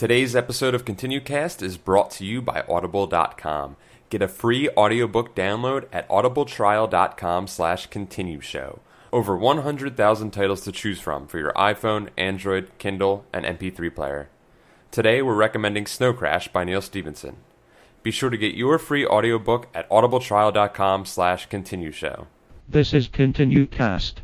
Today's episode of ContinueCast is brought to you by Audible.com. Get a free audiobook download at audibletrial.com/continueshow. Over 100,000 titles to choose from for your iPhone, Android, Kindle, and MP3 player. Today we're recommending Snow Crash by Neil Stephenson. Be sure to get your free audiobook at audibletrial.com/continueshow. This is ContinueCast.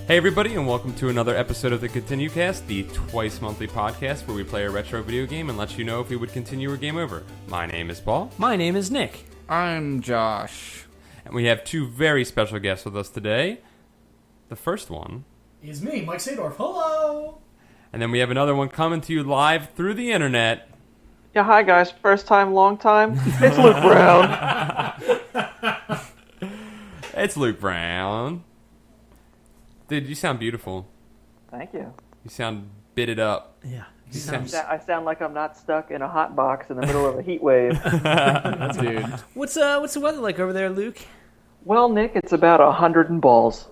Hey everybody, and welcome to another episode of the ContinueCast, the twice-monthly podcast where we play a retro video game and let you know if we would continue or game over. My name is Paul. My name is Nick. I'm Josh. And we have two very special guests with us today. The first one is me, Mike Sadorf. Hello! And then we have another one coming to you live through the internet. Yeah, hi guys. First time, long time. It's Luke Brown. It's Luke Brown. Dude, you sound beautiful. Thank you. You sound bitted up. Yeah. I sound like I'm not stuck in a hot box in the middle of a heat wave. Dude. What's the weather like over there, Luke? Well, Nick, it's about 100 and balls.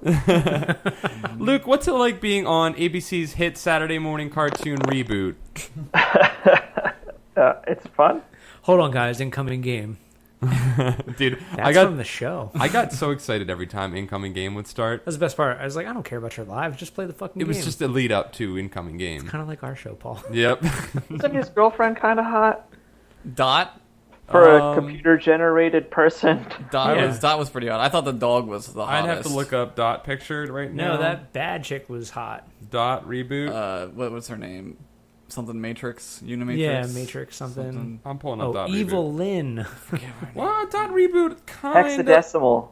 Luke, what's it like being on ABC's hit Saturday morning cartoon Reboot? It's fun. Hold on, guys. Incoming game. Dude, That's from the show. I got so excited every time incoming game would start. That's the best part. I was like, I don't care about your live. Just play the fucking game. It was just a lead up to incoming game. It's kind of like our show, Paul. Yep. Isn't his girlfriend kind of hot? Dot? For a computer-generated person? Dot was pretty hot. I thought the dog was the hottest. I'd have to look up Dot picture right now. No, that bad chick was hot. Dot Reboot. What was her name? Something Matrix? Unimatrix? Yeah, Matrix something. I'm pulling up Dot Evil Reboot. Lynn. What? Dot Reboot? Kind of. Hexadecimal.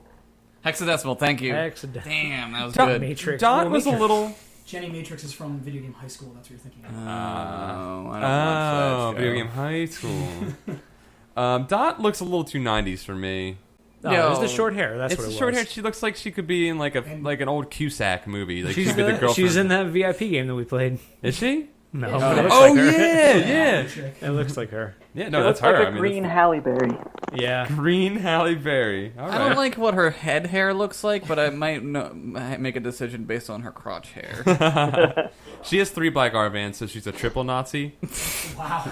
Hexadecimal, thank you. Hexadecimal. Damn, that was Dot- good. Matrix. Dot Well, was a Matrix. little... Jenny Matrix is from Video Game High School. That's what you're thinking of. I don't watch that Video show. Game High School. Dot looks a little too 90s for me. Oh, Yo. it was the short hair. That's It's what it the was. short hair. She looks like she could be in like an old Cusack movie. Like She's, she'd be the girlfriend. she's in that VIP game that we played. Is she? No, Yeah. but it looks Oh like her. yeah. It looks like her. Yeah, It no, that's looks like her. a I mean, green that's Halle Berry. Yeah. green Halle Berry. All I don't right. like what her head hair looks like, but I might make a decision based on her crotch hair. She has 3 black armbands, so she's a triple Nazi. Wow.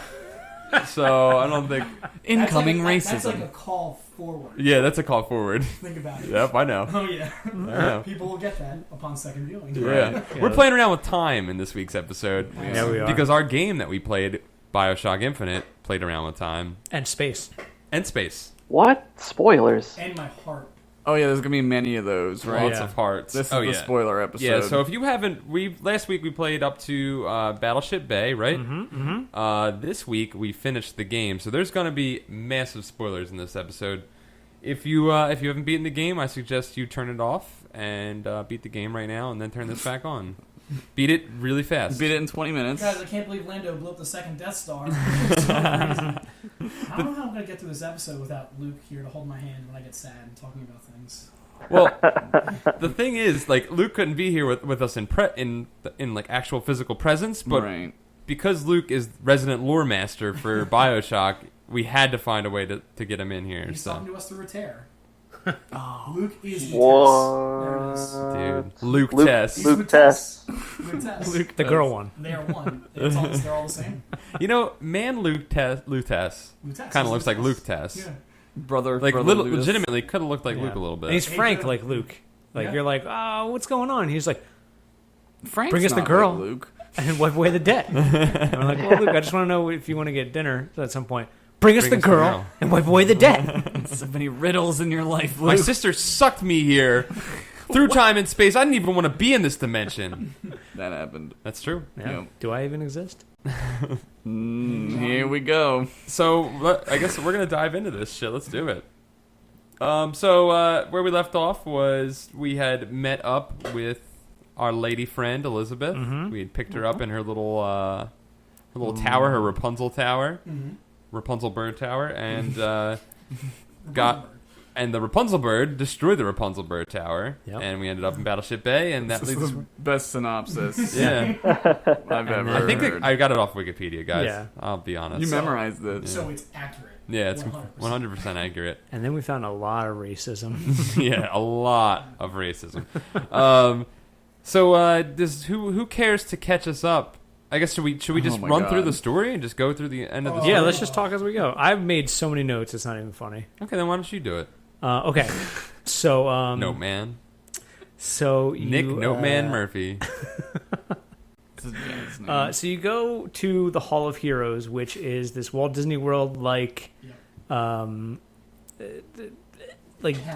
So I don't think. Incoming That's racism. like a call forward. Yeah, that's a call forward. Think about it. Yep, I know. Oh, yeah. I know. People will get that upon second viewing. Yeah. We're playing around with time in this week's episode. Yeah, we are. Because our game that we played, BioShock Infinite, played around with time. And space. And space. What? Spoilers. And my heart. Oh yeah, there's gonna be many of those, right? Lots of hearts. This is oh, the yeah. spoiler episode. Yeah, so if you haven't, last week we played up to Battleship Bay, right? This week we finished the game, so there's going to be massive spoilers in this episode. If you haven't beaten the game, I suggest you turn it off and beat the game right now, and then turn this back on. Beat it really fast. beat it in 20 minutes. Guys, I can't believe Lando blew up the second Death Star. For some reason. I don't know how I'm going to get through this episode without Luke here to hold my hand when I get sad and talking about things. Well, the thing is, like, Luke couldn't be here with us in like actual physical presence, but right. because Luke is resident lore master for BioShock, we had to find a way to get him in here. He's So. talking to us through a tear. Luke is What? There it is. Dude, Luke Tess. He's Luke Tess. Luke Tess. Luke, the girl one. They are one. They're all the same. You know, Luke Tess Luke Tess. kind of looks like Luke Tess. Tess. Yeah. Brother Legitimately Ludus. could have looked like Luke a little bit. And he's frank Hey, like Luke. Like, Yeah. you're like, oh, what's going on? He's like, Frank's Bring us the not girl. like Luke. and wipe away the debt. And I'm like, well, Luke, I just want to know if you want to get dinner at some point. Bring us the girl and wipe away the debt. So many riddles in your life, Luke. My sister sucked me here through time and space. I didn't even want to be in this dimension. That happened. That's true. Yeah. Yep. Do I even exist? Here we go. So I guess we're gonna dive into this shit. Let's do it. So where we left off was we had met up with our lady friend Elizabeth. We had picked her up in her little tower, her Rapunzel tower, Rapunzel bird tower, and got And the Rapunzel bird destroyed the Rapunzel bird tower, Yep. and we ended up in Battleship Bay, and that This leads. is the best synopsis Yeah, I've ever I think heard. I got it off Wikipedia, guys. Yeah. I'll be honest. You memorized it. So it's accurate. Yeah, it's 100%. 100% accurate. And then we found a lot of racism. Yeah, a lot of racism. Who cares to catch us up? I guess should we just my run God. through the story and just go through the end of the Oh. story? Yeah, let's just talk as we go. I've made so many notes, it's not even funny. Okay, then why don't you do it? Okay, so Note man, so you, Nick Noteman Murphy. This is Jan's name. So you go to the Hall of Heroes, which is this Walt Disney World like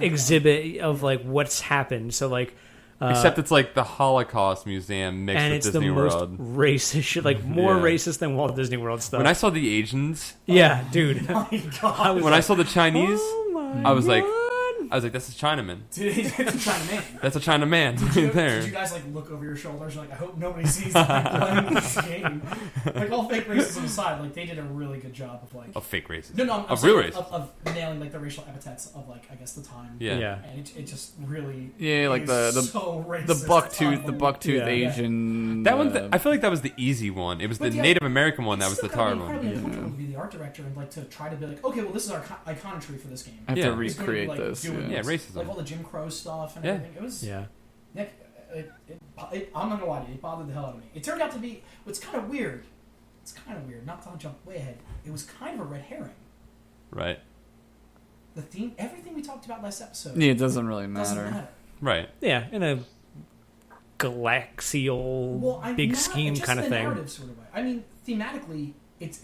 exhibit of like what's happened. So like. Except it's like the Holocaust Museum mixed and with it's Disney the most World. racist shit, like more Yeah. racist than Walt Disney World stuff. When I saw the Asians, yeah, dude. Oh my god. when I saw the Chinese, Oh I was my like, God. that's a Chinaman. Dude, it's a Chinaman. That's a Chinaman Did you right there. guys like look over your shoulders? Like, I hope nobody sees that I'm playing this game. Like, all fake racism aside, like they did a really good job of like Of fake racism. no, I'm Of saying, real like, racism. of nailing like the racial epithets of like I guess the time. Yeah. Yeah. And it just really Yeah, like is the so the racist. bucktooth Yeah. Asian. That one, I feel like that was the easy one. It was the But yeah, Native American one that was It's the still tar gotta be one. incredibly uncomfortable to be the art director and like to try to be like, okay, well this is our iconography for this game. I have Yeah. to It's gonna be, recreate like, this. doing Yeah, this. racism. Like all the Jim Crow stuff and Yeah. everything. It was Yeah. Nick. I'm not gonna lie to you. It bothered the hell out of me. It turned out to be. It's kind of weird. It's kind of weird. Not to jump way ahead. It was kind of a red herring. Right. The theme, everything we talked about last episode, Yeah, it doesn't really doesn't matter. matter. Right. Yeah, in a galaxial big scheme just kind of in a thing. narrative sort of way. I mean, thematically, it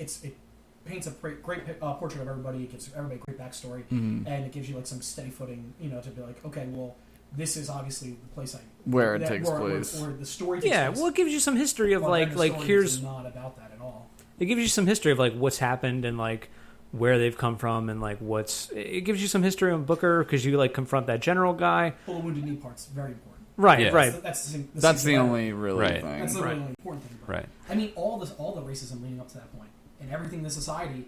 paints a great portrait of everybody. It gives everybody a great backstory, Mhm. and it gives you like some steady footing. You know, to be like, okay, well, this is obviously the place Where it takes where place. the story. Takes Yeah, place. well, it gives you some history of But then the like story here's is not about that at all. it gives you some history of like what's happened and like where they've come from and like it gives you some history on Booker because you like confront that general guy. Well, the wounded knee part's very important. Right, Yeah. right. That's the That's the singularity. only really Right. thing. That's the Right. really important thing about Right. it. I mean, all the racism leading up to that point, and everything in the society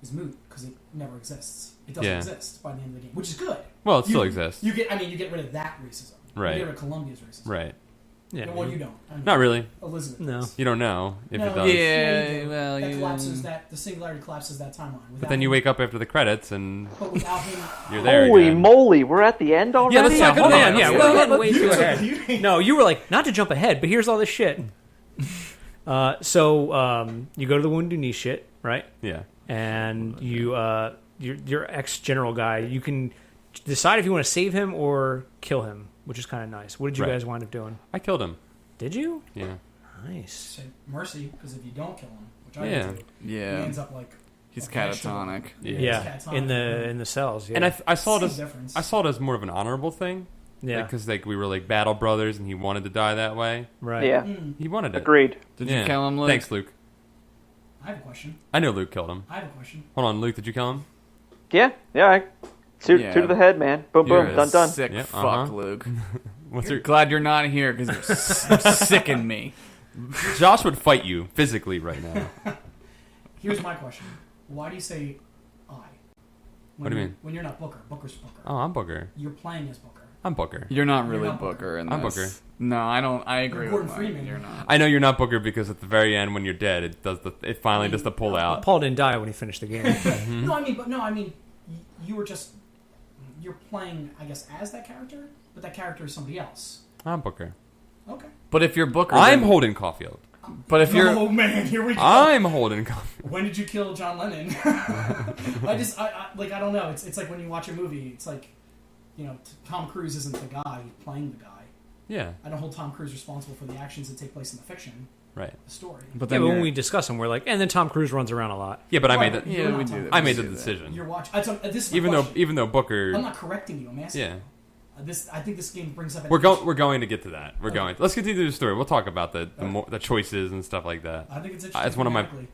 is moot because it never exists. It doesn't Yeah. exist by the end of the game, which is good. Well, it You- still exists. You get rid of that racism. Right. You get rid of Columbia's racism. Right. Yeah. Well, you don't. I mean, Not really. Elizabeth. No. does. You don't know if No, it does. Yeah, you do. well, that you- collapses the singularity collapses that timeline. But Without then you him- wake up after the credits and But without him, you're there Holy again. moly, we're at the end already? Yeah, let's not go Hold to the on, end. yeah, Let's we're go. getting way too ahead. No, you were like, not to jump ahead, but here's all this shit. So you go to the Wounded Knee shit, right? Yeah. And your ex-general guy, you can decide if you want to save him or kill him, which is kind of nice. What did you Right. guys wind up doing? I killed him. Did you? Yeah. Nice. say mercy, because if you don't kill him, which I Yeah. did do, he Yeah, ends up like he's a vegetable. catatonic. Yeah. Yeah, catatonic. in the cells. Yeah. And I saw it Same as difference. I saw it as more of an honorable thing. yeah, Because we were like battle brothers, and he wanted to die that way. right. Yeah, He wanted it. agreed. Did Yeah. you kill him, Luke? Thanks, Luke. I have a question. I know Luke killed him. I have a question. Hold on, Luke. Did you kill him? Yeah. Two Yeah. to the head, man. Boom, You're boom, a done, done. Sick Yeah, fuck, uh-huh. Luke. What's your? Glad you're not here because you're sicken me. Josh would fight you physically right now. Here's my question. Why do you say I? What do you mean? When you're not Booker. Booker's Booker. Oh, I'm Booker. You're playing as Booker. I'm Booker. You're not You're really not Booker in this. I'm Booker. No, I don't. I agree You're Gordon with Mike. Freeman. You're not. I know you're not Booker because at the very end, when you're dead, it finally does the pull out. Paul didn't die when he finished the game. Mm-hmm. No, I mean, you were just you're playing, I guess, as that character, but that character is somebody else. I'm Booker. Okay. But if you're Booker, I'm then- Holden Caulfield. But if you're, Oh man, here we go. I'm Holden Caulfield. When did you kill John Lennon? I don't know. It's like when you watch a movie, it's like, Tom Cruise isn't the guy playing the guy. Yeah. I don't hold Tom Cruise responsible for the actions that take place in the fiction, Right. the story. but Yeah, then but when you're- we discuss them, we're like, and then Tom Cruise runs around a lot. Yeah, but I Right, made the you're yeah, not we Tom do Cruise. that. I made the do that. decision. You're watching. This is my Even question. though Booker. I'm not correcting you. I'm asking. Yeah. I think this game brings up. We're going to get to that. We're going. Let's continue the story. We'll talk about the choices and stuff like that. I think it's interesting.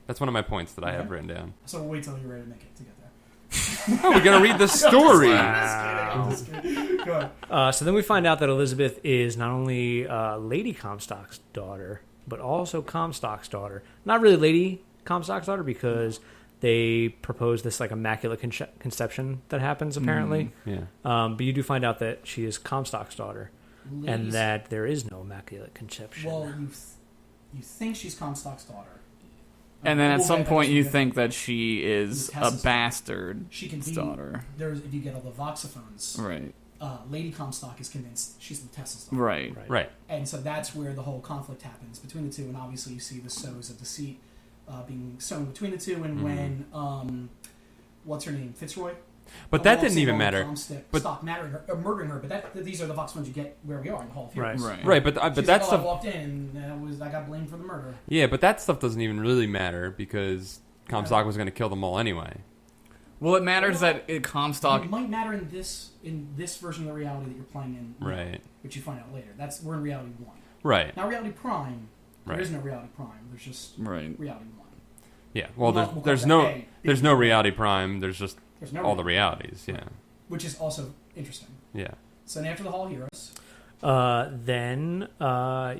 That's one of my points that I have Okay. written down. So we'll wait till you're ready to make it to get there. Oh, we're gonna read the story. I'm just kidding. Go ahead. So then we find out that Elizabeth is not only Lady Comstock's daughter, but also Comstock's daughter. Not really Lady Comstock's daughter because they propose this like immaculate conception that happens apparently. Yeah. But you do find out that she is Comstock's daughter, and Ladies- that there is no immaculate conception. Well, you think she's Comstock's daughter. And then at We'll some get point that you as we think get- that she is a Tessa's- bastard She can be daughter. There's if you get all the voxophones. Right. Lady Comstock is convinced she's the Tessa's daughter. Right. Right. And so that's where the whole conflict happens between the two, and obviously you see the sows of deceit being sown between the two, and when what's her name, Fitzroy? But that didn't even matter. But stop murdering her. But these are the voxophones you get where we are in the Hall of Heroes. Right. Right, but She's that like, stuff. I walked in and I got blamed for the murder. Yeah, but that stuff doesn't even really matter because Comstock was going to kill them all anyway. Well, it matters that Comstock. It might matter in this version of the reality that you're playing in, now, Right. which you find out later. We're in reality 1. Right. Now reality Prime, there Right. is no reality Prime. There's just Right. reality 1. Yeah. Well, Multiple there's cars no that, hey, there's no reality prime. There's just There's no all the reality, realities. Yeah. which is also interesting. Yeah. So then after the Hall of Heroes, Then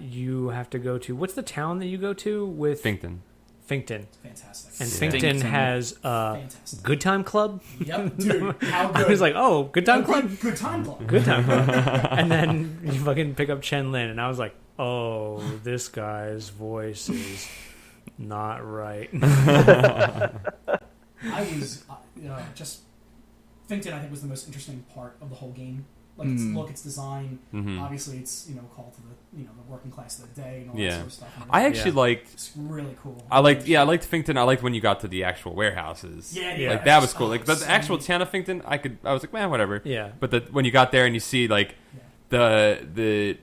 you have to go to, what's the town that you go to with Finkton. Finkton? it's fantastic. And Yeah. Finkton Finkton. has Fantastic. Good Time Club. Yep, dude, how I good. was like, oh, Good Time Club. Good time club. Good Time Club. And then you fucking pick up Chen Lin, and I was like, oh, this guy's voice is not right. I was just Finkton. I think was the most interesting part of the whole game. Like its look, its design. Mhm. Obviously, it's called to the the working class of the day and all that Yeah. sort of stuff. And I actually liked. it's really cool. I liked Finkton. I liked when you got to the actual warehouses. Yeah. Like that was cool. Oh, Like the so actual neat. town of Finkton, I was like, man, whatever. Yeah. But when you got there and you see like the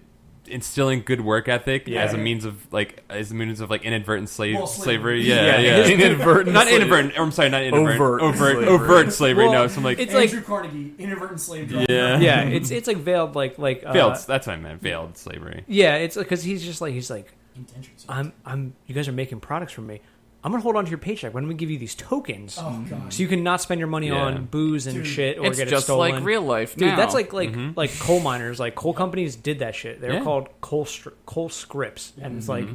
instilling good work ethic Yeah. as a means of inadvertent Well, slavery. slavery. Yeah. Inadvertent. Not inadvertent. Or I'm sorry, not inadvertent. Overt Overt slavery. Well, No, some like it's Andrew like, Carnegie, inadvertent slave driver. yeah. yeah, it's like veiled, like Veiled. That's what I meant. Veiled slavery. yeah, it's because he's like, Indentured I'm you guys are making products for me. I'm gonna hold on to your paycheck. When we give you these tokens, Oh god. so you can not spend your money Yeah. on booze and Dude, shit or It's get it just stolen. like real life Dude, now. that's like coal miners, like coal companies did that shit. They were Yeah. called coal scripts, and it's like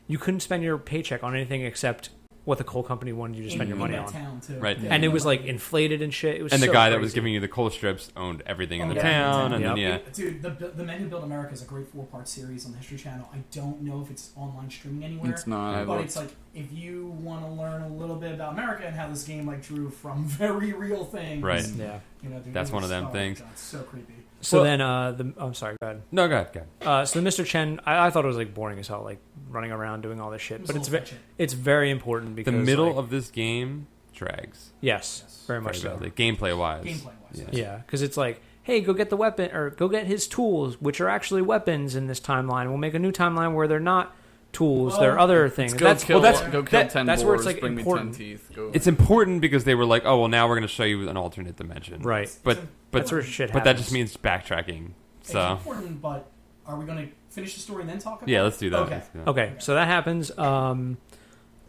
you couldn't spend your paycheck on anything except what the coal company wanted you to spend your money that on. town too. Right. Yeah. And it was like inflated and shit. It was And the so guy that was crazy. giving you the coal strips owned everything in the yeah. town. And Yep. then, yeah. Dude, the Men Who Built America is a great 4-part series on the History Channel. I don't know if it's online streaming anywhere. It's not. I But looked. it's like if you want to learn a little bit about America and how this game like drew from very real things. Right. Yeah. Dude, That's it one was- of them oh my things. God, it's so creepy. So Well- then I'm sorry, go ahead. No, go ahead. So the Mr. Chen, I thought it was like boring as hell, like running around doing all this shit. It was But a it's little very, fetching. it's very important The because middle like, of this game drags. yes, very much Very so. badly. Gameplay wise. Gameplay-wise, Yeah, because it's like, hey, go get the weapon or go get his tools, which are actually weapons in this timeline. We'll make a new timeline where they're not tools; they're Well, other things. Go That's kill, that's- go kill that- 10 that's boars, where it's, like, bring important. me 10 teeth. Go. It's important because they were like, oh, well, now we're going to show you an alternate dimension. right. But That's where shit but happens. that just means backtracking. It's So important, but are we going to finish the story and then talk about yeah, it? let's do that. Okay. Yeah. Okay, so that happens.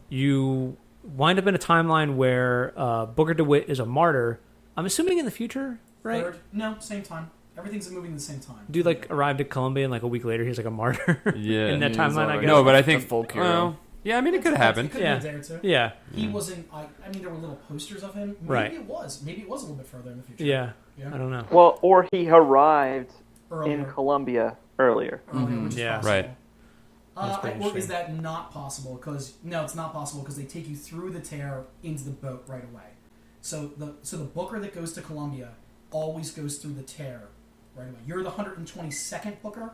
You wind up in a timeline where Booker DeWitt is a martyr. I'm assuming in the future, right? Third? No, same time. Everything's moving at the same time. Dude, like arrived at Columbia and like a week later he's like a martyr. Yeah. in that He's timeline, I already- guess. No, but I The think folk hero. well, yeah, I mean it could happen. It could Yeah. have been there too. Yeah, He wasn't. I mean, there were little posters of him. Maybe Right. it was. Maybe it was a little bit further in the future. yeah. Yeah. I don't know. Well, or he arrived Earlier. in Colombia earlier. Earlier, which is Yeah. possible. Right. That's pretty Or is interesting. that not possible? Because no, it's not possible because they take you through the tear into the boat right away. So the Booker that goes to Columbia always goes through the tear right away. You're the 122nd Booker.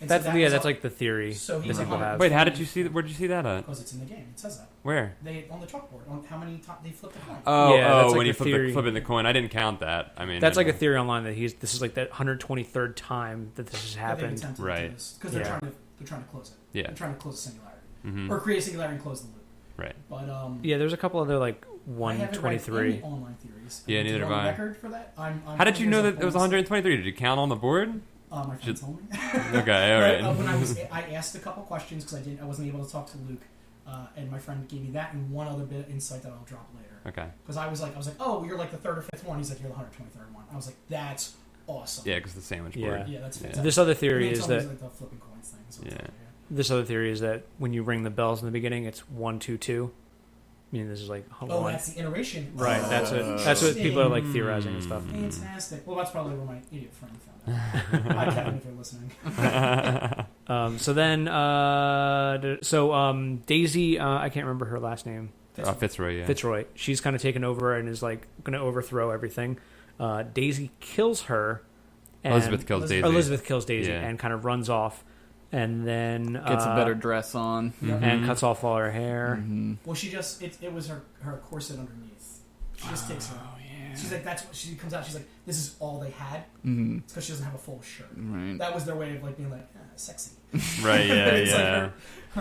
And That's so that yeah. is That's all- like the theory So that he's people 100 have. Wait, how did you see that? Where did you see that at? because it's in the game. It says that Where? they on the chalkboard on how many times they flip the coin. Oh, Yeah, that's like when the you theory. flipping the coin. I didn't count that. I mean, That's I like a know. theory online that this is like that 123rd time that this has happened. Right. Because they're Yeah. trying to close it. Yeah. They're trying to close the singularity Mhm. or create a singularity and close the loop. Right. But Yeah, there's a couple other like I haven't read 123. any online theories. Yeah, To neither go have on I. Record for that. I'm How did you know that it was on? 123? Did you count on the board? My friend Just- told me. Okay, all right. When I asked a couple questions because I wasn't able to talk to Luke, and my friend gave me that and one other bit of insight that I'll drop later. Okay. Because I was like, oh, you're like the third or fifth one. He's like, you're the 123rd one. I was like, that's awesome. Yeah, because the sandwich Yeah. board. Yeah, that's Yeah. fantastic. This other And theory then is told me, that he's like the flipping coins thing. So it's Yeah. like, this other theory is that when you ring the bells in the beginning, it's 122. this is like Oh, one. that's the iteration. Right. Oh, That's what people are like interesting. theorizing and stuff. Fantastic. Well, that's probably where my idiot friend found out. I can't if you're listening. So then, Daisy, I can't remember her last name. Fitzroy, yeah. Fitzroy. She's kind of taken over and is like going to overthrow everything. Daisy kills her. And Elizabeth kills Daisy. Elizabeth kills Daisy Yeah. and kind of runs off, and then Gets a better dress on. and cuts off all her hair. Well, she just it was her corset underneath. She just takes her. Yeah. She's like, that's what she comes out. She's like, this is all they had. Mm-hmm. It's because she doesn't have a full shirt. Right. That was their way of like being like sexy. Right, yeah, It's yeah. like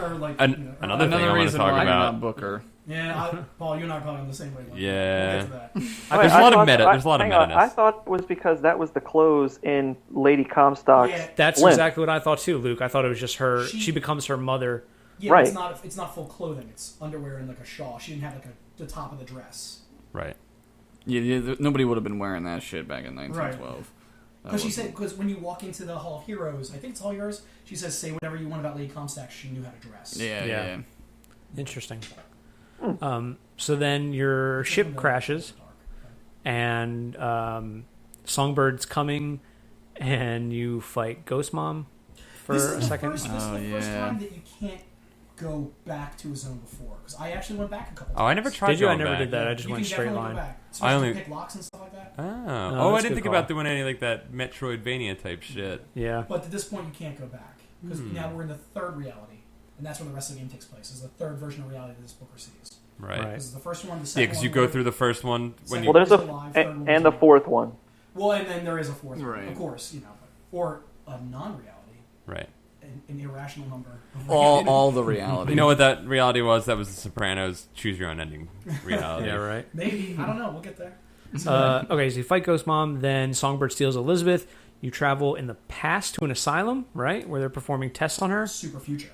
her like Another thing I Another want to reason talk why about. not book her. Yeah, Paul, you and I are probably on the same wavelength. Yeah. We'll get to that. There's a lot of meta. There's a lot of hang on, meta-ness. I thought it was because that was the clothes in Lady Comstock's. Yeah. That's blimp. exactly what I thought too, Luke. I thought it was just her. She- She becomes her mother. Yeah, Right. It's not full clothing. It's underwear and like a shawl. She didn't have like the top of the dress. Right. Yeah, nobody would have been wearing that shit back in 1912. Because she said, because when you walk into the Hall of Heroes, I think it's Hall of Heroes, she says, say whatever you want about Lady Comstock. She knew how to dress. Yeah. Interesting. So then your ship crashes, and Songbird's coming, and you fight Ghost Mom for This a is the second. First, this is the first yeah. time that you can't go back to a zone before. Because I actually went back a couple times. Oh, I never tried Did you? I going never back. did that. I just You went can straight definitely line. Go back. Especially I only- to pick locks and stuff like that. Oh, that's I a didn't good think call. about doing any like that Metroidvania type shit. Yeah. But at this point, you can't go back. Because now we're in the third reality. And that's where the rest of the game takes place. Is the third version of reality that this Booker sees. Right. Right. This is the first one, the Yeah, second because one. you go where- through the first one when you. Well, there's Alive, third one and the was- fourth one. Well, and then there is a fourth one, Right. of course, or a non-reality, Right. an irrational number. of All the reality. You know what that reality was? That was The Sopranos' choose your own ending reality. Yeah. Right. Maybe I don't know. We'll get there. Okay, so you fight Ghost Mom, then Songbird steals Elizabeth. You travel in the past to an asylum, right, where they're performing tests on her. Super future,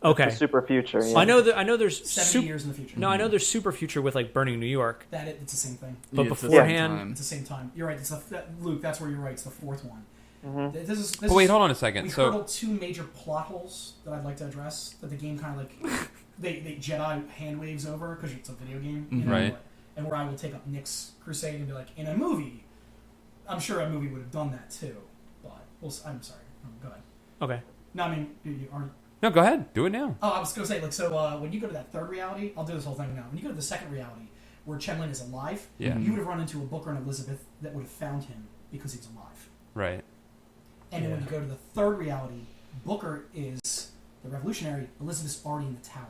Okay. The super future. Yeah. I know there's 70 years in the future. No, I know there's super future with like burning New York, It's the same thing. but Yeah, it's the beforehand, same time. It's the same time. You're right. Luke. That's where you're right. It's the fourth one. This But wait, is, hold on a We second. So, hurdled two major plot holes that I'd like to address. That the game kind of like they Jedi hand waves over because it's a video game, Right. And where I will take up Nick's crusade and be like, in a movie, I'm sure a movie would have done that too. But I'm sorry. Go ahead. okay. No, I mean, you aren't. no, go ahead. Do it now. Oh, I was going to say, like, so when you go to that third reality, I'll do this whole thing now. When you go to the second reality, where Chenlin is alive, Yeah. you would have run into a Booker and Elizabeth that would have found him because he's alive. Right. And then when you go to the third reality, Booker is the revolutionary, Elizabeth's already in the tower.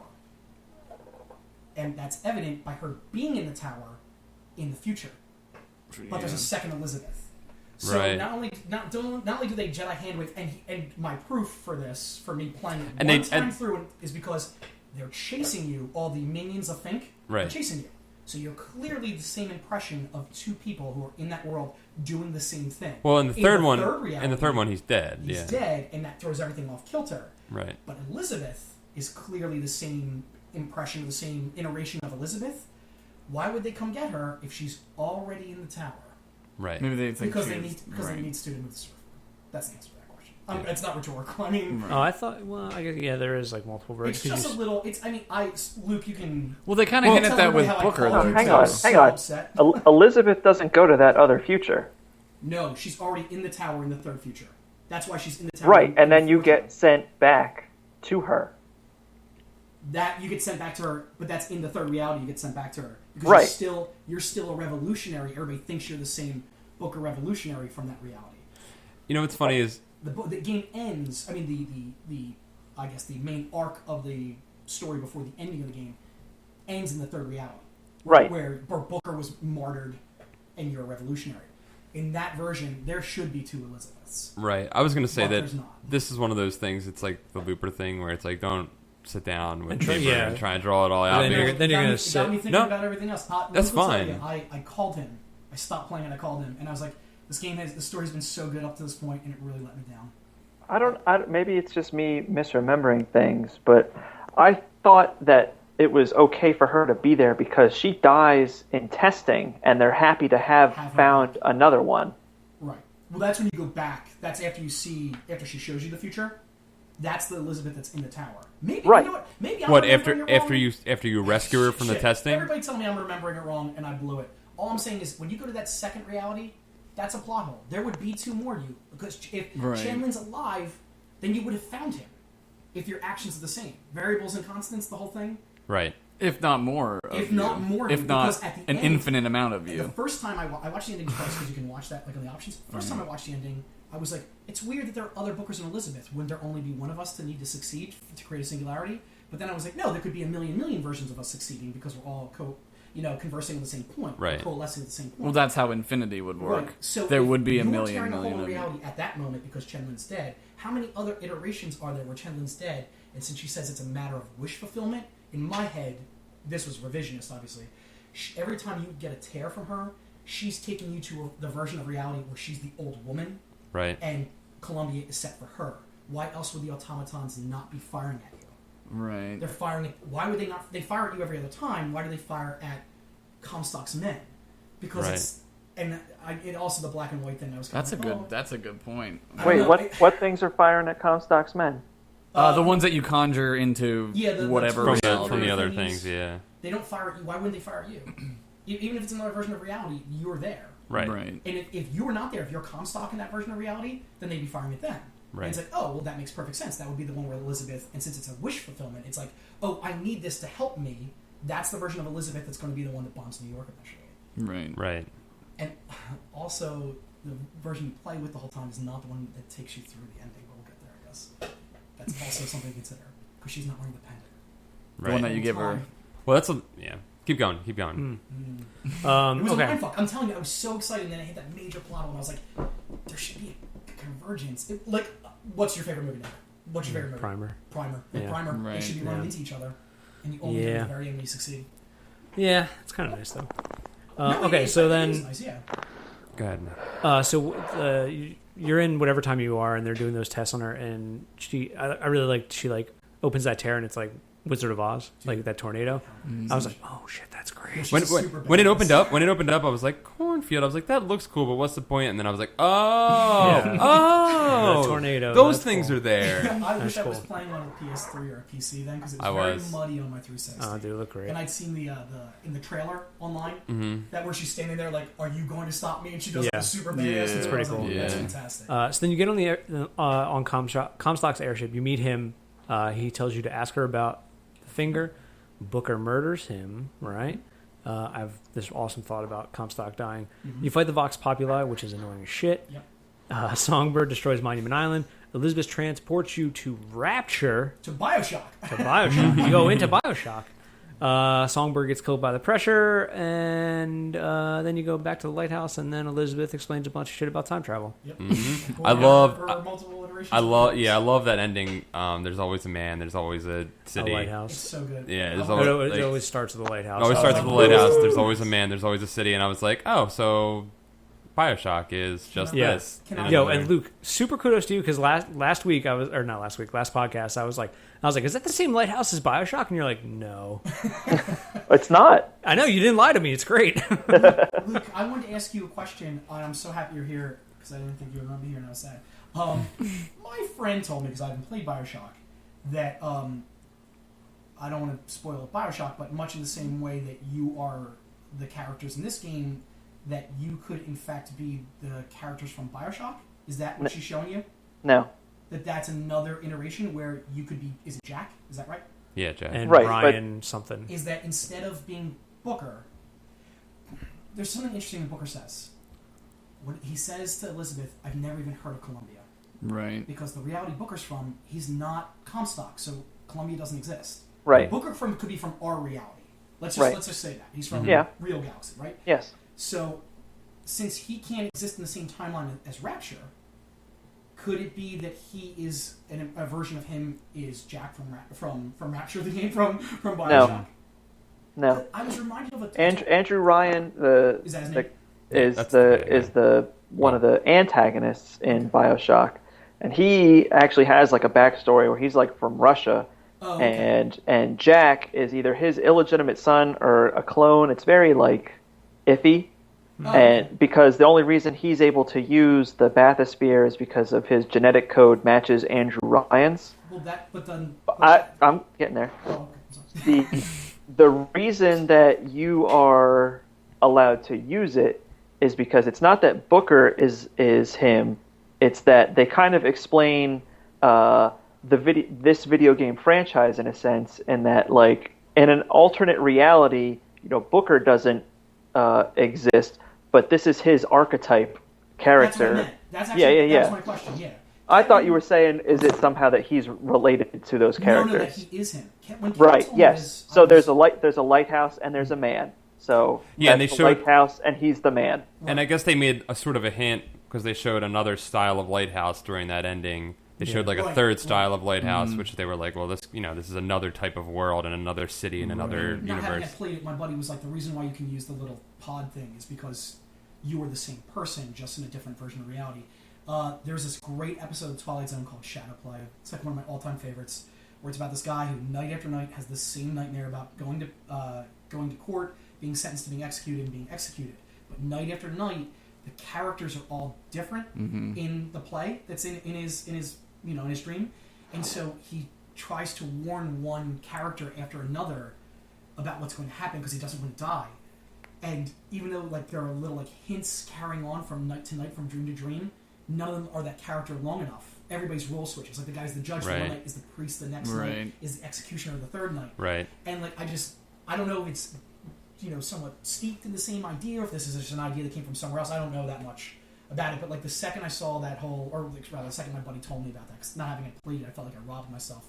And that's evident by her being in the tower in the future. But there's a second Elizabeth. So Right. not only do they Jedi handwave, and my proof for this, for me playing it And one they- time and- through, is because they're chasing you. All the minions of Fink are Right. chasing you. So you're clearly the same impression of two people who are in that world doing the same thing. Well, in the third one, reality, he's dead. he's Yeah. dead, and that throws everything off kilter. Right. But Elizabeth is clearly the same impression, the same iteration of Elizabeth. Why would they come get her if she's already in the tower? Right. Maybe they think Because she they was- need right. they need to move the surfer. That's the answer to that question. It's not rhetorical. I mean, Oh, I thought. Well, I guess yeah, there is like multiple it's versions. just a little. It's. I mean, Luke, you can. Well, they kind of hinted tell that everybody with how I Booker. called though, you hang too. because I on, was hang so on. upset. Elizabeth doesn't go to that other future. No, she's already in the tower in the third future. That's why she's in the tower. Right, in and then the you fourth get one. sent back to her. That you get sent back to her, but that's in the third reality. You get sent back to her because Right. you're still a revolutionary. Everybody thinks you're the same Booker revolutionary from that reality. You know what's funny is The game ends. I mean, the I guess the main arc of the story before the ending of the game ends in the third reality, Right. where Booker was martyred, and you're a revolutionary. In that version, there should be two Elizabeths. right. I was going to say But that there's not. this is one of those things. It's like the Looper thing where it's like don't sit down with And try- paper yeah. and try and draw it all out. Then because- you're- then It got gonna me- it got me sit- thinking No. about everything else. That's Luke will tell fine. you, I called him. I stopped playing and I called him, and I was like, the story's been so good up to this point, and it really let me down. Maybe it's just me misremembering things, but I thought that it was okay for her to be there because she dies in testing, and they're happy to have Have her found back. another one. Right. Well, that's when you go back. That's after she shows you the future. That's the Elizabeth that's in the tower. Maybe Right. You know what? Maybe I'm What remembering it wrong. after you rescue her from the Shit. testing? Everybody tell me I'm remembering it wrong and I blew it. All I'm saying is when you go to that second reality, that's a plot hole. There would be 2 more you because if Right. Chanlin's alive, then you would have found him. If your actions are the same, variables and constants, the whole thing. Right. If not more. If not more, If not because at the an end, infinite amount of The you. first time I watched the ending twice because you can watch that like on the options. First time I watched the ending, I was like, it's weird that there are other Bookers and Elizabeth. Wouldn't there only be one of us to need to succeed to create a singularity? But then I was like, no, there could be a million versions of us succeeding because we're all conversing at the same point, Right. coalescing at the same point. Well, that's how infinity would work. Right. So there if would be a you're million tearing a hole in of you. reality at that moment because Chenlin's dead. How many other iterations are there where Chenlin's dead? And since she says it's a matter of wish fulfillment, in my head, this was revisionist, obviously. Every time you get a tear from her, she's taking you to the version of reality where she's the old woman, Right. and Columbia is set for her. Why else would the automatons not be firing at you? Right. They're firing. Why would they not? They fire at you every other time. Why do they fire at Comstock's men? Because Right. it's it also the black and white thing. I was. That's a kind of good. like, That's a good point. I don't Wait, know. what things are firing at Comstock's men? The ones that you conjure into the whatever From twist the reality. other thingies. things, yeah. They don't fire at you. Why wouldn't they fire at you? Even if it's another version of reality, you're there. Right. Right. And if you're not there, if you're Comstock in that version of reality, then they'd be firing at them. Right. And it's like, oh, well, that makes perfect sense. That would be the one where Elizabeth, and since it's a wish fulfillment, it's like, oh, I need this to help me. That's the version of Elizabeth that's going to be the one that bombs New York eventually. Right. Right. And also, the version you play with the whole time is not the one that takes you through the ending, but we'll get there, I guess. That's also something to consider, because she's not wearing the pendant. The one that you give her. Time. Well, that's yeah. Keep going. Keep going. It was a Okay. mindfuck. I'm telling you, I was so excited, and then I hit that major plot hole, and I was like, there should be a convergence. What's your favorite movie now? What's your favorite movie? Primer. Primer. Yeah. Primer. They Right. should be running Yeah. into each other, and you only get Yeah. to the very end when you succeed. Yeah, it's kind of nice though. No, Okay, it so is then, nice, yeah. Go ahead. you're in whatever time you are, and they're doing those tests on her, and I really liked she opens that tear, and it's like Wizard of Oz, like that tornado. I was like, oh shit, that's great. She's When, a super when it badass. opened up, I was like, cornfield. I was like, that looks cool, but what's the point? And then I was like, oh, Yeah. oh, The tornado, Those that's things cool. are there. I wish That's I was cool. playing on a PS3 or a PC then, because it I was very was. muddy on my 360. Oh, they look great. And I'd seen the in the trailer online Mm-hmm. that where she's standing there like, "Are you going to stop me?" And she does Yeah. the super badass. Yeah. and It's I pretty was like, cool. That's Yeah. fantastic. So then you get on the on Comstock's airship. You meet him. He tells you to ask her about the finger. Booker murders him. Right. I have this awesome thought about Comstock dying. You fight the Vox Populi, which is annoying as shit. Yep. Songbird destroys Monument Island. Elizabeth transports you to Rapture. To BioShock. To BioShock. You go into BioShock. Songbird gets killed by the pressure, and then you go back to the lighthouse, and then Elizabeth explains a bunch of shit about time travel. Yep. I love- For multiple iterations. I love that ending. There's always a man. There's always a city. A It's lighthouse. so good. Yeah, there's I love It always- always, like- it always starts with the lighthouse. It always I starts was with like, the lighthouse. There's always a man. There's always a city. And I was like, oh, so BioShock is just Yeah. this. Can in I- Yo, another- and Luke, super kudos to you because last podcast, I was like, is that the same lighthouse as BioShock? And you're like, no. It's not. I know you didn't lie to me. It's great. Luke, I wanted to ask you a question. I'm so happy you're here because I didn't think you were going to be here, and I was sad. My friend told me, because I haven't played BioShock, that I don't want to spoil BioShock, but much in the same way that you are the characters in this game, that you could in fact be the characters from BioShock. Is that what she's showing you? No. That's another iteration where you could be. Is it Jack? Is that right? Yeah, Jack. and Right, Ryan something. Is that instead of being Booker, there's something interesting that Booker says. When he says to Elizabeth, "I've never even heard of Columbia." Right. Because the reality Booker's from, he's not Comstock, so Columbia doesn't exist. Right. Booker could be from our reality. Let's Right. just say that he's from Yeah. real galaxy, right? Yes. So, since he can't exist in the same timeline as Rapture, could it be that he is a version of him is Jack from Rapture, the game from BioShock? No. I was reminded of a Andrew Ryan, Is that his name? That's the guy, is the one of the antagonists in BioShock, and he actually has like a backstory where he's like from Russia, Oh, okay. and Jack is either his illegitimate son or a clone. It's very like iffy, Oh, and because the only reason he's able to use the bathysphere is because of his genetic code matches Andrew Ryan's. Well, Well, but then... I'm getting there. Oh, okay. I'm sorry. The reason that you are allowed to use it is because it's not that Booker is him. It's that they kind of explain this video game franchise in a sense, and that like in an alternate reality, Booker doesn't exist, but this is his archetype character. That's what I meant. That's actually, yeah. That was my question. Yeah. I thought you were saying, is it somehow that he's related to those characters? No, that he is him. When Kevin Right. told me Yes. this, So I was- there's a lighthouse and there's a man. So Yeah, and that's they the showed- lighthouse and he's the man. And I guess they made a sort of a hint because they showed another style of Lighthouse during that ending. They showed like a Right, third style of Lighthouse, Mm-hmm. which they were like, well, this is another type of world and another city and another Not having universe. it played it, my buddy was like, the reason why you can use the little pod thing is because you are the same person, just in a different version of reality. There's this great episode of Twilight Zone called Shadow Play. It's like one of my all-time favorites, where it's about this guy who night after night has the same nightmare about going to court, being sentenced to being executed, and being executed. But night after night, the characters are all different in the play that's in his dream, and so he tries to warn one character after another about what's going to happen because he doesn't want to die. And even though like there are little like hints carrying on from night to night, from dream to dream, none of them are that character long enough. Everybody's role switches. Like the guy's the judge the one Right. night, is the priest the next night, is the executioner the third night. Right. And like I don't know if it's somewhat steeped in the same idea, or if this is just an idea that came from somewhere else. I don't know that much about it. But like the second I saw that whole, or rather the second my buddy told me about that, 'cause not having it played, I felt like I robbed myself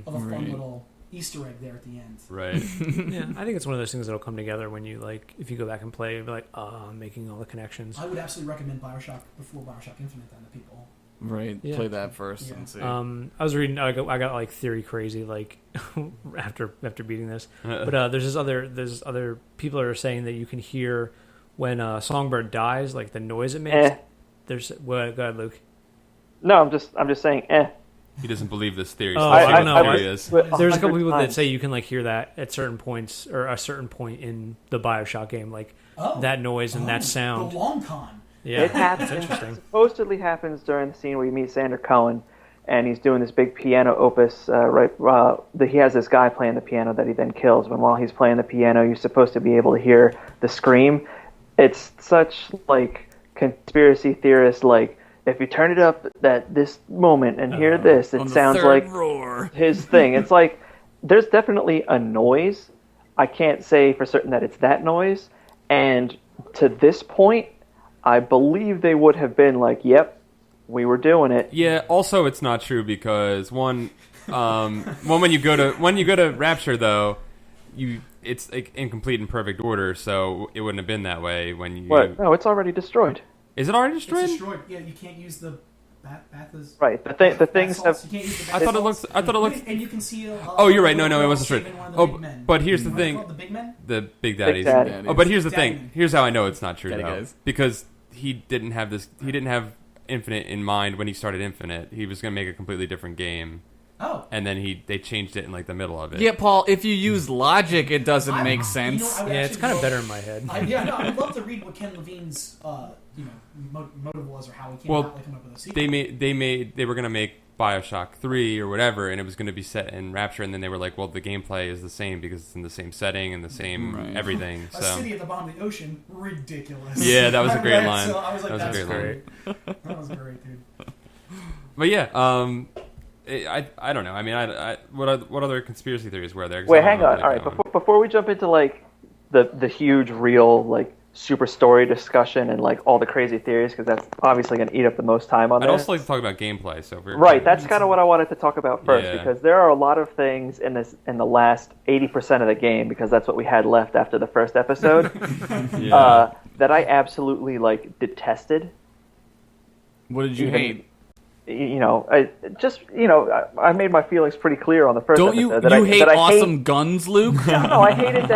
of a fun little Easter egg there at the end. Right. Yeah, I think it's one of those things that'll come together when you like, if you go back and play, you'll be like, I'm making all the connections. I would absolutely recommend BioShock before BioShock Infinite then to people. Right. Yeah. Play that first Yeah. and see. I was reading. I got like theory crazy like after beating this, but there's other people that are saying that you can hear when Songbird dies, like the noise it makes. There's go ahead, Luke. No, I'm just saying. He doesn't believe this theory. Oh, so I let's see don't what know. theory is. There's a couple 100 people that times. say you can like hear that at certain points or a certain point in the BioShock game, like that noise and that sound. The long con. Yeah, It happens. it's interesting. Supposedly happens during the scene where you meet Sander Cohen, and he's doing this big piano opus. He has this guy playing the piano that he then kills. But while he's playing the piano, you're supposed to be able to hear the scream. It's such like conspiracy theorist like. If you turn it up at this moment and hear this, it sounds like roar. his thing. It's like there's definitely a noise. I can't say for certain that it's that noise. And to this point, I believe they would have been like, "Yep, we were doing it." Yeah. Also, it's not true because when you go to Rapture though, it's like incomplete and perfect order, so it wouldn't have been that way when you. What? No, it's already destroyed. Is it already destroyed? It's destroyed. Yeah, you can't use the Bathas. Right. The things have. You can't use the I thought it looked. And you can see. Oh, you're right. No, it wasn't saving destroyed. one of the Oh, big men. but here's the What are they thing. called, the big men. The Big Daddies. Daddy. Oh, but here's the Daddy. thing. Here's how I know it's not true Daddy though. guys. Because he didn't have this. He didn't have Infinite in mind when he started Infinite. He was going to make a completely different game, Oh. and then they changed it in like the middle of it. Yeah, Paul, if you use logic, it doesn't make I sense. would Yeah, it's actually kind of love- better in my head. I would love to read what Ken Levine's motive was, or how he came Well, about like, coming up with a sequel. they were going to make BioShock 3 or whatever, and it was going to be set in Rapture, and then they were like, well, the gameplay is the same because it's in the same setting and the same Right. everything. A So city at the bottom of the ocean, ridiculous. Yeah, that was a I great read it, line. So I was like, That was a that's great great. That was great, dude. But yeah, I don't know. I mean, what other conspiracy theories were there? 'Cause Wait, I don't hang know on. really All right, that one. before we jump into like the huge, real like super story discussion and like all the crazy theories, because that's obviously going to eat up the most time on I'd there. also like to talk about gameplay. So if we're Right, that's kind of what I wanted to talk about first, Yeah. because there are a lot of things in the last 80% of the game, because that's what we had left after the first episode, Yeah. that I absolutely like detested. What did you Even- hate? I made my feelings pretty clear on the first Don't episode. you that hate I awesome guns, Luke? No, I hated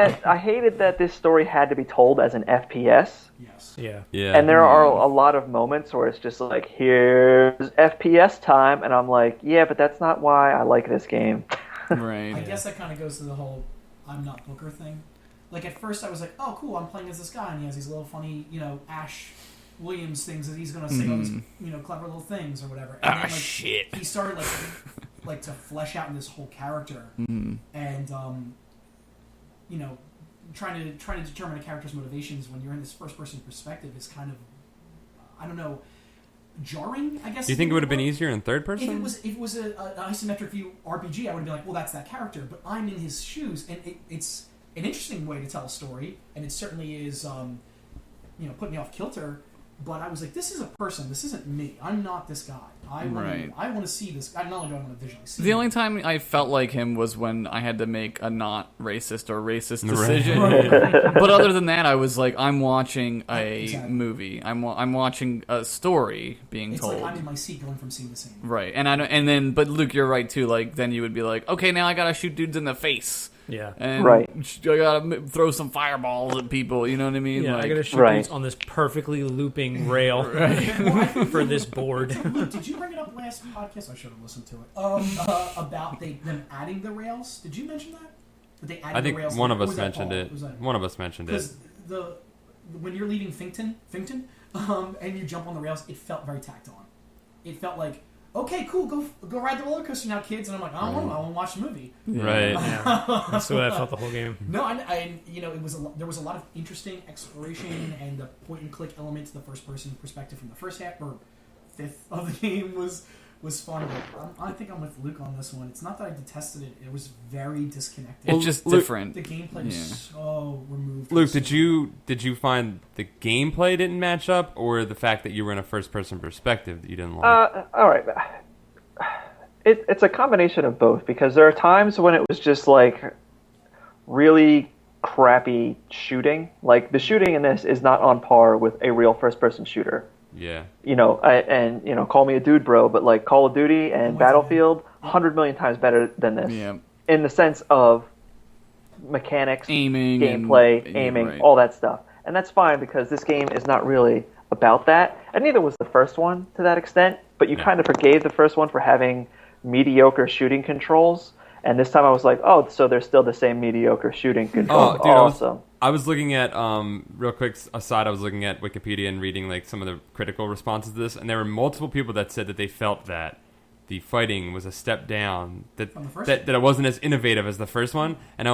that this story had to be told as an FPS. Yes. Yeah. Yeah. And there are a lot of moments where it's just like, here's FPS time, and I'm like, yeah, but that's not why I like this game. Right. I guess that kind of goes to the whole I'm not Booker thing. Like, at first I was like, oh, cool, I'm playing as this guy, and he has these little funny, Ash Williams things that he's going to say all these, clever little things or whatever. And then, like, shit. he started, like, like to flesh out this whole character, Mm-hmm. and you know, trying to determine a character's motivations when you're in this first person perspective is kind of, I don't know, jarring, I guess. Do you think it would have been easier in third person? If it was an isometric view RPG, I would be like, well, that's that character. But I'm in his shoes, and it's an interesting way to tell a story, and it certainly is, put me off kilter. But I was like, this is a person. This isn't me. I'm not this guy. I want to see this. Not only do I want to visually see The him. only time I felt like him was when I had to make a not racist or racist decision. Right. But other than that, I was like, I'm watching a Exactly. movie. I'm watching a story being It's told. like I'm in my seat going from scene to scene. Right, and I don't, and then, but Luke, you're right too. Like, then you would be like, okay, now I gotta shoot dudes in the face. Yeah. And Right. I gotta throw some fireballs at people. You know what I mean? Yeah, like, I gotta shoot Right. these on this perfectly looping rail for this board. Luke, did you bring it up last podcast? I should have listened to it. About them adding the rails. Did you mention that? That they added I the think rails. one of Or us was that mentioned Paul? it. Was that- One of us mentioned it. Because when you're leaving Finkton, and you jump on the rails, it felt very tacked on. It felt like, okay, cool, go ride the roller coaster now, kids. And I'm like, I don't want to watch the movie. Right. Yeah, that's the way I felt the whole game. No, it was there was a lot of interesting exploration, and the point and click element to the first person perspective from the first half or fifth of the game was fun. But I think I'm with Luke on this one. It's not that I detested it; it was very disconnected. It's just Luke- different. The gameplay was Yeah. so removed. Luke, from did you find the gameplay didn't match up, or the fact that you were in a first-person perspective that you didn't like? All right. It's a combination of both, because there are times when it was just like really crappy shooting. Like the shooting in this is not on par with a real first-person shooter. Yeah. Call me a dude, bro, but like Call of Duty and my Battlefield, 100 million times better than this. Yeah. In the sense of mechanics, Aiming, gameplay, and- aiming, right. all that stuff. And that's fine, because this game is not really about that. And neither was the first one to that extent, but you Yeah. kind of forgave the first one for having mediocre shooting controls. And this time I was like, oh, so they're still the same mediocre shooting controls. Oh, dude, Awesome. I was looking at real quick aside. I was looking at Wikipedia and reading like some of the critical responses to this, and there were multiple people that said that they felt that the fighting was a step down, that From the first that, that it wasn't as innovative as the first one. And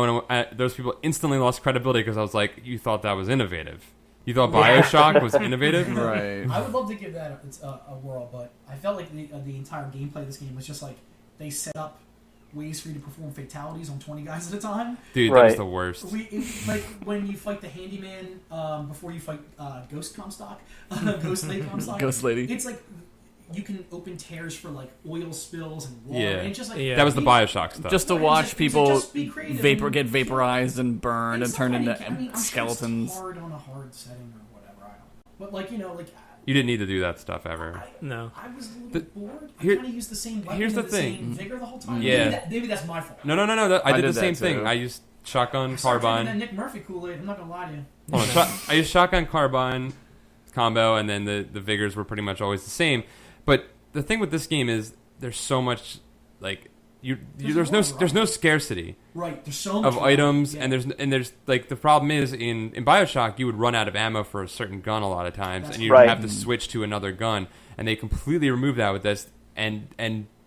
those people instantly lost credibility because I was like, you thought that was innovative. You thought BioShock was innovative, Right. I would love to give that a whirl, but I felt like the entire gameplay of this game was just like they set up ways for you to perform fatalities on 20 guys at a time. Dude, that was Right. the worst. Like when you fight the handyman before you fight Ghost Comstock, Ghost Lady Comstock. Ghost Lady. It's like you can open tears for like oil spills and water. Yeah. And it's just like Yeah. That was the BioShock stuff. Just to Right, watch it's like, people just be creative get and- vaporized and burned and stuff turned like into that. I mean, I'm skeletons. Sure it's hard on a hard setting or whatever. I don't know. But like You didn't need to do that stuff ever. No. I was a little The- bit bored. here- I kind of used the same weapon here's the and thing. same vigor the whole time. Yeah. Maybe that's my fault. No. I I did did the same that thing. too. I used shotgun, I started drinking carbine. that Nick Murphy Kool-Aid. I'm not gonna lie to you. Hold on, I used shotgun, carbine combo, and then the vigors were pretty much always the same. But the thing with this game is there's so much like there's no scarcity Right. There's so much of items, Yeah. and there's like the problem is in BioShock you would run out of ammo for a certain gun a lot of times, That's and you'd right. have to switch to another gun, and they completely removed that with this. And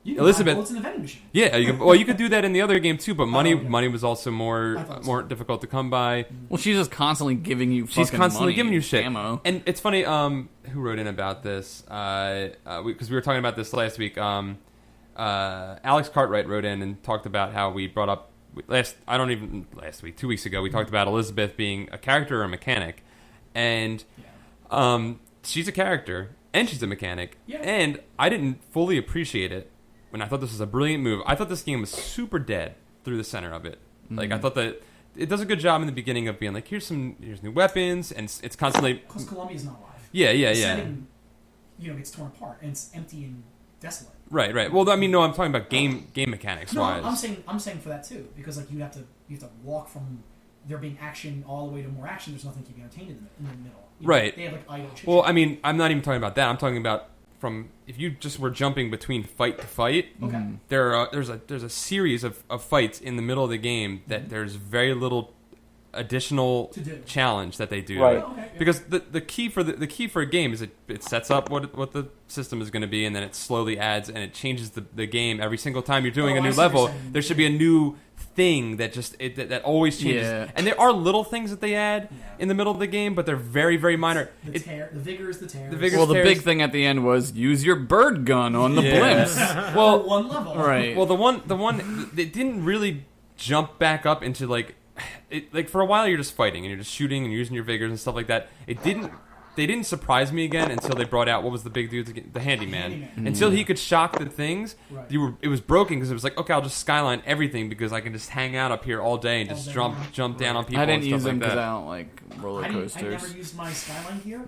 You can Elizabeth, buy bullets in the vending machine. yeah, you could do that in the other game too, but money okay. money was also more I thought so. more difficult to come by. Well, she's just constantly giving you. She's fucking constantly money giving you and shit. ammo. And it's funny, who wrote in about this? Because we were talking about this last week. Alex Cartwright wrote in and talked about how we brought up 2 weeks ago, we talked about Elizabeth being a character or a mechanic. And she's a character, and she's a mechanic. Yeah. And I didn't fully appreciate it when I thought this was a brilliant move. I thought this game was super dead through the center of it. Like, I thought that it does a good job in the beginning of being like, here's new weapons, and it's constantly... Because Columbia's not alive. Yeah. The setting, gets torn apart and it's empty and desolate. Right. Well, I mean, no, I'm talking about game mechanics No, wise. I'm saying for that too, because like you have to walk from there being action all the way to more action. There's nothing to be entertained in the middle. Right. They have like idle chit-chat. Well, I mean, I'm not even talking about that. I'm talking about from if you just were jumping between fight to fight. Okay. There's a series of fights in the middle of the game that there's very little additional To do. challenge that they do. Right. Oh, okay, yeah. Because the key for the key for a game is it sets up what the system is going to be, and then it slowly adds and it changes the game every single time you're doing Oh, a I new see what you're level. saying. There should be a new thing that that always changes. Yeah. And there are little things that they add in the middle of the game, but they're very, very minor. The vigors, the tears. The vigors- Well, the There's- big thing at the end was use your bird gun on the Yeah. blimps. Well, Well, one level. Right. well, the one it didn't really jump back up into like for a while you're just fighting and you're just shooting and using your vigors and stuff like that. They didn't surprise me again until they brought out what was the big dude, the handyman. Handyman. Until he could shock the things, Right. it was broken because it was like, okay, I'll just skyline everything because I can just hang out up here all day and just All day, jump down on people. I didn't and stuff use them like because that. I don't like roller I coasters. never used my skyline gear.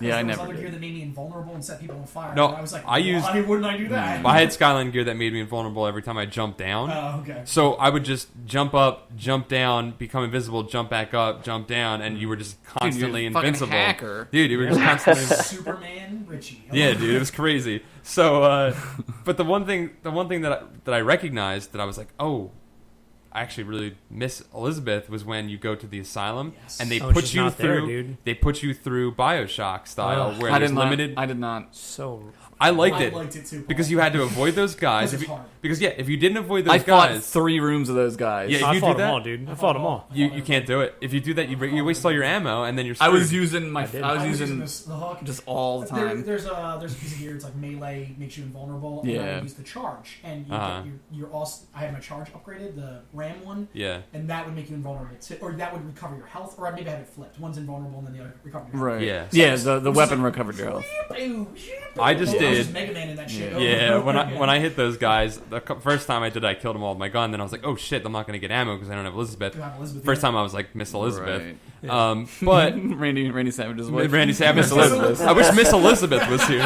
Yeah, I there was never other did. gear that made me invulnerable and set people on fire. No, and I was like, I used- why wouldn't I do that? I had skyline gear that made me invulnerable every time I jumped down. Oh, okay. So I would just jump up, jump down, become invisible, jump back up, jump down, and you were just constantly you're a fucking invincible. hacker. Dude, you were just constantly. Superman Richie. Yeah, dude, it was crazy. So, but the one thing that I recognized that I was like, oh, I actually really miss Elizabeth was when you go to the asylum Yes. and they Oh, put she's you not there, through. dude. They put you through BioShock style, Ugh. where I there's did not. limited. I did not. So I liked I it liked it too, Paul. because you had to avoid those guys. Because If it's you- hard. because if you didn't avoid those I fought guys, 3 rooms of those guys. Yeah, if I you fought do them that- all, dude. I fought them all. you can't do it. If you do that, you waste all your ammo and then you're. I Screwed. was using my. did. I was I was using using the hook. just all the time. There's a piece of gear. It's like melee makes you invulnerable. And I Yeah. would use the charge, and you Uh-huh. get you're also. I had my charge upgraded, the RAM one, Yeah. and that would make you invulnerable, too, or that would recover your health, or maybe I had it flipped. One's invulnerable, and then the other recovered your health. Right. Yeah. Yeah. The Which weapon is like- recovered your health. I just was did- just Mega Man in that shit. Yeah. over Yeah, and over when again. I hit those guys, the first time I did, I killed them all with my gun. Then I was like, oh shit, I'm not going to get ammo because I don't have Elizabeth. You have Elizabeth First in it. time I was like, Miss Elizabeth. Right. But Randy Savage's wife. Randy said Miss Elizabeth. I wish Miss Elizabeth was here.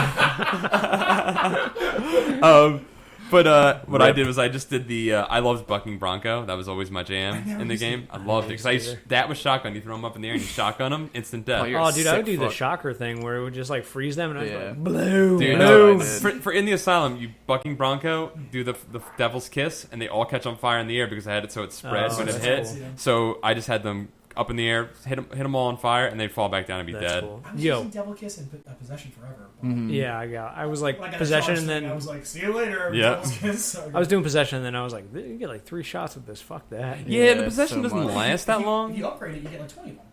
But what I did was I just did the I loved bucking Bronco. That was always my jam never in the used game. it. I loved it used because it either. that was shotgun. You throw them up in the air and you shotgun them, instant death. Oh, you're Oh, dude, I would sick do the fuck. shocker thing where it would just like freeze them and I was Yeah. like, blue, Dude, blue. no, for in the asylum, you bucking Bronco, do the devil's kiss, and they all catch on fire in the air because I had it so it spreads Oh, when it that's hits. cool. So I just had them up in the air, hit them all on fire, and they'd fall back down and be That's dead. cool. I was Yo, using Devil Kiss and Possession forever. Mhm. yeah, I was like When I got a possession charge and thing, then I was like, see you later. Yeah. Devil's Kiss. So I was doing possession and then I was like, you get like 3 shots of this. Fuck that. Yeah, Yeah, the possession so doesn't much. last that If long. you upgrade it, you get like 20 of them.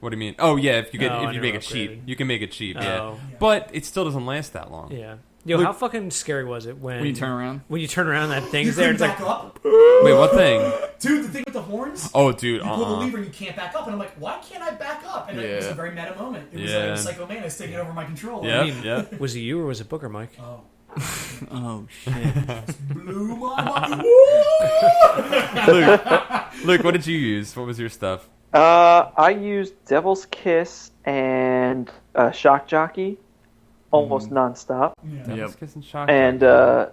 What do you mean? Oh yeah, if you No, I make never it cheap, upgraded. you can make it cheap. Yeah, Oh. but it still doesn't last that long. Yeah. Yo, Look- how fucking scary was it when When you turn around. when you turn around that You thing's there? couldn't It's like, back up. Wait, what thing? Dude, the thing with the horns. Oh, dude. You pull the lever and you can't back up. And I'm like, why can't I back up? And it was Yeah. a very meta moment. It was Yeah. like Psycho Mantis taking over my control. Yeah, I mean, yeah. was it you or was it Booker, Mike? Oh. Oh shit. Blew my Luke, what did you use? What was your stuff? I used Devil's Kiss and Shock Jockey almost nonstop, Yeah. Yep. Kiss and shock. and the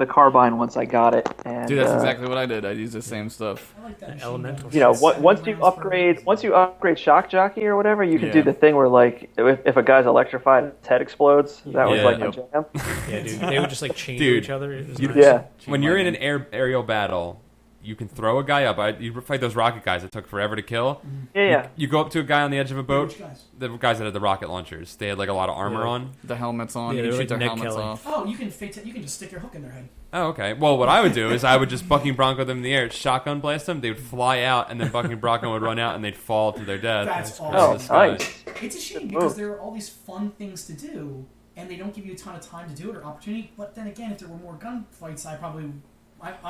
carbine once I got it. And, Dude, that's exactly what I did. I used the same stuff. I like that machine Elemental. gun. You know, Seven once you rounds per upgrade, round. once you upgrade Shock Jockey or whatever, you can do Yeah. the thing where like if a guy's electrified, his head explodes. That was Yeah. like my Yep. jam. Yeah, dude. They would just like chain Dude, to each other. It was you- nice. Yeah. When you're in an aerial battle, you can throw a guy up. You fight those rocket guys that took forever to kill. Yeah. You go up to a guy on the edge of a boat. Which guys? The guys that had the rocket launchers. They had like a lot of armor Yeah. on. The helmets on. Yeah, you they're shoot like their Ned helmets Kelly. off. Oh, you can just stick your hook in their head. Oh, okay. Well, what I would do is I would just bucking Bronco them in the air, shotgun blast them. They would fly out, and then bucking Bronco would run out, and they'd fall to their death. That's Out of Oh, the sky. nice. It's a shame Good because move. there are all these fun things to do, and they don't give you a ton of time to do it or opportunity. But then again, if there were more gunfights, I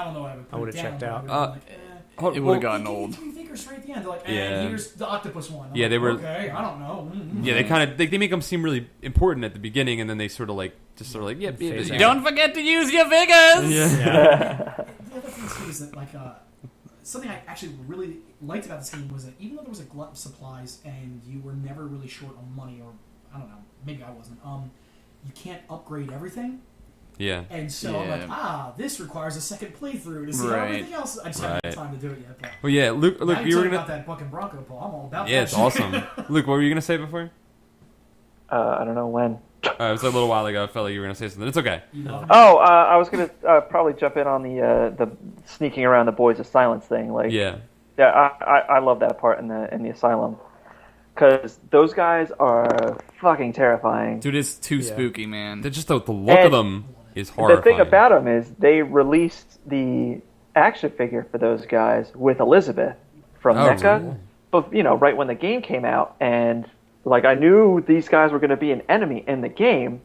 don't know. I would. Put would've it down, checked but I out. would've been like, Hold- It well, would have gotten They gave you old. 3 vigors right at the end. They're like, Yeah. here's the octopus one. I'm Yeah, like, they were- okay. I don't know. Yeah, they kind of they make them seem really important at the beginning, and then they sort of like yep. Phase out. Don't forget to use your vigors. The other thing too is that something I actually really liked about this game was that even though there was a glut of supplies and you were never really short on money, or I don't know, maybe I wasn't. You can't upgrade everything, Yeah. and so I'm Yeah. like, this requires a second playthrough to see how Right. everything else. I just haven't had Right. time to do it yet. But Well, yeah. Luke, now you were talking gonna. about that buck and Bronco, Paul. I'm all about Yeah, that. it's shit. awesome. Luke, what were you gonna say before? I don't know when. It was a little while ago. I felt like you were gonna say something. It's okay. You love it. Oh, I was gonna probably jump in on the sneaking around the Boys of Silence thing. Like, Yeah. Yeah, I love that part in the asylum. Because those guys are fucking terrifying. Dude, it's too spooky, man. They're just the look of them is horrifying. The thing about them is they released the action figure for those guys with Elizabeth from NECA. Really? But, right when the game came out, and like I knew these guys were going to be an enemy in the game,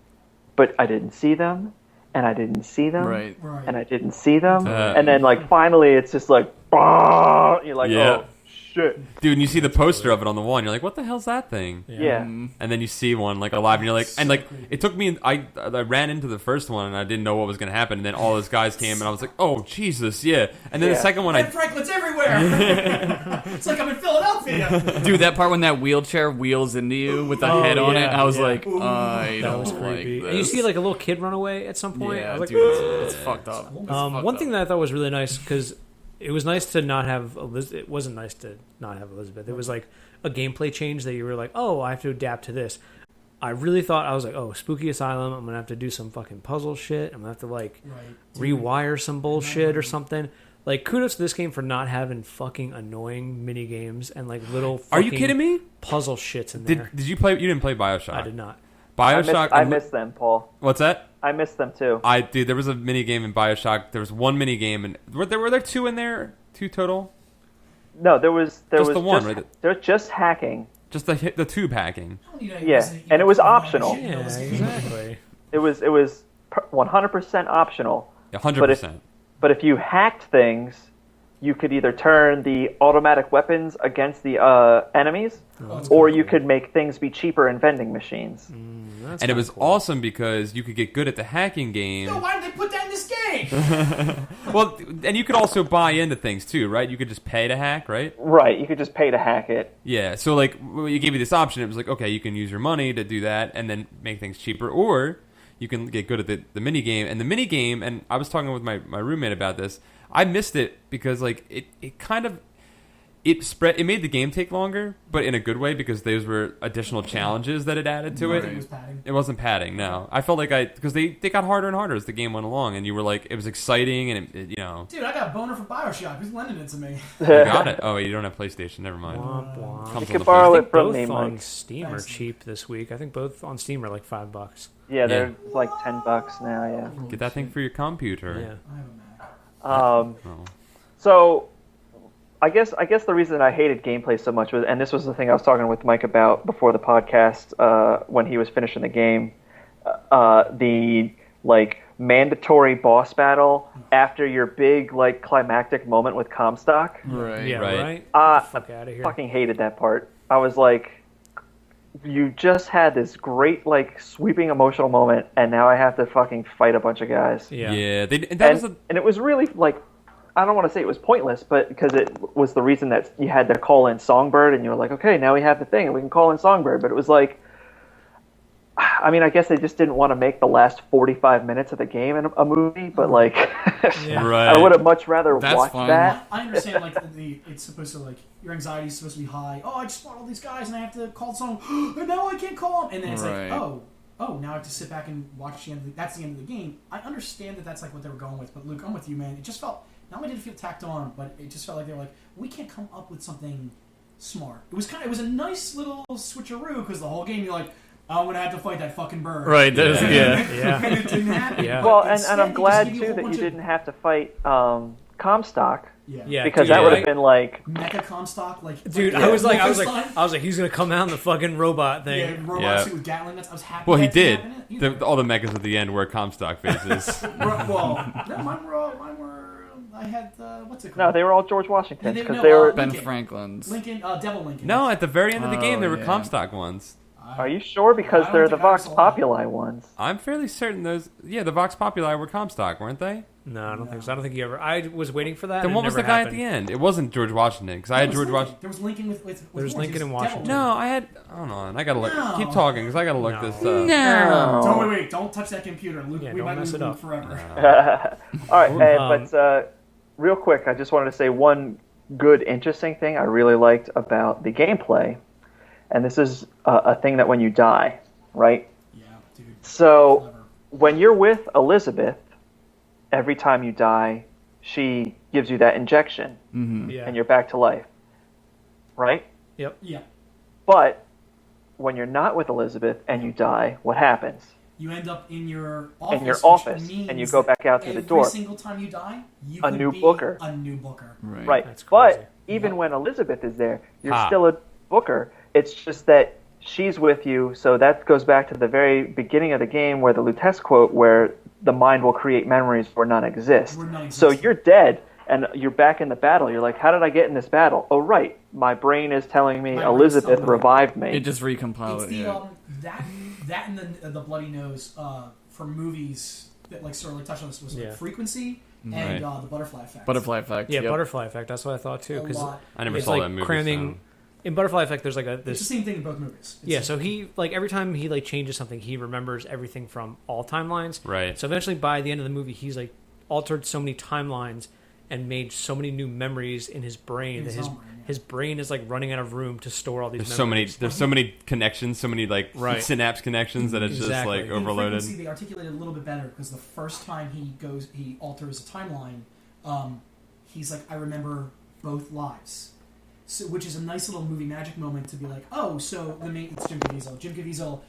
but I didn't see them, and I didn't see them, Right. and I didn't see them, and then like finally it's just like, you're like, oh shit, dude. And you see the poster of it on the wall, and you're like, what the hell's that thing? yeah. And then you see one like alive, and you're like, and like it took me. I ran into the first one, and I didn't know what was going to happen. And then all those guys came, and I was like, oh Jesus, yeah. And then the second one, Ben Franklin's everywhere. It's like I'm in Philadelphia. Dude, that part when that wheelchair wheels into you with the head on it, I was like, I That don't was like creepy. this. And you see like a little kid run away at some point. I Yeah, was like, dude, it's fucked up. one thing that I thought was really nice, because it was nice to not have Elizabeth. It wasn't nice to not have Elizabeth. It was like a gameplay change that you were like, oh, I have to adapt to this. I really thought, I was like, oh, Spooky Asylum, I'm going to have to do some fucking puzzle shit. I'm going to have to like rewire some bullshit or something. Like, kudos to this game for not having fucking annoying mini games and like little fucking are you kidding me? puzzle shits in there. Did you play? You didn't play BioShock. I did not. BioShock. I missed them, Paul. What's that? I missed them too. Dude, there was a mini game in BioShock. There was one mini game, and were there two in there? Two total? No, there was the just, one, right? They're just hacking. Just the tube hacking. Yeah, and it was optional. Yeah, exactly. It was 100% optional. 100%. But if you hacked things, you could either turn the automatic weapons against the enemies, or you could make things be cheaper in vending machines. And it was awesome because you could get good at the hacking game. No, why did they put that in this game? Well, and you could also buy into things too, right? You could just pay to hack, right? Right, you could just pay to hack it. Yeah, so like you gave you this option. It was like, okay, you can use your money to do that and then make things cheaper, or you can get good at the mini game. And the mini game, and I was talking with my roommate about this. I missed it because like it kind of it made the game take longer, but in a good way because those were additional challenges that it added to it. It wasn't padding. No, I felt like because they got harder and harder as the game went along, and you were like, it was exciting, and Dude, I got a boner for BioShock. Who's lending it to me? You got it. Oh, you don't have PlayStation. Never mind. Womp womp. Comes You on could the borrow PlayStation. it from Both me, on Mike. Steam are cheap this week. I think both on Steam are like $5. Yeah, they're like $10 now. Yeah. Get that thing for your computer. Yeah. I have a Mac. Oh. So, I guess the reason I hated gameplay so much was, and this was the thing I was talking with Mike about before the podcast, when he was finishing the game, the like mandatory boss battle after your big like climactic moment with Comstock. Right. Yeah, Right. right? I Fuck out of here. fucking hated that part. I was like, you just had this great like sweeping emotional moment, and now I have to fucking fight a bunch of guys. Yeah. Yeah. And it was really like, I don't want to say it was pointless, but because it was the reason that you had to call in Songbird, and you were like, okay, now we have the thing, and we can call in Songbird. But it was like, I mean, I guess they just didn't want to make the last 45 minutes of the game in a movie, but like, Right. I would have much rather That's watched fine. that. I understand, like, it's supposed to, like, your anxiety is supposed to be high. Oh, I just fought all these guys, and I have to call someone. And now I can't call them. And then it's Right. like, oh, now I have to sit back and watch the end. That's the end of the game. I understand that that's, like, what they were going with. But, Luke, I'm with you, man. It just felt, not only did it feel tacked on, but it just felt like they were like, we can't come up with something smart. It was a nice little switcheroo, because the whole game, you're like, I'm going to have to fight that fucking bird. Right. There's, Yeah. And it didn't happen. Yeah. Well, Instead, and I'm they just glad give you a too whole that bunch you of- didn't have to fight Comstock, Yeah, because dude, that would right? have been like, Mecha Comstock, like... Dude, like, I was like, Wolfenstein. he's gonna come out in the fucking robot thing. Yeah, robot Yeah. suit with Gatling guns. I was happy. Well, he that didn't did. happen either. All the mechas at the end were Comstock faces. Well, no, mine were. I had what's it called? no, they were all George Washingtons Yeah, because no, they were. Ben Lincoln. Franklin's. Lincoln, Devil Lincoln. No, at the very end of the game, there were yeah. Comstock ones. Are you sure? Because I don't they're the think I Vox saw Populi ones. I'm fairly certain those. Yeah, the Vox Populi were Comstock, weren't they? No, I don't think so. I don't think you ever. I was waiting for that. Then and what it was the never guy happened. at the end? It wasn't George Washington because I had George Washington. There was Lincoln with There's horns. Lincoln He in was Washington. Devil No, I had. Hold on, I gotta look. No. Keep talking because I gotta look No. this up. Lincoln. Don't wait, don't touch that computer, Luke. Yeah, we don't might mess lose it Luke up. forever. All right, but real quick, I just wanted to say one good, interesting thing I really liked about the gameplay, and this is a thing that when you die, right? Yeah, dude. So Clever. when you're with Elizabeth, every time you die, she gives you that injection, Yeah. and you're back to life, right? Yep. Yeah. But when you're not with Elizabeth and you die, what happens? You end up in your office. In your which office, means and you go back out through the door. Every single time you die, you A could new be Booker. a new Booker. Right. That's crazy. But even when Elizabeth is there, you're Ha. still a Booker. It's just that she's with you, so that goes back to the very beginning of the game where the Lutece quote where the mind will create memories or none exist. Or So non-existent. you're dead, and you're back in the battle. You're like, how did I get in this battle? Oh, right. My brain is telling me My brain's Elizabeth telling me. revived me. It just recompiled It's it. the that and the bloody nose for movies that like sort of like touched on this was like frequency and Right. the butterfly effect. Butterfly effect. Yeah, yep. butterfly effect. That's what I thought too. A Because lot. I never it's saw like that movie. cramming. In butterfly effect, there's like It's the this. same thing in both movies. It's Yeah, like- so he like every time he like changes something, he remembers everything from all timelines. Right. So eventually, by the end of the movie, he's like altered so many timelines and made so many new memories in his brain In that his his own brain, yeah. his brain is like running out of room to store all these. There's so many. memories. There's so many connections. So many like Right. synapse connections that it's just Exactly. like In overloaded. Frequency, they articulate it a little bit better because the first time he alters a timeline, he's like, I remember both lives. So, which is a nice little movie magic moment to be like, oh, so it's Jim Caviezel. Jim Caviezel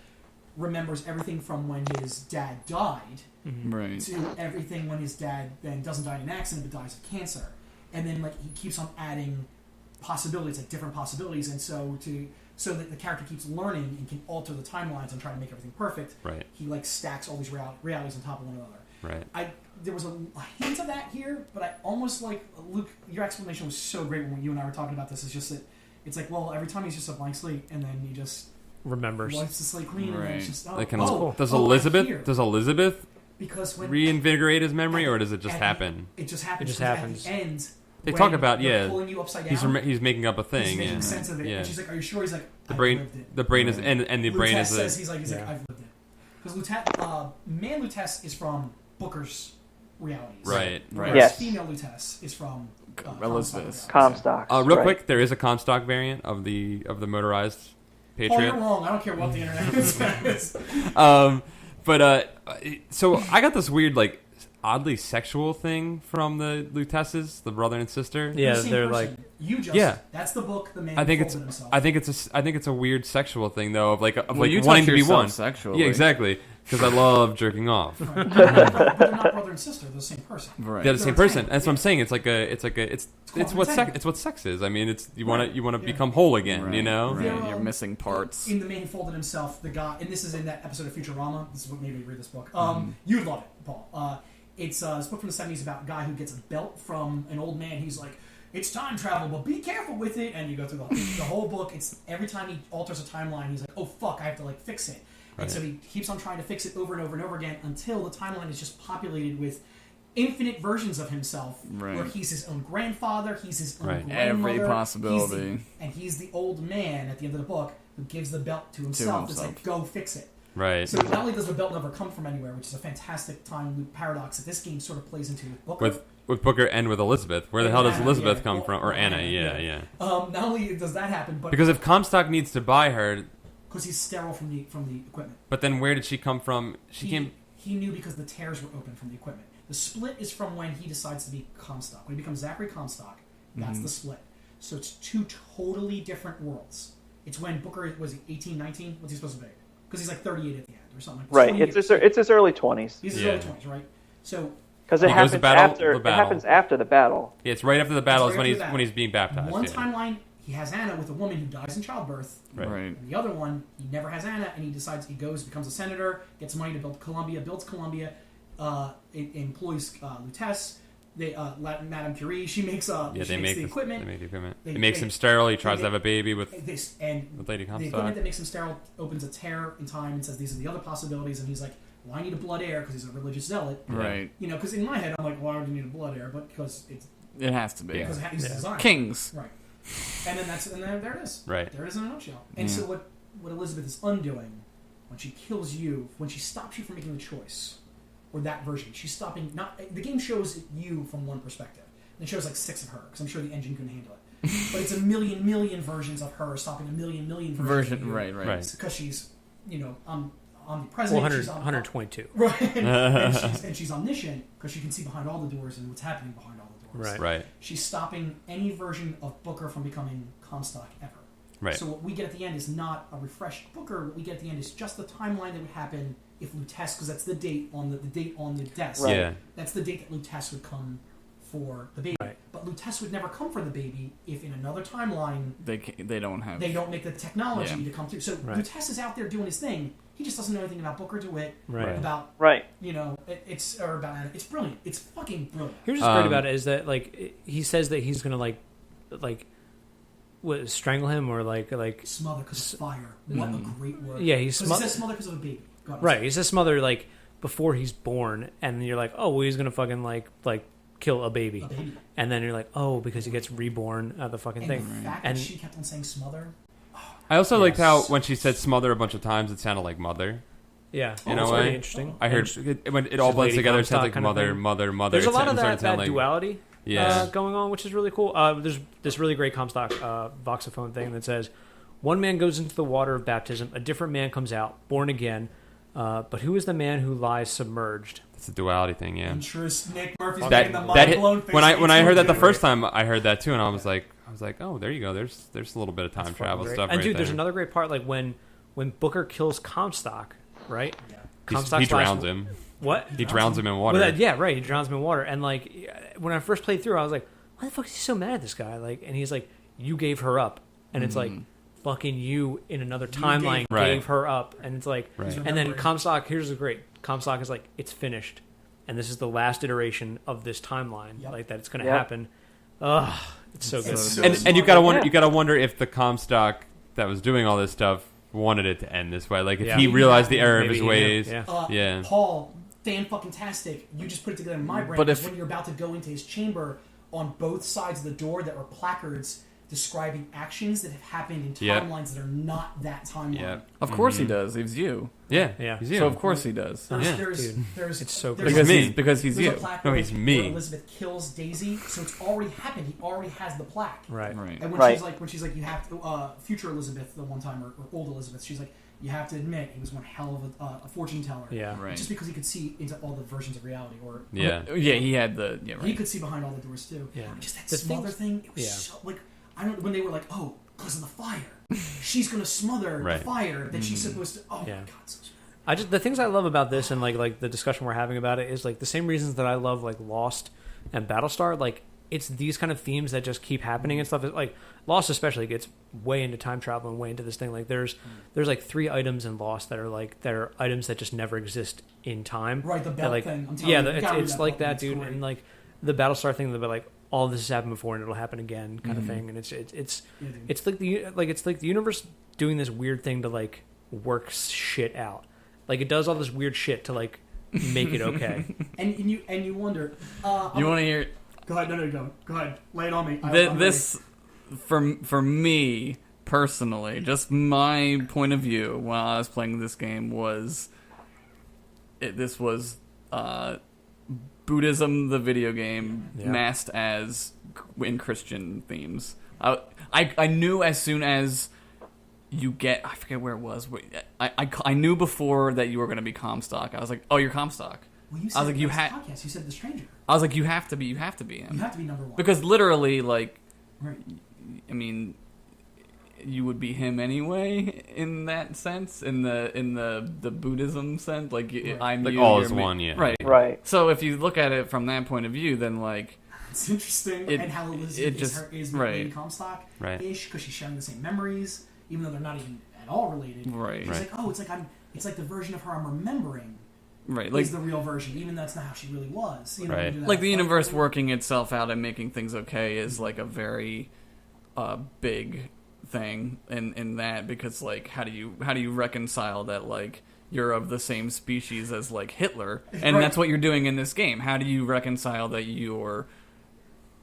remembers everything from when his dad died Right. to everything when his dad then doesn't die in an accident but dies of cancer, and then like he keeps on adding possibilities, like different possibilities, and so that the character keeps learning and can alter the timelines and try to make everything perfect. Right. He like stacks all these realities on top of one another. Right. There was a hint of that here, but I almost like Luke. Your explanation was so great when you and I were talking about this. It's just that it's like, well, every time he's just a blank slate, and then he just remembers. wipes the slate clean, and then it's Right. just Like, does does Elizabeth because when reinvigorate his memory, or does it just at the- happen? It just happens. It just because happens. At the end, They when talk about they're pulling you upside down. He's making up a He's thing. making Yeah. sense of it, Yeah. and she's like, "Are you sure?" He's like, The "I've brain. lived it." The brain is and the brain Lutece is says a, he's like, Yeah. I've lived it because Man Lutece is from Booker's realities, right. Whereas Yes. female Lutece is from Elizabeth. Comstock. Comstock. Real right. quick, there is a Comstock variant of the motorized Oh, you're Patriot. wrong. I don't care what the internet says. So I got this weird like oddly sexual thing from the Luteces, the brother and sister. Yeah, The same they're person. like you just. Yeah. That's the book. The man. I think who it's folded himself. I think it's a weird sexual thing though of like Well, you wanting touch to be yourself one. sexually. Yeah, exactly. Because I love jerking off. Right. but they're not brother and sister. They're the same person. Right. They're the So same it's person. like- That's what I'm saying. It's what complementary. it's what sex is. I mean, it's you Right. want to Yeah. become whole again. Right. You know. Right. They're, You're missing parts. In the man who folded himself, the guy, and this is in that episode of Futurama. This is what made me read this book. Mm-hmm. You'd love it, Paul. It's this book from the 70s about a guy who gets a belt from an old man. He's like, it's time travel, but be careful with it. And you go through the whole book. It's every time he alters a timeline, he's like, oh fuck, I have to like fix it. And Right. so he keeps on trying to fix it over and over and over again until the timeline is just populated with infinite versions of himself, Right. where he's his own grandfather, he's his own Right. grandmother, Every possibility. and he's the old man at the end of the book who gives the belt to himself. It's himself. like, go fix it. Right. So not only does the belt never come from anywhere, which is a fantastic time loop paradox that this game sort of plays into with Booker. With Booker and with Elizabeth. Where the And hell does Anna, Elizabeth yeah. come Well, from? Or Anna? Anna, Yeah, yeah. yeah. Not only does that happen, but Because if Comstock needs to buy her, because he's sterile from the equipment. but then where did she come from? She came. He knew because the tears were open from the equipment. The split is from when he decides to be Comstock. When he becomes Zachary Comstock, that's the split. So it's two totally different worlds. It's when Booker was 18, 19. What's he supposed to be? Because he's like 38 at the end or something. Like Right. 20 It's years. his early 20s. He's in Yeah. his early 20s, right? So Because it He goes to happens battle- after the it battle. happens after the battle. Yeah, it's right after the battle It's is right when after he's that. when he's being baptized. one yeah. timeline, he has Anna with a woman who dies in childbirth. Right. Right. And the other one, he never has Anna, and he decides he goes, becomes a senator, gets money to build Columbia, builds Columbia, employs Lutece, Madame Curie. She makes Yeah, she makes the equipment. They make the equipment. They- It makes they- him sterile. He tries they- to have a baby with And Lady the equipment Comstock. that makes him sterile opens a tear in time and says these are the other possibilities, and he's like, well, I need a blood heir because he's a religious zealot. Right. You know, because in my head I'm like, why would you need a blood heir? But because it's It has to be. Yeah. because he's designed. Kings. Right. And then there it is. Right. There it is in a nutshell. And Yeah. so what Elizabeth is undoing when she kills you, when she stops you from making the choice, or that version, she's stopping. Not the game shows you from one perspective. And it shows like 6 of her because I'm sure the engine couldn't handle it. But it's a million versions of her stopping a million versions of Version. you. Right. Right. Right. Because she's omnipresent. 100, She's 122. Right. And she's omniscient because she can see behind all the doors and what's happening behind all the Wars. Right. She's stopping any version of Booker from becoming Comstock ever. Right. So what we get at the end is not a refreshed Booker. What we get at the end is just the timeline that would happen if Lutece, because that's the date on the date on the desk. Right. Yeah. That's the date that Lutece would come for the baby. Right. But Lutece would never come for the baby if in another timeline They don't have. they don't make the technology Yeah. to come through. So Right. Lutece is out there doing his thing. He just doesn't know anything about Booker DeWitt. Right. About Right. it's brilliant. It's fucking brilliant. Here's what's great about it is that like he says that he's gonna like what, strangle him or like Smother because of fire. What a great word. yeah Because he he's says smother because of a baby. Go ahead. right. He says smother like before he's born, and then you're like, oh, well, he's gonna fucking like kill a baby, A baby. and then you're like, oh, because he gets reborn out of the fucking And thing. the fact And- that she kept on saying smother. I also liked how Yes. when she said smother a bunch of times, it sounded like mother. Yeah, In it's a pretty way. interesting. I heard when it all She's blends Lady together, it sounds Comstock like kind of mother, thing. mother, mother. There's a lot of started that sounding like- duality Yeah. going on, which is really cool. There's this really great Comstock voxophone thing that says, one man goes into the water of baptism, a different man comes out, born again. But who is the man who lies submerged? It's a duality thing, yeah. Interest. Nick Murphy's That making the that hit, mind-blown face. when I heard that the Dude. first time, I heard that too, and I was like, oh, there you go. There's a little bit of time travel Great. stuff. And right dude, there's there. another great part, like when Booker kills Comstock, right? Yeah. Comstock's He drowns last- him. What? He drowns him in water. Well, yeah, right. He drowns him in water, and like when I first played through, I was like, why the fuck is he so mad at this guy? Like, and he's like, you gave her up, and it's like, fucking you in another timeline Right. gave her up, and it's like, Right. and then Comstock. Here's the great Comstock is like, it's finished, and this is the last iteration of this timeline, Yep. like that it's going to Yep. happen. Ugh, it's so good. It's so and smart. you gotta wonder, Yeah. you gotta wonder if the Comstock that was doing all this stuff wanted it to end this way. Like if Yeah. he realized the error of Maybe his he knew. ways. Yeah. Yeah. Paul, fan-fucking-tastic. You just put it together in my brain. But if- when you're about to go into his chamber, on both sides of the door there are placards describing actions that have happened in Yep. timelines that are not that timeline. Yeah. Of course he does. He's you. Yeah. Yeah. He's you. So of course he does. There's, Yeah. there's It's so there's good. Because me. Because he's There's a you. plaque No, where, he's me. where Elizabeth kills Daisy, so it's already happened. He already has the plaque. Right. Right. And when Right. she's like, you have to, future Elizabeth, the one time, or old Elizabeth, she's like, you have to admit he was one hell of a fortune teller. Yeah. Right. Just because he could see into all the versions of reality, or Yeah. Yeah, he had the he right. could see behind all the doors too. Yeah. Just that The smother things- thing. It was yeah. so like I don't when they were like, oh, because of the fire, she's gonna smother Right. the fire that she's supposed to. Oh Yeah. my god, so smart. I just the things I love about this and like the discussion we're having about it is like the same reasons that I love like Lost and Battlestar. Like it's these kind of themes that just keep happening and stuff. Like Lost especially gets way into time travel and way into this thing. Like there's like 3 items in Lost that are items that just never exist in time. Right, the That, belt like, thing. I'm telling yeah, you, you gotta read it's that like book, that, it's dude. great. And like the Battlestar thing, they're like all this has happened before and it'll happen again, kind of Mm-hmm. thing. And it's Yeah, dude. it's like the universe doing this weird thing to like work shit out. Like it does all this weird shit to like make it okay. and you wonder. You want to hear Go ahead, no, go ahead, lay it on me. I'm this for me personally, just my point of view while I was playing this game was this was Buddhism, the video game, Yeah. masked as in Christian themes. I knew as soon as you get, I forget where it was. I knew before that you were going to be Comstock. I was like, oh, you're Comstock. Well, you I said was like, you last had. podcast. You said the stranger. I was like, you have to be him. You have to be number one. Because literally, like, Right. I mean, you would be him anyway in that sense, in the Buddhism sense. Like, Right. I'm Like you, all you're is me. one, yeah. Right. Right. So if you look at it from that point of view, then like, It's interesting, It- and how Elizabeth it just- is right. Lady Comstock Right. ish because she's sharing the same memories, even though they're not even at all related. Right. She's Right. like, oh, it's like the version of her I'm remembering right, like is the real version, even though that's not how she really was. You know, Right. we do that like the with universe Finkton. working itself out and making things okay is like a very big thing in that, because like how do you reconcile that like you're of the same species as like Hitler, and Right. that's what you're doing in this game. How do you reconcile that you're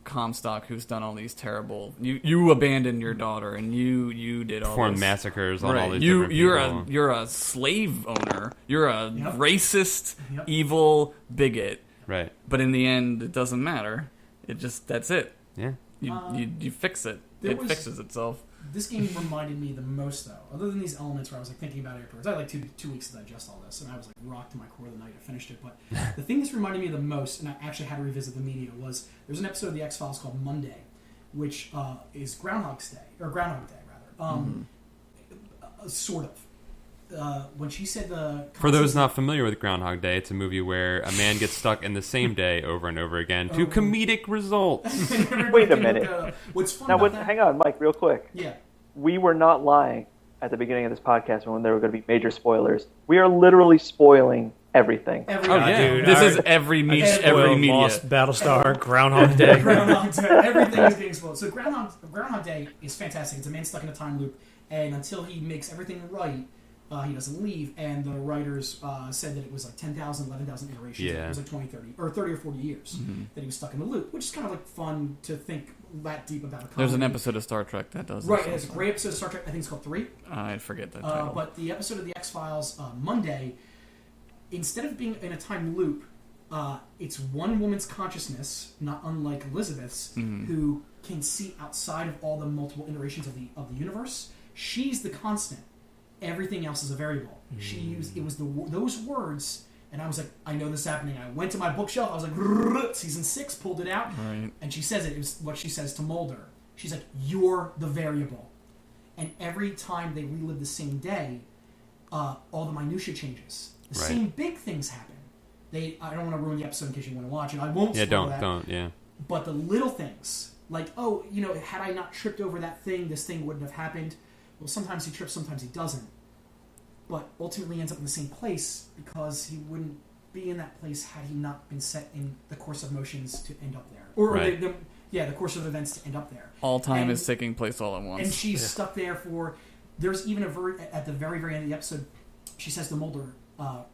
Comstock, who's done all these terrible, you abandoned your daughter and you did all Performed this massacres on all right. these different people. You're a slave owner. You're a Yep. racist, Yep. evil bigot. Right. But in the end, it doesn't matter. It just that's it. Yeah. You fix it. there It was- fixes itself. this game reminded me the most, though, other than these elements where I was like thinking about it afterwards. I had like two weeks to digest all this, and I was like rocked to my core the night I finished it. But the thing that's reminded me the most, and I actually had to revisit the media, was there's an episode of the X-Files called Monday, which is Groundhog Day, rather. Sort of. When she said For those not familiar with Groundhog Day, it's a movie where a man gets stuck in the same day over and over again to comedic results. Wait a minute. What's fun Now, about that? hang on, Mike, real quick. Yeah. We were not lying at the beginning of this podcast when there were going to be major spoilers. We are literally spoiling everything. Dude, This is every niche, every media. Lost, Battlestar, Groundhog Day. Groundhog Day. Everything is being spoiled. So Groundhog Day is fantastic. It's a man stuck in a time loop, and until he makes everything right, he doesn't leave. And the writers said that it was like 10,000, 11,000 iterations. Yeah. It was like 20, 30, or 30 or 40 years that he was stuck in the loop, which is kind of like fun to think that deep about a comedy. There's an episode of Star Trek that does Right, this. it's a great episode of Star Trek. I think it's called 3. I forget that title. But the episode of the X-Files, Monday, instead of being in a time loop, it's one woman's consciousness, not unlike Elizabeth's, who can see outside of all the multiple iterations of the universe. She's the constant. Everything else is a variable. It was those words, and I was like, I know this is happening. I went to my bookshelf. I was like, season 6, pulled it out, and she says it. It was what she says to Mulder. She's like, "You're the variable," and every time they relive the same day, all the minutia changes. The same big things happen. I don't want to ruin the episode in case you want to watch it. I won't. Yeah, spoil that. don't. Yeah. But the little things, like, had I not tripped over that thing, this thing wouldn't have happened. Well, sometimes he trips, sometimes he doesn't. But ultimately he ends up in the same place because he wouldn't be in that place had he not been set in the course of motions to end up there. Or the course of events to end up there. All time is taking place all at once. And she's stuck there for... There's even at the very, very end of the episode, she says to Mulder,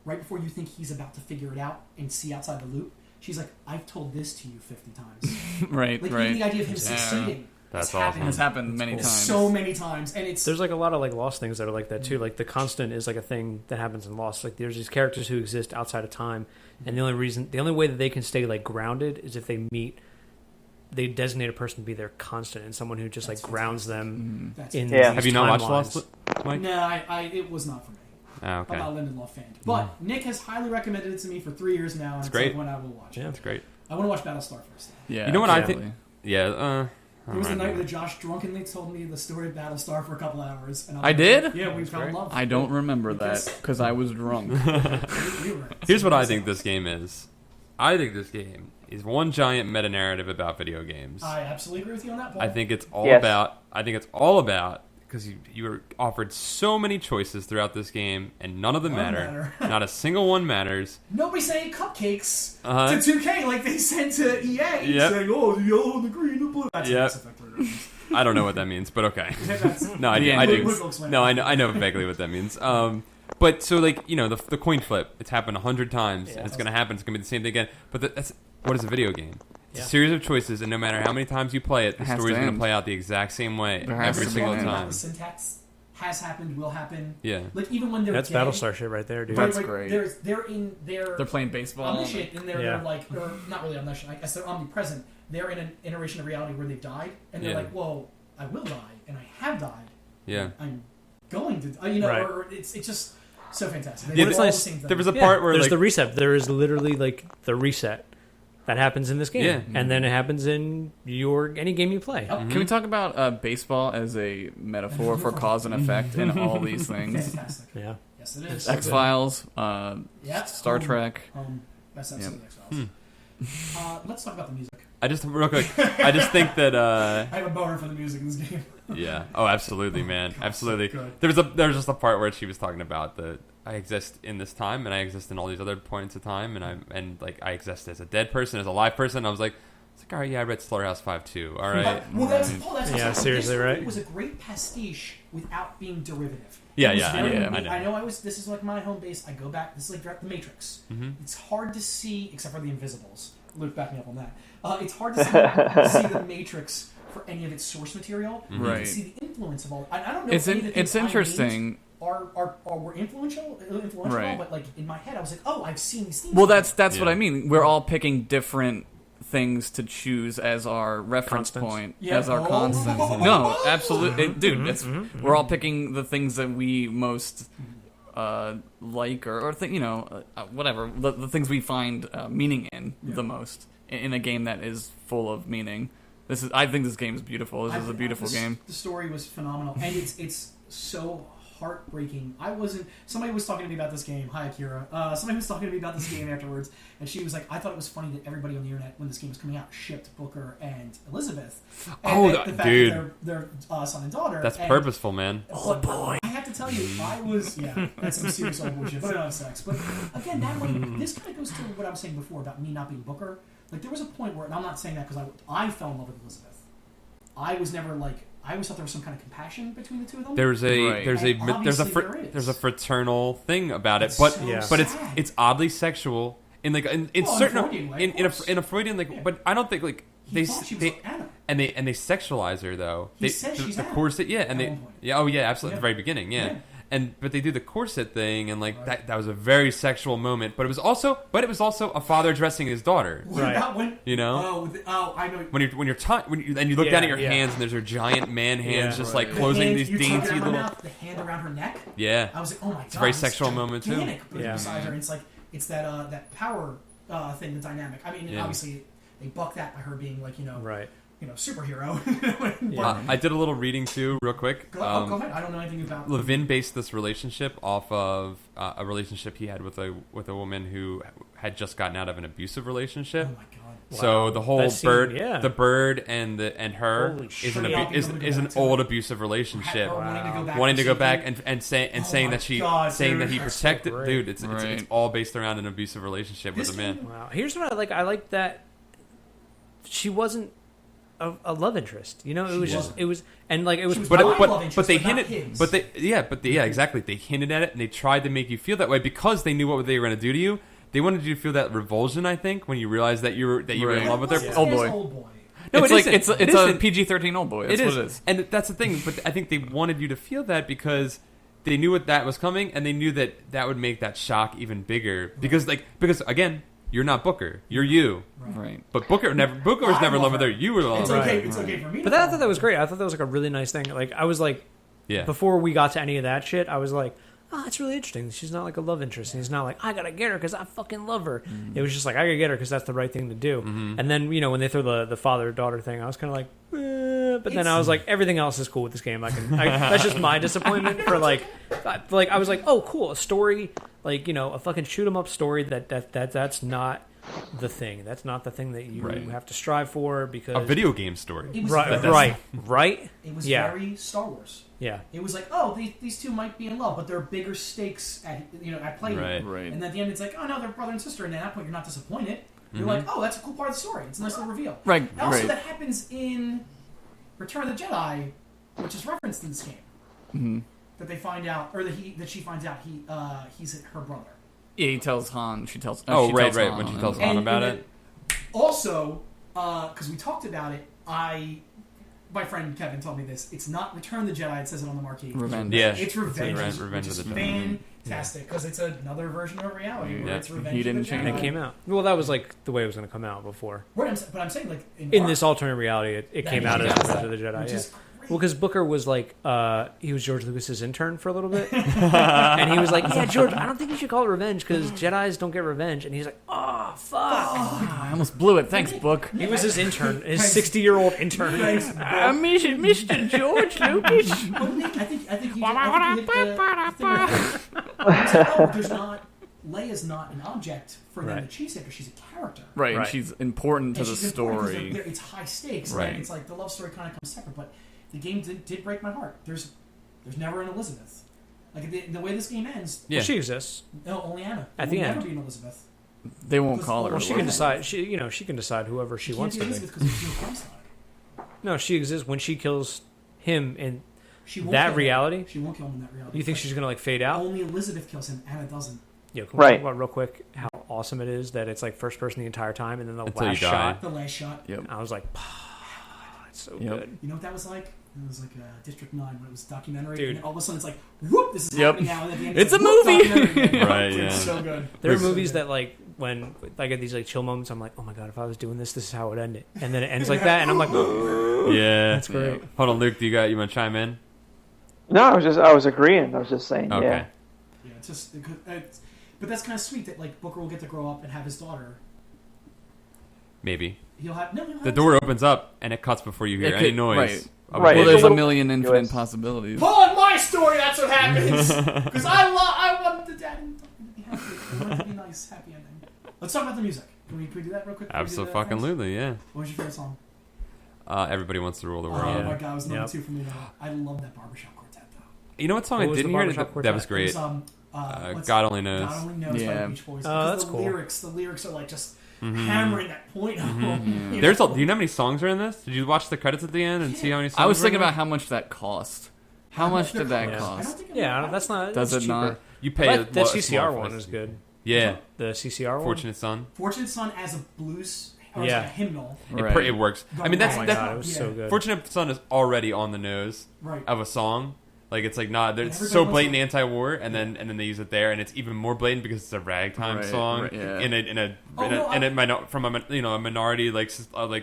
right before you think he's about to figure it out and see outside the loop, she's like, I've told this to you 50 times. Right. Even the idea of him succeeding... That's awesome. It's happened many times. So many times, and There's like a lot of like Lost things that are like that too. Like the constant is like a thing that happens in Lost. Like there's these characters who exist outside of time, and the only way that they can stay like grounded is if they designate a person to be their constant and someone who just grounds them in. Yeah. Have you not watched Lost, Mike? No, it was not for me. Oh, okay. I'm not a Lindelof fan, but Nick has highly recommended it to me for 3 years now, and it's great. When I will watch it. Yeah, it's great. I want to watch Battlestar first. Yeah. You know what I think? Yeah. It was the night that Josh drunkenly told me the story of Battlestar for a couple hours. And I did? Yeah, we fell in love. I don't remember that because I was drunk. Here's what I think this game is. I think this game is one giant meta narrative about video games. I absolutely agree with you on that, Paul. I think it's all about because you were offered so many choices throughout this game, and none of them matter. Not a single one matters. Nobody saying cupcakes to 2K like they sent to EA, saying, "Oh, the yellow, the green, the blue." That's Mass Effect 3. I don't know what that means, but okay. No, I do. No, I know vaguely what that means. But so the coin flip, it's happened 100 times, and it's going to happen. It's going to be the same thing again. But that's what is a video game? It's a series of choices, and no matter how many times you play it, the story's going to play out the exact same way every single time. The syntax has happened, will happen. Yeah. Like even when they're That's dead, Battlestar shit right there, dude. That's great. They're playing baseball. Omniscient, and they're like, or not really omniscient. I guess they're omnipresent. They're in an iteration of reality where they've died, and they're like, well, I will die, and I have died. Yeah. I'm going to, or it's just so fantastic. Yeah, there was a part where there's the reset. There is literally like the reset that happens in this game, and then it happens in any game you play. Oh. Can we talk about baseball as a metaphor for cause and effect in all these things? Fantastic. Yeah. Yes, it is. X-Files, Star Trek. Best episode of X-Files. Let's talk about the music. Real quick, I just think that I have a boner for the music in this game. Yeah. Oh, absolutely, man. God, absolutely. So there was just a part where she was talking about I exist in this time, and I exist in all these other points of time, and I exist as a dead person, as a live person. I was like, all right, yeah, I read Slaughterhouse 5 too. All right. Well, that's seriously, right? It was a great pastiche without being derivative. Yeah, I know. This is like my home base. I go back. This is like direct The Matrix. Mm-hmm. It's hard to see, except for the Invisibles. Luke, back me up on that. It's hard to see the Matrix for any of its source material. Mm-hmm. You Right. can see the influence of all. I don't know. It's interesting. Were influential, right. but like in my head, I was like, oh, I've seen these things. Well, that's what I mean. We're all picking different things to choose as our reference Constants. point, Yeah. as our Oh. constants. No, absolutely, dude. We're all picking the things that we most like or think, whatever the things we find meaning in the most in a game that is full of meaning. I think this game is beautiful. This is a beautiful game. The story was phenomenal, and it's so heartbreaking. Somebody was talking to me about this game. Hi, Akira. Somebody was talking to me about this game afterwards, and she was like, "I thought it was funny that everybody on the internet, when this game was coming out, shipped Booker and Elizabeth." And the fact dude. that they're son and daughter. That's and, purposeful, man. Oh boy! I have to tell you, that's some serious old bullshit. But I don't have sex. But again, this kind of goes to what I was saying before about me not being Booker. Like there was a point where, and I'm not saying that because I fell in love with Elizabeth. I was never like. I always thought there was some kind of compassion between the two of them. There's a fraternal thing about it, but it's oddly sexual in certain in a Freudian but I don't think they Anna. and they sexualize her though. He says she's the Anna corset, and at one point. absolutely at the very beginning, but they do the corset thing and that was a very sexual moment, but it was also a father dressing his daughter. Right. I know. When you look down at your hands and there's her giant man hands closing these dainty little. The hand around her neck. Yeah. I was like, oh my god. It's a very sexual moment too. Beside her, it's that power thing, the dynamic. I mean, obviously they buck that by her being superhero. I did a little reading too, real quick. Go ahead. I don't know anything about. Levin based this relationship off of a relationship he had with a woman who had just gotten out of an abusive relationship. Oh my god! So the whole the bird and her is an old abusive relationship. Wanting to go back and saying that he protected. Dude, it's all based around an abusive relationship with a man. Wow. Here's what I like. I like that she wasn't a love interest. It was but they hinted, exactly. They hinted at it and they tried to make you feel that way because they knew what they were going to do to you. They wanted you to feel that revulsion, I think, when you realized that you were in love with her. Old boy. No, it's a PG-13 old boy. That's what it is. And that's the thing. But I think they wanted you to feel that because they knew that was coming, and they knew that would make that shock even bigger. Because again, you're not Booker. You're you. Right. But Booker was never in love with her. You were in love with her. It's okay for me. But I thought that was great. I thought that was a really nice thing. I was before we got to any of that shit, I was like, oh, it's really interesting. She's not like a love interest. And he's not like, I gotta get her because I fucking love her. It was just like, I gotta get her because that's the right thing to do. And then, when they throw the father-daughter thing, I was kind of like, but then I was like, everything else is cool with this game. That's just my disappointment for I was like, oh, cool, a story, a fucking shoot 'em up story that's not the thing. That's not the thing that you have to strive for because a video game story. Right. It was very Star Wars. Yeah. It was like, these two might be in love, but there are bigger stakes at play. Right. And at the end, it's like, oh no, they're brother and sister. And at that point, you're not disappointed. You're like, oh, that's a cool part of the story. It's a nice little reveal. Right. Also, that happens in Return of the Jedi, which is referenced in this game. Mm-hmm. That they find out, or that she finds out he's her brother. Yeah, he tells Han. She tells. Oh, she right. tells Han, When she tells Han about it. Also, because we talked about it, my friend Kevin told me this. It's not Return of the Jedi. It says it on the marquee. Revenge. It's Revenge. Revenge of the Jedi. Fantastic, because it's another version of reality where it's Revenge. He didn't of the change Jedi. And it came out. Well, that was the way it was going to come out before. But I'm saying In this alternate reality, it came out as Revenge of the Jedi. Which is Well, because Booker was he was George Lucas's intern for a little bit, and he was like, "Yeah, George, I don't think you should call it revenge because Jedi's don't get revenge." And he's like, "Oh, fuck!" I almost blew it. Thanks, Book. He was his intern, his 60-year-old intern. Mr. George Lucas. I think there's not. Leia's not an object for them to chase after. She's a character. Right, and she's important to the she's story. Important it's high stakes. Right. And it's like the love story kind of comes separate, but the game did break my heart. There's never an Elizabeth. Like the way this game ends. Yeah. Well, she exists. No, only Anna. At the end. Never be an Elizabeth. They won't call her. Well, she can decide. She can decide whoever she wants to be. Elizabeth because there's no Christ on it. No, she exists when she kills him in she won't that kill reality. Him. She won't kill him in that reality. You think she's gonna fade out? Only Elizabeth kills him. Anna doesn't. Yeah, can we talk about real quick how awesome it is that it's first person the entire time, and then the last shot. The last shot. Yep. I was like, it's so good. You know what that was like? It was like District 9 when it was a documentary, Dude. and then all of a sudden it's like, whoop, this is Yep. happening now, and at the end It's like, a whoop, movie! documentary again. Right, It's yeah. so good. There are It's so movies good. that like when I get these like chill moments, I'm like, oh my god, if I was doing this is how it would end it, and then it ends like that, and I'm like, Yeah. that's great. Hold on, Luke. You want to chime in? No, I was agreeing. I was just saying, Okay. yeah. Yeah, it's just, but that's kind of sweet that like Booker will get to grow up and have his daughter. Maybe. He'll have The door opens up and it cuts before you hear It any could- noise. right. of Right. a Well, baby. there's a little million infinite US. possibilities. Pull on my story. That's what happens. Because I want the dad and daughter to be happy. I want it to be nice, happy ending. Let's talk about the music. Can we do that real quick? Can we do the things? Absolutely, yeah. What was your favorite song? Everybody Wants to Rule the Oh World. my god, it was number Yep. 2 for me. I love that barbershop quartet though. You know what song What I was didn't the hear? Barbershop That Quartet? was It great. was, what's- God Only Knows. God Only Knows by Yeah. the Beach Boys. Oh, Because that's the cool. lyrics are like just hammering that point home. You There's know? do you know how many songs are in this? Did you watch the credits at the end and see how many songs? I was were thinking in it? about how much that cost. How much did that Yeah. I don't cost? think Yeah, that's not. Does that's it cheaper. not? You pay But a the lo- a CCR small one price. is good. Yeah, The CCR one. Fortunate Son. Fortunate Son as a blues or as Yeah. like a hymnal. Right. It works. I mean, that's Oh my that. god, it was so Yeah. good. Fortunate Son is already on the nose Right. of a song. Like it's like not. It's everybody so wants blatant to- anti-war, and then they use it there, and it's even more blatant because it's a ragtime Right, song right, yeah. from a minority like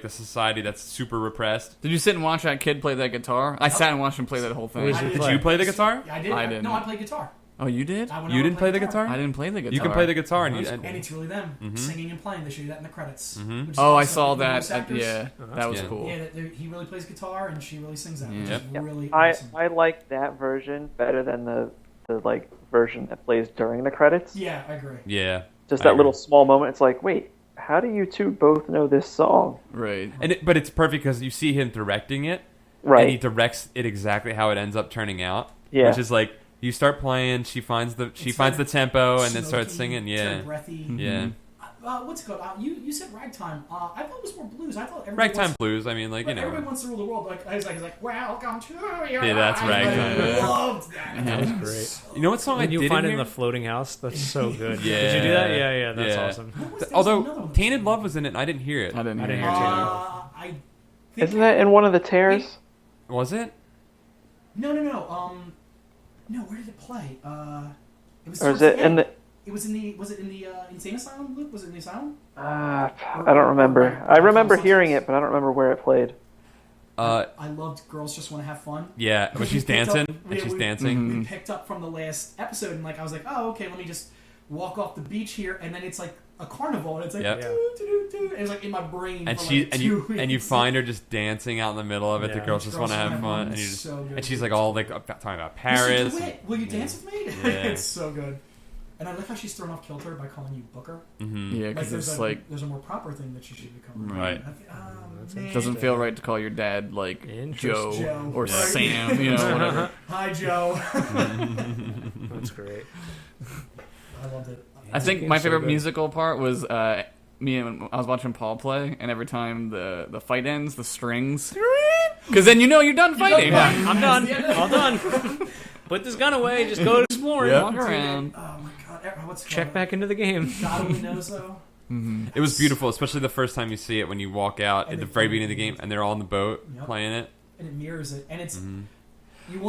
the society that's super repressed. Did you sit and watch that kid play that guitar? I sat and watched him play that whole thing. Where's he I did. Did you play the guitar? Yeah, I did. I didn't. No, I played guitar. Oh, you did? I went You over didn't and play played the guitar? I didn't play the guitar. You can play the guitar, and, That's you, cool. And it's really them Mhm. singing and playing. They show you that in the credits. Mhm. which is Oh, I awesome. saw The voice that. actors. Yeah, that was Yeah. cool. Yeah, he really plays guitar and she really sings that, which Yeah. is Yep. really I awesome. like that version better than the like version that plays during the credits. Yeah, I agree. yeah, Just I that agree. little small moment. It's like, wait, how do you two both know this song? Right. but it's perfect because you see him directing it, Right. and he directs it exactly how it ends up turning out. Yeah. Which is like you start playing, she finds the It's the tempo, and then starts Smoky, singing. it's Yeah, very breathy. yeah. What's it called? You said ragtime. I thought it was more blues. I thought everybody Ragtime wants, blues. I mean, like you everybody know. wants to rule the world. Like I was like, welcome to your Yeah, that's life. ragtime, I yeah. loved that. That was great. You know what song When I you didn't find it hear? in the floating house, that's so good. Yeah. Did you do that? Yeah, that's Yeah. awesome. What was- there was another Although one. Tainted Love was in it, and I didn't hear it. I didn't I hear didn't it. hear it. I think Isn't that in one of the tears? Was it? No. No, where did it play? It was. Or towards is it the in end. the? It was in the. Was it in the insane asylum? Luke, was it in the asylum? I don't remember. I remember hearing it, but I don't remember where it played. Uh, I loved Girls Just Want to Have Fun. yeah, when she's We picked up- dancing and we- she's we- dancing. We picked up from the last episode, and like I was like, oh, okay, let me just walk off the beach here, and then it's like a carnival, and it's like, Yep. and it's like in my brain. And for she like and 2 you weeks. and you find her just dancing out in the middle of it. The Yeah. girls just want to have fun, and, It's you just, so good. and she's like all like talking about Mr. Paris. DeWitt, will you dance with me? Yeah. It's so good. And I like how she's thrown off kilter by calling you Booker. Mm-hmm. Yeah, Like because there's it's a like there's a more proper thing that you should be calling. Right. I think, That's man. doesn't feel right to call your dad like Joe Interesting. Joe. or Right. Sam, you know, whatever. Hi, Joe. That's great. I loved it. I think game's my so favorite good. musical part was me and I was watching Paul play, and every time the fight ends, the strings, because then you know you're done fighting. Yeah, I'm done. That's the end. All done. Put this gun away. Just go exploring. Yeah. Walk around. Oh my god, what's it Check called? back into the game. God only knows though. It was beautiful, especially the first time you see it when you walk out And at the they very play beginning of the the game, and they're all in the boat Yep. playing it. And it mirrors it, and it's. Mm-hmm. You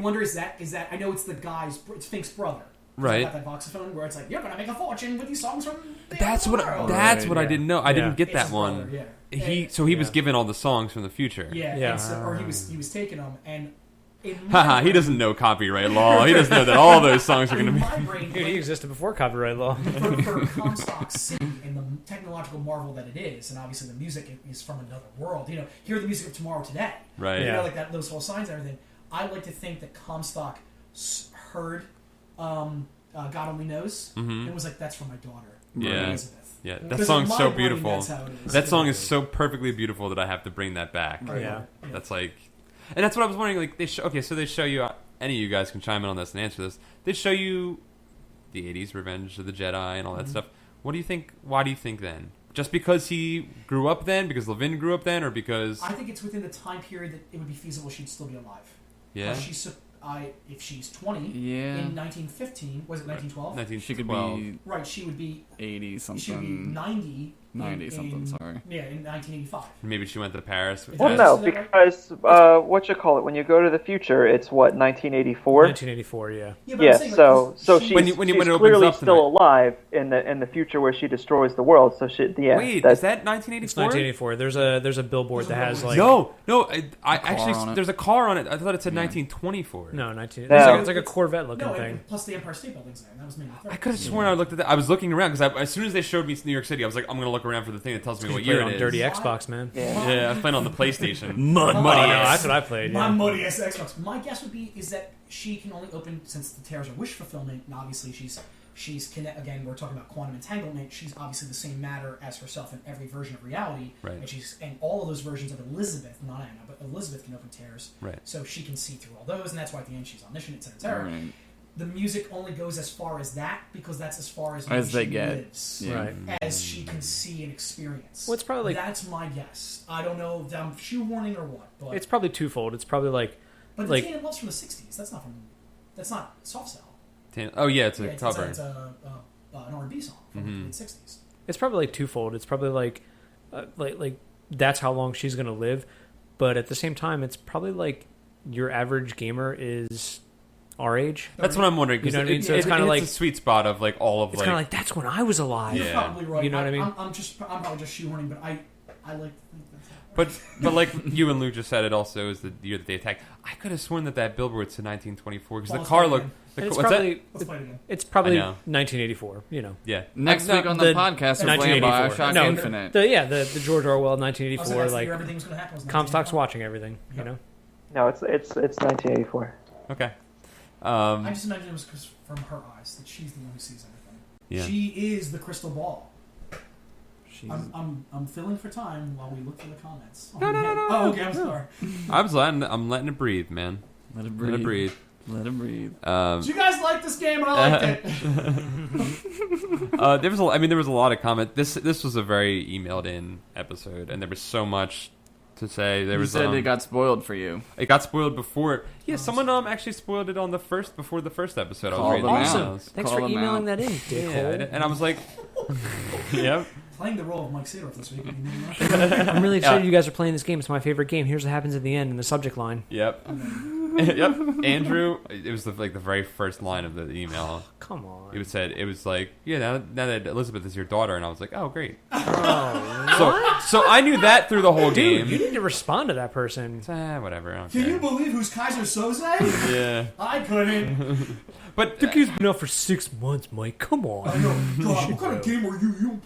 wonder is that I know it's the guy's, it's Fink's brother. Right. Got that voxophone where it's like you're gonna make a fortune with these songs from. The That's other what world. that's what I yeah. didn't know. I Yeah. didn't get It's that his one. brother, yeah. He And- was Yeah. given all the songs from the future. Yeah, Yeah. and so, or he was taking them, and in my Haha, he brain- doesn't know copyright law. He doesn't know that all those songs are going to In be. my brain, Dude, he existed before copyright law. for Comstock City and the technological marvel that it is, and obviously the music is from another world. You know, hear the music of tomorrow today. Right. You Yeah. know, like that, those whole signs and everything. I like to think that Comstock heard God Only Knows Mhm. and was like, "That's for my daughter, Yeah. Elizabeth." Yeah, that Because song's in my so brain, beautiful. that's how it is. That song is so perfectly beautiful that I have to bring that back. Right. Yeah. That's like, and that's what I was wondering. Like, so they show you. Any of you guys can chime in on this and answer this. They show you the '80s, Revenge of the Jedi, and all that stuff. What do you think? Why do you think then? Just because he grew up then? Because Levin grew up then, or because I think it's within the time period that it would be feasible she'd still be alive. yeah, If she's 20 Yeah. in 1915, was it 1912? 1912. She could be Right, she would be 80 she would be something. 90 90 something. Sorry. Yeah, in 1985. Maybe she went to Paris. Well, Well, no, because what you call it? When you go to the future, it's what 1984. 1984, yeah. Yeah, but Yeah, I'm saying, so she- she's, when it she's opens clearly up still tonight. alive in the future where she destroys the world. So she, yeah. Wait, that's, is that 1984? It's 1984. There's a billboard that has like No, I car actually on it. there's a car on it. I thought it said 1924. no 19. No. It's like a Corvette looking No, thing. and plus the Empire State Building's there. And that was made in the I 30s. could have sworn I looked at that. I was looking around because as soon as they showed me New York City, I was like, I'm gonna look around for the thing that tells me what You played year on it is. Dirty Xbox, man. Yeah. Yeah, I was playing on the PlayStation. Muddy. Muddy Oh, no, ass. that's what I played. My Yeah. muddy ass Xbox. My guess would be is that she can only open since the tears are wish fulfillment, and obviously she's connect again. We're talking about quantum entanglement. She's obviously the same matter as herself in every version of reality, Right. and all of those versions of Elizabeth, not Anna, but Elizabeth can open tears, Right. so she can see through all those, and that's why at the end she's omniscient, etc. Right. The music only goes as far as that because that's as far as They she get. lives, Yeah. Right. as she can see and experience. Well, it's probably like That's my guess. I don't know if I'm shoehorning or what, but it's probably twofold. It's probably like but like- the Tainted Love's from the '60s. That's not soft cell. Oh yeah, it's a Yeah, cover. It's an R&B song from the mid '60s. it's probably like twofold. It's probably like that's how long she's gonna live, but at the same time, it's probably like your average gamer is our age. That's what I'm wondering. 'Cause You know what I mean? So it's it- kinda it's like- a sweet spot of like all of It's like. kind of like that's when I was alive. You're Yeah. probably right. You know what I mean? I'm probably just shoehorning, but I like to think that's But like you and Luke just said, it also is the year that they attacked. I could have sworn that billboard said 1924 because the Well, car it's looked. fine. And it's What's probably Let's play it again. it's probably I know. 1984. You know, Yeah. Next No, week on the podcast, we're playing 1984. BioShock No, Infinite. the George Orwell Also, 1984. that's the Like year everything was going to happen. Was Comstock's 1985. watching everything. You Yep. know, No, it's 1984. Okay. I just imagine it was 'cause from her eyes that she's the one who sees everything. Yeah. She is the crystal ball. she's I'm filling for time while we look for the comments. No. Oh, okay. I'm sorry. I'm letting it breathe, man. Let it Let breathe. it breathe. Let it breathe. Did you guys like this game? And I liked it. There was a lot of comment. This was a very emailed in episode, and there was so much to say. There You was said it got spoiled for you. it got spoiled before. Yeah, someone actually spoiled it on before the first episode. I Call was reading them the out. emails. Thanks Call for them emailing out. that in, Yeah, dickhole. and I was like, yep. Playing the role of Mike Sadorf this week. I'm really excited Yeah. you guys are playing this game. It's my favorite game. Here's what happens at the end in the subject line. Yep. Yep. Andrew, it was the very first line of the email. Come on. It said, it was like, yeah, now that Elizabeth is your daughter, and I was like, oh, great. Oh, So I knew that through the whole dude, game. you need to respond to that person. Whatever. I don't Can you care. believe who's Kaiser Soze? Yeah. I couldn't. But He's been out for 6 months, Mike. Come I on. know. God, what kind of game are you?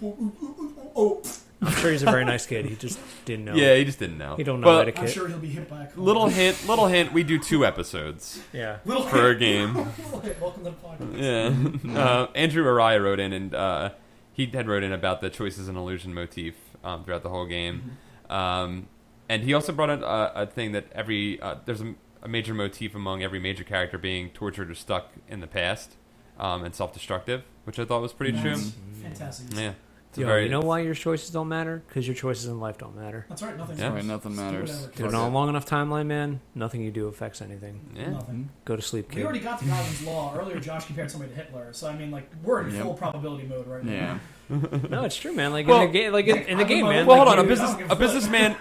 Oh, I'm sure he's a very nice kid. He just didn't know. yeah, he just didn't know. He don't know But etiquette. I'm sure he'll be hit by a car. little hint, we do 2 episodes Yeah. Little per hit. game. Little hit. Welcome to the podcast. Yeah. Andrew Araya wrote in, and he had wrote in about the choices and illusion motif throughout the whole game. And he also brought up a thing that there's a major motif among every major character being tortured or stuck in the past and self-destructive, which I thought was pretty true. Nice. Fantastic. Yeah. It's a Yo, very, you know why your choices don't matter? Because your choices in life don't matter. That's right. Nothing. Yeah. Right, nothing matters. Dude, on a long enough timeline, man, nothing you do affects anything. Yeah. Nothing. Go to sleep, We kid. already got to Godwin's law earlier. Josh compared somebody to Hitler, so I mean, like, we're in Yep. full probability mode right now. Yeah. No, it's true, man. Like Well, in the game, in the game, man. Well, like, hold on. you- A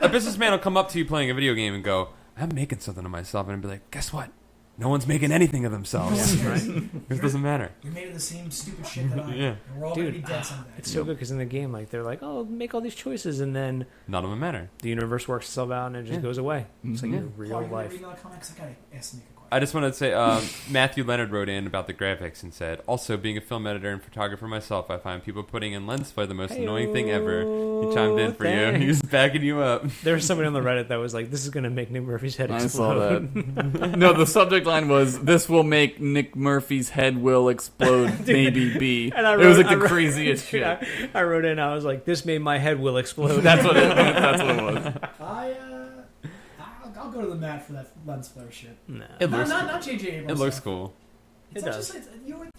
businessman will come up to you playing a video game and go, "I'm making something of myself," and I'd be like, "Guess what? No one's making anything of themselves. It doesn't matter." You're made of the same stupid shit that I am. Yeah. And we're all going to Dude, be dead someday. It's so good because in the game, like they're like, "Oh, make all these choices," and then None of them matter. the universe works itself out and it just Yeah. goes away. It's like Yeah. your real Paul, you life. reading all the comics? I got to ask Nick a question. I just wanted to say, Matthew Leonard wrote in about the graphics and said, also, being a film editor and photographer myself, I find people putting in lens flare the most annoying thing ever. He chimed in for you. Thanks. He was backing you up. There was somebody on the Reddit that was like, "This is gonna make Nick Murphy's head I explode." saw that. No, the subject line was, "This will make Nick Murphy's head will explode, maybe be." And I It was wrote- like I the wrote- craziest shit. I wrote in, I was like, "This made my head will explode." That's what it was. I'll go to the mat for that lens flare shit. Nah. It No, looks not J.J. Abrams. It looks stuff. cool. It not does. just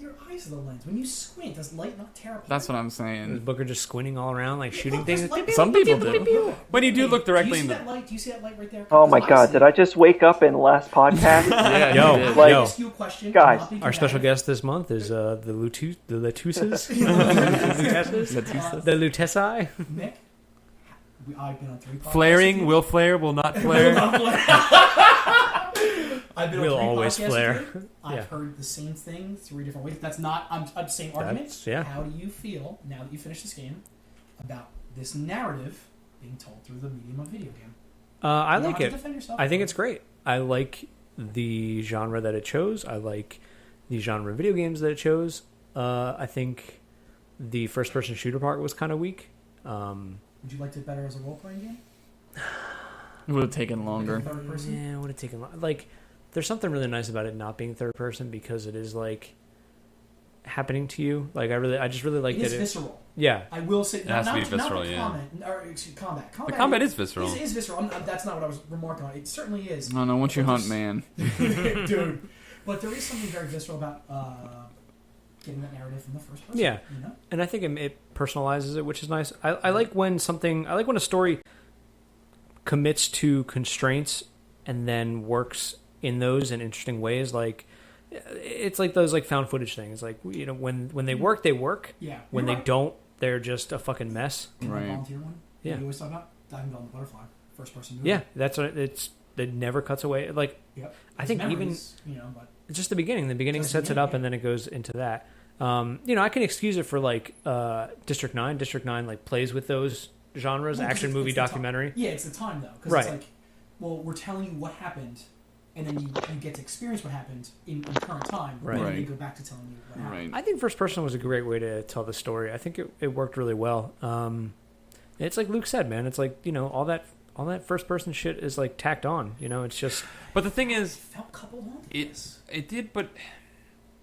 your eyes are the lens. When you squint, does light not tear apart? That's what I'm Is saying. Booker just squinting all around, like shooting Look, things? there's light- Some people do. When you do look directly do in you the see that light? Do you see that light right there? Oh my Because god, see did it. I just wake up in last podcast? Yeah, Yo, you did. like- yo. Ask you a question. Guys. not be Our special combative. guest this month is the Lutuses? Lettuces. The Lutesi? Nick, I've been on 3 podcasts. flaring with you. will flare, will not flare. I've been Will on 3 always podcasts flare. with you. I've Yeah. heard the same thing 3 different ways. That's not. I'm saying argument. yeah. How do you feel now that you finished this game about this narrative being told through the medium of video game? I You don't like have to it. defend yourself. I think it's great. I like the genre that it chose. I like the genre of video games that it chose. I think the first-person shooter part was kind of weak. Would you like it better as a role-playing game? It would have taken longer. Third person? Yeah, it would have taken like. There's something really nice about it not being third person because it is like happening to you. Like I just really like It that. is it, visceral. yeah, I will say has to be visceral, the yeah. combat. The combat is visceral. Is visceral. That's not what I was remarking on. It certainly is. I don't know. Once you But hunt, man. dude. But there is something very visceral about getting that narrative from the first person. Yeah. You know? and I think it personalizes it, which is nice. I like when something. I like when a story commits to constraints and then works in those in interesting ways. Like it's like those like found footage things. Like when they work, they work. Yeah. When You're they right. don't, they're just a fucking mess. Can I Right. volunteer one? Yeah. You always talk about diving on the butterfly, first person movie. Yeah, that's what it never cuts away. Like Yep. I think Memories, but it's just the beginning. The beginning Just the sets it up, beginning, and then it goes into that. I can excuse it for like District 9. District 9 like plays with those genres, Well, 'cause action it's movie, the time. documentary. Yeah, it's the time though, because Right. it's like, well, we're telling you what happened, and then you get to experience what happened in current time, Right. and then Right. you go back to telling you what happened. Right. I think first person was a great way to tell the story. I think it worked really well. It's like Luke said, man. It's like all that first person shit is like tacked on. It's just But the thing is, Felt coupled on. it did, but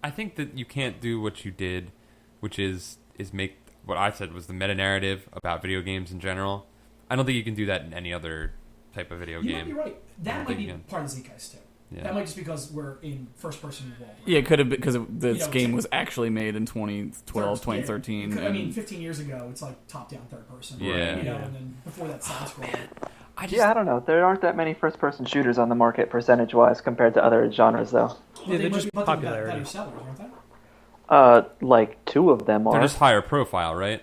I think that you can't do what you did, which is make what I said was the meta narrative about video games in general. I don't think you can do that in any other type of video You might game. be right. I That don't might think be you can. part of the Zeitgeist too. Yeah. That might just because we're in first person world. Yeah, it could have been because this You know, game it's- was actually made in 2012, 2013. Yeah. I mean, and 15 years ago, it's like top down third person. Yeah. You know, Yeah. and then before that side scroll. Yeah, I don't know. There aren't that many first-person shooters on the market percentage-wise compared to other genres, though. Yeah, they're just popularity. Better sellers, aren't they? Like 2 of them They're are. just higher profile, right?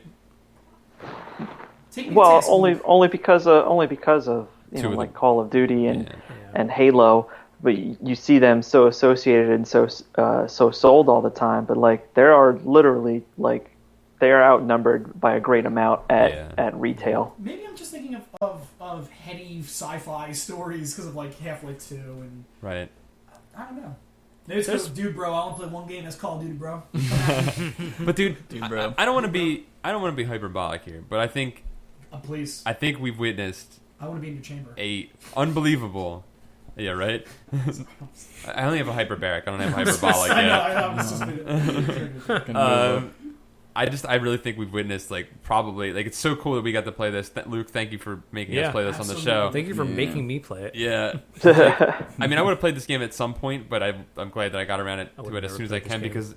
Take me Well, to only because of Two of like them. Call of Duty and Yeah. and Halo, but you see them so associated and so sold all the time. But like there are literally like they are outnumbered by a great amount at retail. Maybe I'm just thinking of heady sci-fi stories because of like Half-Life 2 and Right. I don't know. There's dude, bro. I only play one game. That's Call of Duty, bro. But dude, bro. I don't want to be hyperbolic here, but I think Please. we've witnessed I want to be in your chamber. a unbelievable. Yeah, right. I only have a hyperbaric. I don't have hyperbolic I know. yet. I was just I really think we've witnessed probably it's so cool that we got to play this. Luke, thank you for making us Yeah, play this on the absolutely. show. thank you for Yeah. making me play it. Yeah. I mean, I would have played this game at some point, but I'm glad that I got around I to would it as never soon as I play this can game. because,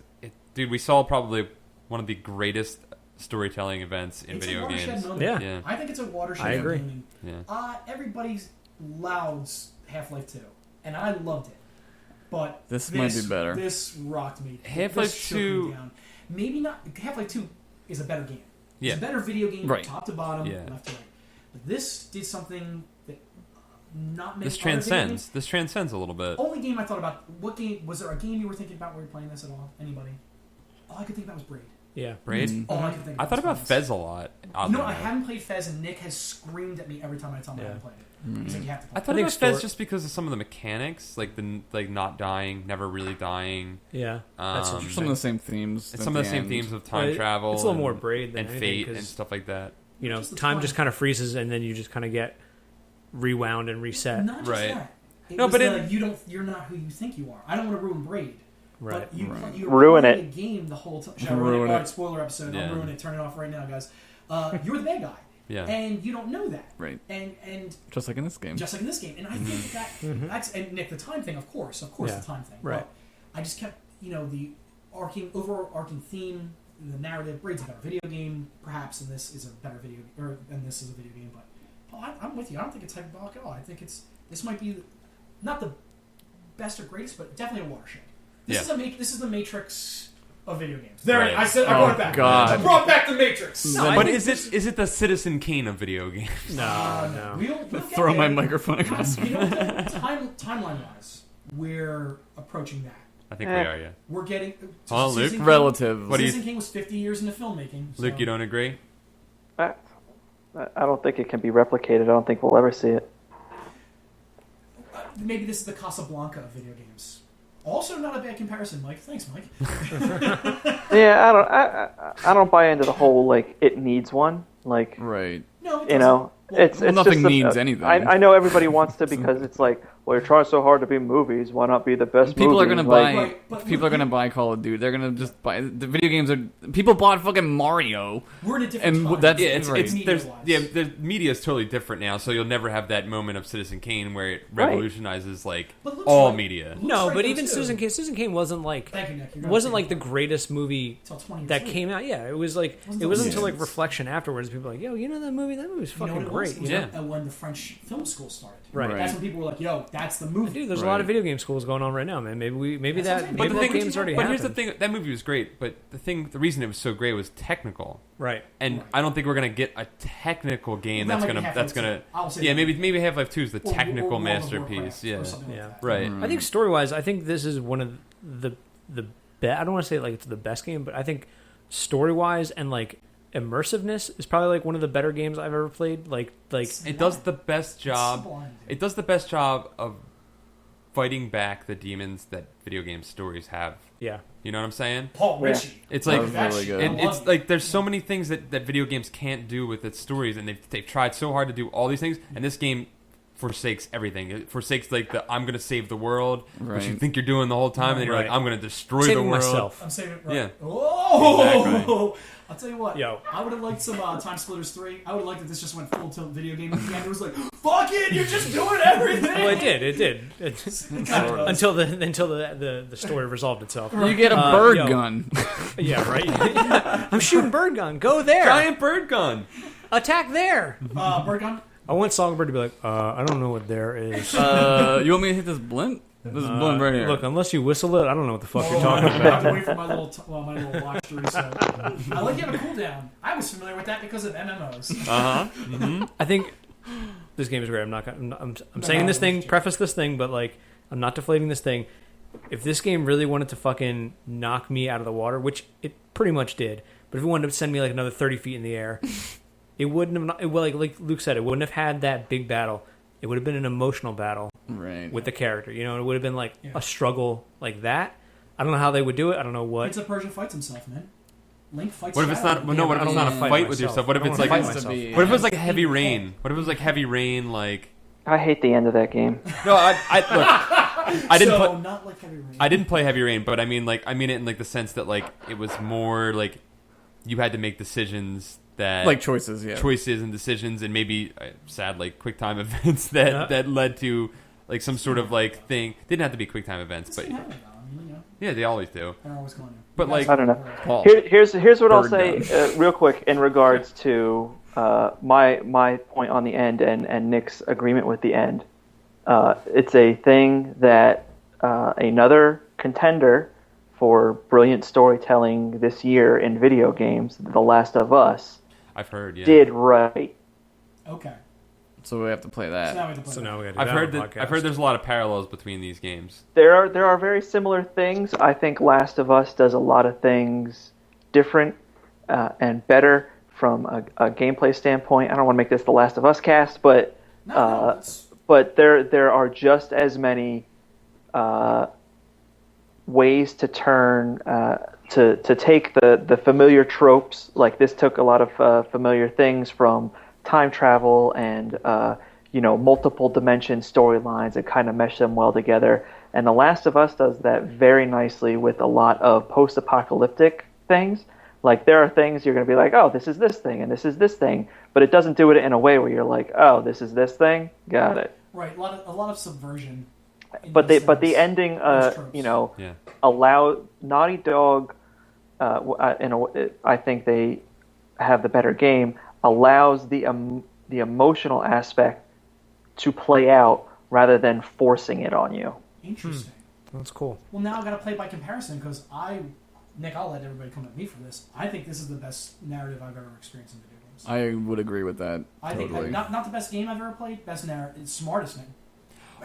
dude, we saw probably one of the greatest storytelling events in it's a video watershed games. moment. Yeah. Yeah. I think it's a watershed. I agree. Gaming. Yeah. Everybody's louds Half-Life 2, and I loved it. But This might be better. This rocked me. Half-Life This shook me 2 down. Maybe not. Half-Life 2 is a better game. Yeah. It's a better video game, Right. top to bottom, Yeah. left to right. But this did something that not many. This other video transcends. games- This transcends a little bit. Only game I thought about. What game was there? A game you were thinking about when you were playing this at all? Anybody? All I could think about was Braid. Yeah. Braid. Mm. All I could think. I thought was about Fez. Fez a lot. You oddly know, I enough. haven't played Fez, and Nick has screamed at me every time I tell him I haven't played it. He's like, you have to play I it. thought think about Fez Stor- just because of some of the mechanics, like not dying, never really dying. Yeah. That's Um, interesting. Some of the same themes. And at some of the the same end. themes of Well, time it- travel. it's a little more and- Braid than and anything, fate 'cause- and stuff like that. Just the time fun. just kind of freezes, and then you just kind of get rewound and reset. Not just Right. that. It No, was but you're not who you think you are. I don't want to ruin Braid. Right. But you Right. you're Ruin playing it. the game the whole time. Should I ruin Ruin it? it. All right, spoiler episode. Yeah. I'll ruin it. Turn it off right now, guys. You're the bad guy. Yeah. And you don't know that. Right. And Just like in this game. just like in this game. And I think that's and Nick, the time thing, of course Yeah. the time thing. Right. But I just kept the overarching theme, the narrative. Raid's a better video game, perhaps, and this is a better video, and this is a video game. But Paul, I'm with you. I don't think it's hyperbolic at all. I think this might be not the best or greatest, but definitely a watershed. This is the Matrix of video games. There, Right. I brought it back. God. I brought back the Matrix. No, But is it the Citizen Kane of video games? No. We'll get Throw my there. microphone across. You know what? Timeline-wise, we're approaching that. I think we are, yeah. We're getting. Oh, Luke? Citizen Kane- Relative. What do you- Citizen Kane was 50 years into filmmaking. So. Luke, you don't agree? I don't think it can be replicated. I don't think we'll ever see it. Maybe this is the Casablanca of video games. Also, not a bad comparison, Mike. Thanks, Mike. Yeah, I don't buy into the whole like it needs one. Like Right. No, it you know, doesn't. it's nothing just needs anything. I know everybody wants to because it's like, well, you're trying so hard to be movies. Why not be the best? People are movies? gonna Like, buy. Right, but People are gonna buy Call of Duty. They're gonna just buy the video games. People bought fucking Mario. We're in a different And time. that's- Yeah, it's Right. the media is totally different now, so you'll never have that moment of Citizen Kane where it Right. revolutionizes like But it looks all like- media. Looks No, right but though, even too. Citizen Kane wasn't like Thank you, Nick. You're it gonna wasn't take like the it greatest movie till 20 years that later. came out. Yeah, it was like Wasn't it wasn't until until like years. reflection afterwards. People were like, yo, you know that movie? That movie's You know fucking what it great. was? It was Yeah. when the French film school started. Right. Right. That's when people were like, "Yo, that's the movie." Dude, there's a lot of video game schools going on right now, man. Maybe That's what I'm that saying. maybe But that the thing- game's already But happened. here's the thing: that movie was great, but the reason it was so great was technical, Right. and Right. I don't think we're gonna get a technical game That that's might be gonna Half-Life that's gonna 2. I'll say yeah that. maybe Half-Life 2 is the Or- technical or World of masterpiece. Warcraft Yeah, or something like Yeah. that. right. I think story wise, I think this is one of the I don't want to say like it's the best game, but I think story wise and like immersiveness is probably like one of the better games I've ever played. Like It does the best job. Sublime, dude. It does the best job of fighting back the demons that video game stories have. yeah. You know what I'm saying? Paul Ritchie. It's That like was really good. it's like there's so many things that video games can't do with its stories, and they've tried so hard to do all these things, and this game forsakes everything. It forsakes like the I'm gonna save the world, which you Right. think you're doing the whole time, and then you're Right. like I'm gonna destroy Saving the world. myself. I'm saying it right. Yeah. Oh! Exactly. I'll tell you what. Yo. I would have liked some Time Splitters 3. I would have liked if this just went full tilt video game at the end. It was like, fuck it, you're just doing everything! Well, it did. It kind of does. until the story resolved itself. You get a bird yo. gun. Yeah, right. I'm shooting bird gun. Go there. Giant bird gun. Attack there. Bird gun? I want Songbird to be like, I don't know what there is. You want me to hit this blimp? This is blimp right here. Look, unless you whistle it, I don't know what the fuck you're Oh, talking I have about. to wait for my little watch through. So I like having a cooldown. I was familiar with that because of MMOs. I think this game is great. I'm not. I'm saying this thing. Preface this thing, but like, I'm not deflating this thing. If this game really wanted to fucking knock me out of the water, which it pretty much did, but if it wanted to send me like another 30 feet in the air, it wouldn't have. Well, like Luke said, it wouldn't have had that big battle. It would have been an emotional battle Right. with the character. You know, it would have been like Yeah. a struggle like that. I don't know how they would do it. I don't know what. Prince of Persia fights himself, man. Link fights. What if it's Shadow. not? No, what if I it's don't not a wanna fight fight with myself. yourself? What if I it's don't like? wanna fight Has to myself. be- What if it was like heavy rain? What if it was like heavy rain? Like I hate the end of that game. no, look. I didn't. So, put, not like Heavy Rain. I didn't play Heavy Rain, but I mean it in like the sense that like it was more like you had to make decisions that Like choices, yeah. choices and decisions, and maybe sad like quick time events that led to like some sort of like thing. Didn't have to be quick time events, but I mean, you know, yeah, they always do. they're always going to. But, like- I don't know. Paul. Here's what I'll Bird say real quick in regards to my point on the end and Nick's agreement with the end. It's a thing that another contender for brilliant storytelling this year in video games, The Last of Us, I've heard. Yeah, did right. Okay. So we have to play So that. now we have to play So that. now we got to do I've that heard on that. the I've heard podcast. there's a lot of parallels between these games. There are very similar things. I think Last of Us does a lot of things different and better from a gameplay standpoint. I don't want to make this the Last of Us cast, but No, it's, but there are just as many ways to turn to take the familiar tropes. Like this took a lot of familiar things from time travel and multiple dimension storylines and kind of mesh them well together. And The Last of Us does that very nicely with a lot of post-apocalyptic things. Like there are things you're going to be like, oh, this is this thing and this is this thing, but it doesn't do it in a way where you're like, oh, this is this thing. Got it. right. A lot of subversion. in But these the things. ending, Those tropes. Yeah. allow Naughty Dog. I think they have the better game. Allows the emotional aspect to play out rather than forcing it on you. Interesting. That's cool. Well, now I've got to play by comparison because Nick, I'll let everybody come at me for this. I think this is the best narrative I've ever experienced in video games. I would agree with that. I totally. think not the best game I've ever played. Best narrative, smartest name.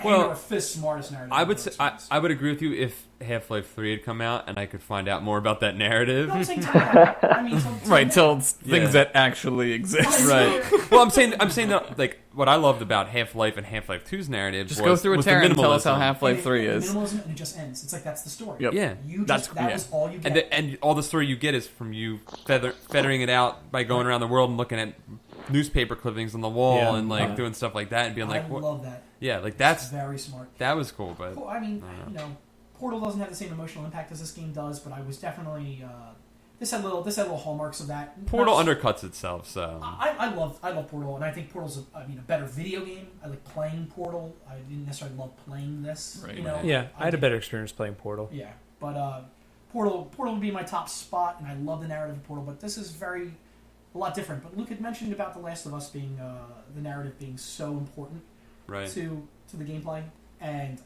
Well, Hand or fist, smartest narrative. I I've would ever say, I experienced. would agree with you if Half-Life 3 had come out and I could find out more about that narrative. No, I'm saying I mean, Till things Yeah. that actually exist. Right. Well, I'm saying that like what I loved about Half-Life and Half-Life 2's narrative Just was, go through a was the tear and tell us how minimalism. Half-Life 3 is. Minimalism, and it just ends. It's like that's the story. Yep. Yeah. You That's- just, that yeah. was all you get. And all the story you get is from you feathering it out by going around the world and looking at newspaper clippings on the wall Yeah. and like doing stuff like that and being like, I what? love that. Yeah, like It's that's very smart. that was cool, but I mean, Portal doesn't have the same emotional impact as this game does, but I was definitely this had little hallmarks of that. Portal Not- undercuts itself. So I love Portal, and I think Portal's a better video game. I like playing Portal. I didn't necessarily love playing this. Right. You know? Yeah, I had a think- better experience playing Portal. Yeah, but Portal would be my top spot, and I love the narrative of Portal. But this is a lot different. But Luke had mentioned about The Last of Us being the narrative being so important right. to the gameplay, and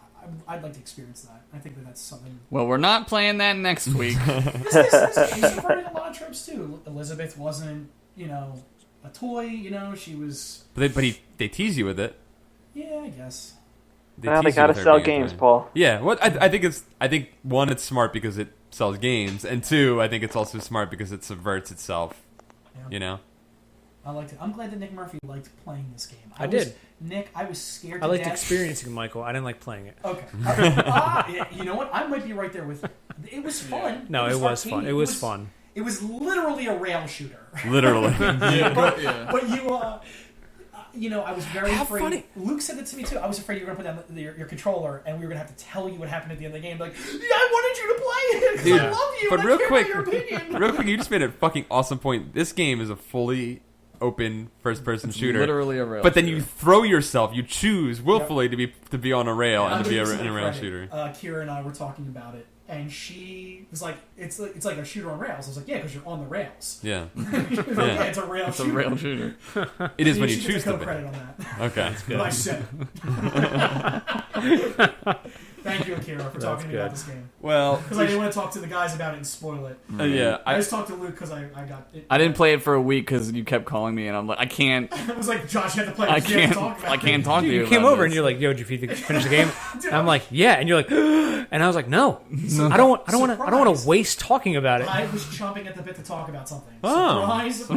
I'd like to experience that. I think that's something. Well, we're not playing that next week. This game's subverting a lot of tropes too. Elizabeth wasn't, a toy. She was. But they tease you with it. Yeah, I guess. Well, they tease you gotta with her sell being a games, toy. Paul. Yeah, well, I think one, it's smart because it sells games, and two, I think it's also smart because it subverts itself. Yeah. I liked it. I'm glad that Nick Murphy liked playing this game. I did. Nick, I was scared. I to liked death. experiencing Michael. I didn't like playing it. Okay. You know what? I might be right there with. It was fun. No, it was fun. arcadey. It was fun. It was literally a rail shooter. Literally. But I was very How afraid. funny. Luke said it to me too. I was afraid you were going to put down your controller, and we were going to have to tell you what happened at the end of the game. Like, yeah, I wanted you to play it because I Dude, love you. but and real I care quick, about your opinion. real quick, you just made a fucking awesome point. This game is a fully open first-person shooter. Literally a rail But then shooter. you throw yourself, you choose willfully to be on a rail and to be I'll give in you a rail some shooter. credit. Kira and I were talking about it, and she was like, "It's like a shooter on rails." I was like, "Yeah, because you're on the rails." Yeah, She was like, yeah, it's a rail It's shooter. a rail shooter. it is when you She gets choose a to be. co-credit on that. Okay, But I said it. Thank you, Akira, for talking to me about this game. well, Because I didn't want to talk to the guys about it and spoil it. yeah, I just talked to Luke because I got it. I didn't play it for a week because you kept calling me, and I'm like, I can't. I was like, Josh, you have to play it. I You have to can't. talk about I can't it. talk to you. You came about over this. and you're like, "Yo, did you finish the game?" Dude, And I'm like, "Yeah," and you're like, and I was like, "No, I don't want to waste talking about it." I was chomping at the bit to talk about something. Oh, Surprise!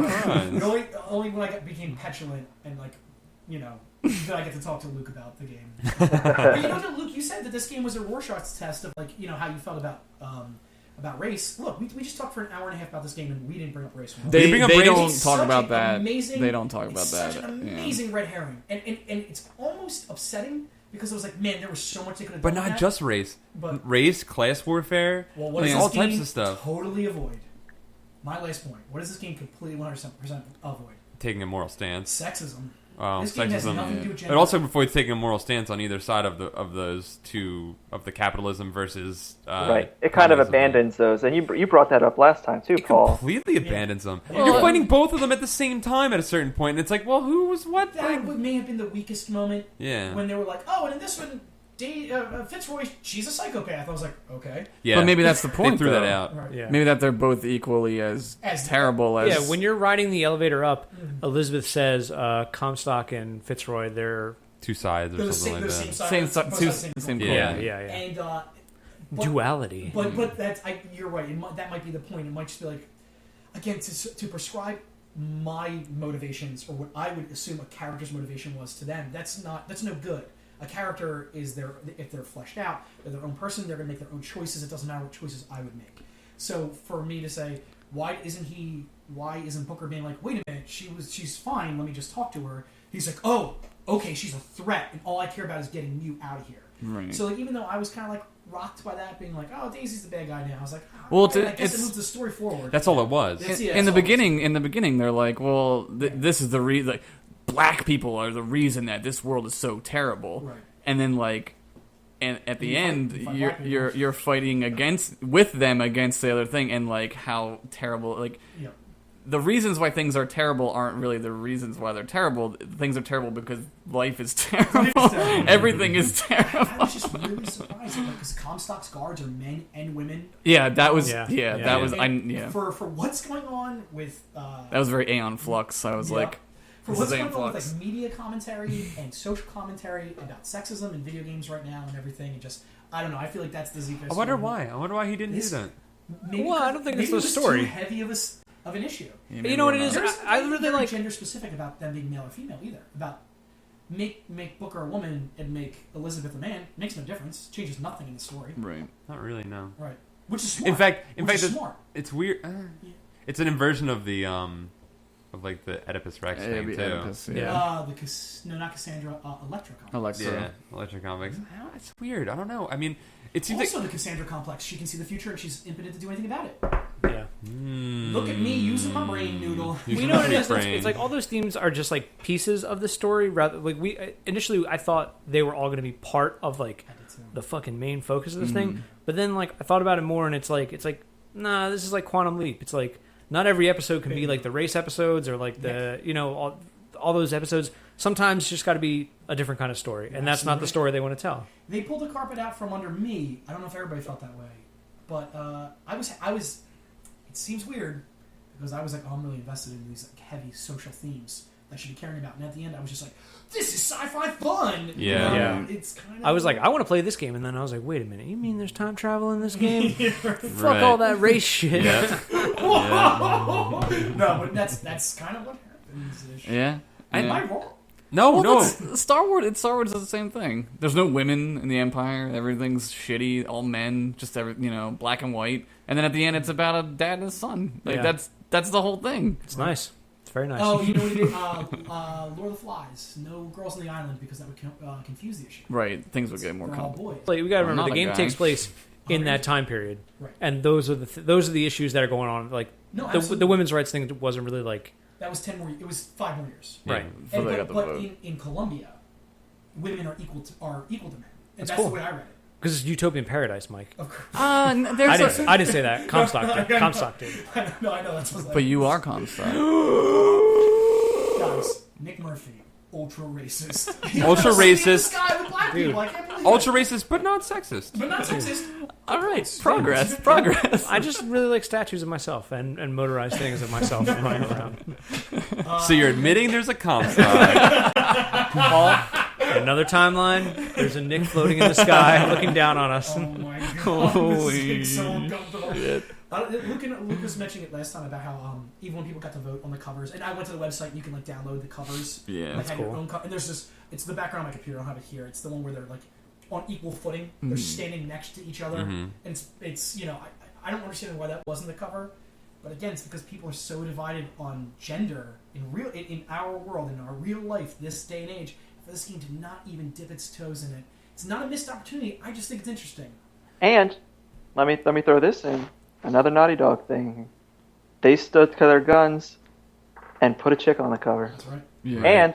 Only when I became petulant and then I get to talk to Luke about the game. But Luke, you said that this game was a Rorschach's test of how you felt about race. Look, we just talked for an hour and a half about this game and we didn't bring up race. They bring up race? don't It's talk such about an that. amazing- They don't talk about it's that. Such an Yeah. amazing red herring, and it's almost upsetting because it was like, man, there was so much they could have but done. with not that. just race, But race, class warfare, well, what like does this all types game of stuff. Totally avoid. My last point. What does this game completely 100% avoid? Taking a moral stance. Sexism. Oh, This game has sexism. nothing to do with But gender. also avoid taking a moral stance on either side of those two of the capitalism versus Right. It kind of communism. abandons those, and you brought that up last time too, It Paul. completely abandons them. Well, You're fighting both of them at the same time at a certain point, and it's like, well, who was what? That may have been the weakest moment Yeah. when they were like, oh, and in this one, Fitzroy, she's a psychopath. I was like, okay. Yeah. But maybe that's the they point. threw though. that out. Right. Yeah. Maybe that they're both equally as terrible as. Yeah, when you're riding the elevator up, Elizabeth says Comstock and Fitzroy, they're Two sides or They're the something same, like they're that. same Same side. si- both two- sides of same coin. coin. yeah, yeah, yeah. And Duality. But that's you're right. That might be the point. It might just be like, again, to prescribe my motivations or what I would assume a character's motivation was to them. That's no good. A character is if they're fleshed out, they're their own person. They're going to make their own choices. It doesn't matter what choices I would make. So for me to say, why isn't Booker being like, wait a minute, she's fine. Let me just talk to her. He's like, oh, okay, she's a threat, and all I care about is getting you out of here. Right. So even though I was kind of like rocked by that, being like, oh, Daisy's the bad guy now. I was like, oh, Well, right, I guess it it's- moves the story forward. That's all it was. That's- in the all it beginning, they're like, well, this is the reason. Like, black people are the reason that this world is so terrible. Right. And then, like, and at the You end fight you're black people. you're fighting with them against the other thing, and like how terrible, like Yeah. the reasons why things are terrible aren't really the reasons why they're terrible. Things are terrible because life is terrible. Everything is I terrible. was just really surprised because Comstock's guards are men and women. Yeah, that was Yeah. that was And for what's going on with that was very Aeon Flux. I was Yeah. like, for this what's is going Aeon on with Flux. like media commentary and social commentary about sexism in video games right now and everything, and just I don't know. I feel like that's the Zico. I wonder why. I wonder why he didn't do that. Maybe Well, I because- don't think maybe it's the it was story. Too heavy of an issue. You know what it is? There's I nothing really very like. gender specific about them being male or female either. About make Booker a woman and make Elizabeth a man makes no difference. Changes nothing in the story. Right. Not really, no. Right. Which is smart. In fact, Which is it's, smart. it's weird. It's an inversion of the of like the Oedipus Rex It'd thing be too. Oedipus, Yeah. No, not Cassandra. Electra. Complex. Alexa. Yeah, Electric Comics. It's weird. I don't know. I mean, it seems Also, the Cassandra complex. She can see the future and she's impotent to do anything about it. Yeah. Look at me using my brain noodle. You know what it is? It's like all those themes are just like pieces of the story. Rather, like initially, I thought they were all going to be part of like the fucking main focus of this thing. But then, like, I thought about it more, and it's like, nah, this is like Quantum Leap. It's like not every episode can be like the race episodes or like the all those episodes. Sometimes it's just got to be a different kind of story, and that's not the story they want to tell. They pulled the carpet out from under me. I don't know if everybody felt that way, but I was. It seems weird because I was like, oh, I'm really invested in these like heavy social themes that I should be caring about, and at the end, I was just like, this is sci-fi fun. Yeah. Yeah. It's kind of. I was like, I want to play this game, and then I was like, wait a minute, you mean there's time travel in this game? Fuck Right. all that race shit. Yeah. no, but that's kind of what happens. Yeah. Am I wrong? No, Well, no. that's- Star Wars does the same thing. There's no women in the Empire. Everything's shitty. All men, just black and white. And then at the end, it's about a dad and a son. Like Yeah. that's the whole thing. It's nice. It's very nice. Oh, you know what he did? Lord of the Flies. No girls on the island because that would confuse the issue. Right. Things would get more They're all complicated. boys. Like, we got to I'm remember not the a game guy. takes place in that time period, Right. and those are the issues that are going on. Like No, the absolutely. women's rights thing wasn't really like That was 10 more. It was 5 more years. right. Before they got the but vote. in Colombia, women are equal to men, and That's that's cool. the way I read it. Because it's utopian paradise, Mike. Of course. I didn't say that. Comstock did. Comstock did. No, I know that's what. But you are Comstock. guys, Nick Murphy, ultra racist. Ultra racist. This guy with black people. I can't believe Ultra it. racist, but not sexist. But not sexist. All right. Progress. I just really like statues of myself and motorized things of myself running around. So you're admitting there's a Comstock. Paul, another timeline. There's a Nick floating in the sky, looking down on us. Oh my god, Holy this is so uncomfortable. Luke was mentioning it last time about how even when people got to vote on the covers, and I went to the website and you can like download the covers. Yeah. like, That's have your cool. own and there's this. It's the background on my computer. I don't have it here. It's the one where they're like on equal footing. They're standing next to each other, and it's I don't understand why that wasn't the cover, but again, it's because people are so divided on gender in our world, in our real life, this day and age. For this game to not even dip its toes in it, it's not a missed opportunity. I just think it's interesting. And let me throw this in. Another Naughty Dog thing. They stood to their guns and put a chick on the cover. That's right. Yeah. And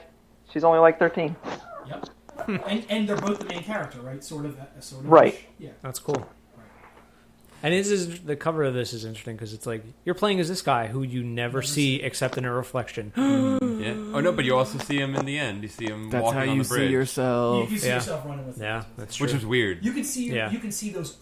she's only like 13. Yep. and they're both the main character, right? Sort of. Right. Yeah. That's cool. And the cover of this is interesting because it's like you're playing as this guy who you never see except in a reflection. Yeah. Oh no, but you also see him in the end. You see him That's walking how on you the bridge, see yourself. You see Yeah. yourself running with Yeah, it. that's true. which is weird. You can see Yeah. you can see those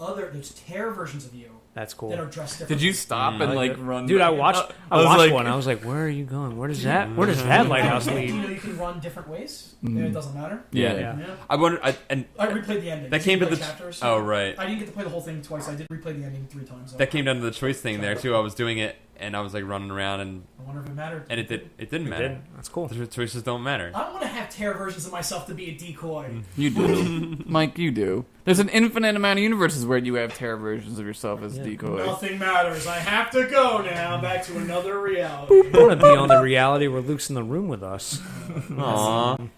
terror versions of you That's cool. that are dressed differently. Did you stop and like run? Dude, I watched was watched like- one. I was like, "Where are you going? Where does that lighthouse Do you lead?" know you can run different ways? It doesn't matter. Yeah. Yeah. Yeah. I wonder. And I replayed the ending. that You came to play the. chapters. Oh right. I didn't get to play the whole thing twice. I did replay the ending 3 times. That came down to the choice thing there too. I was doing it, and I was like running around, and I wonder if it mattered. it didn't matter. Did. That's cool. The choices don't matter. I don't want to have terror versions of myself to be a decoy. You do, Mike. You do. There's an infinite amount of universes where you have terror versions of yourself as decoy. Nothing matters. I have to go now. Back to another reality. I want to be on the reality where Luke's in the room with us. Aww. I'm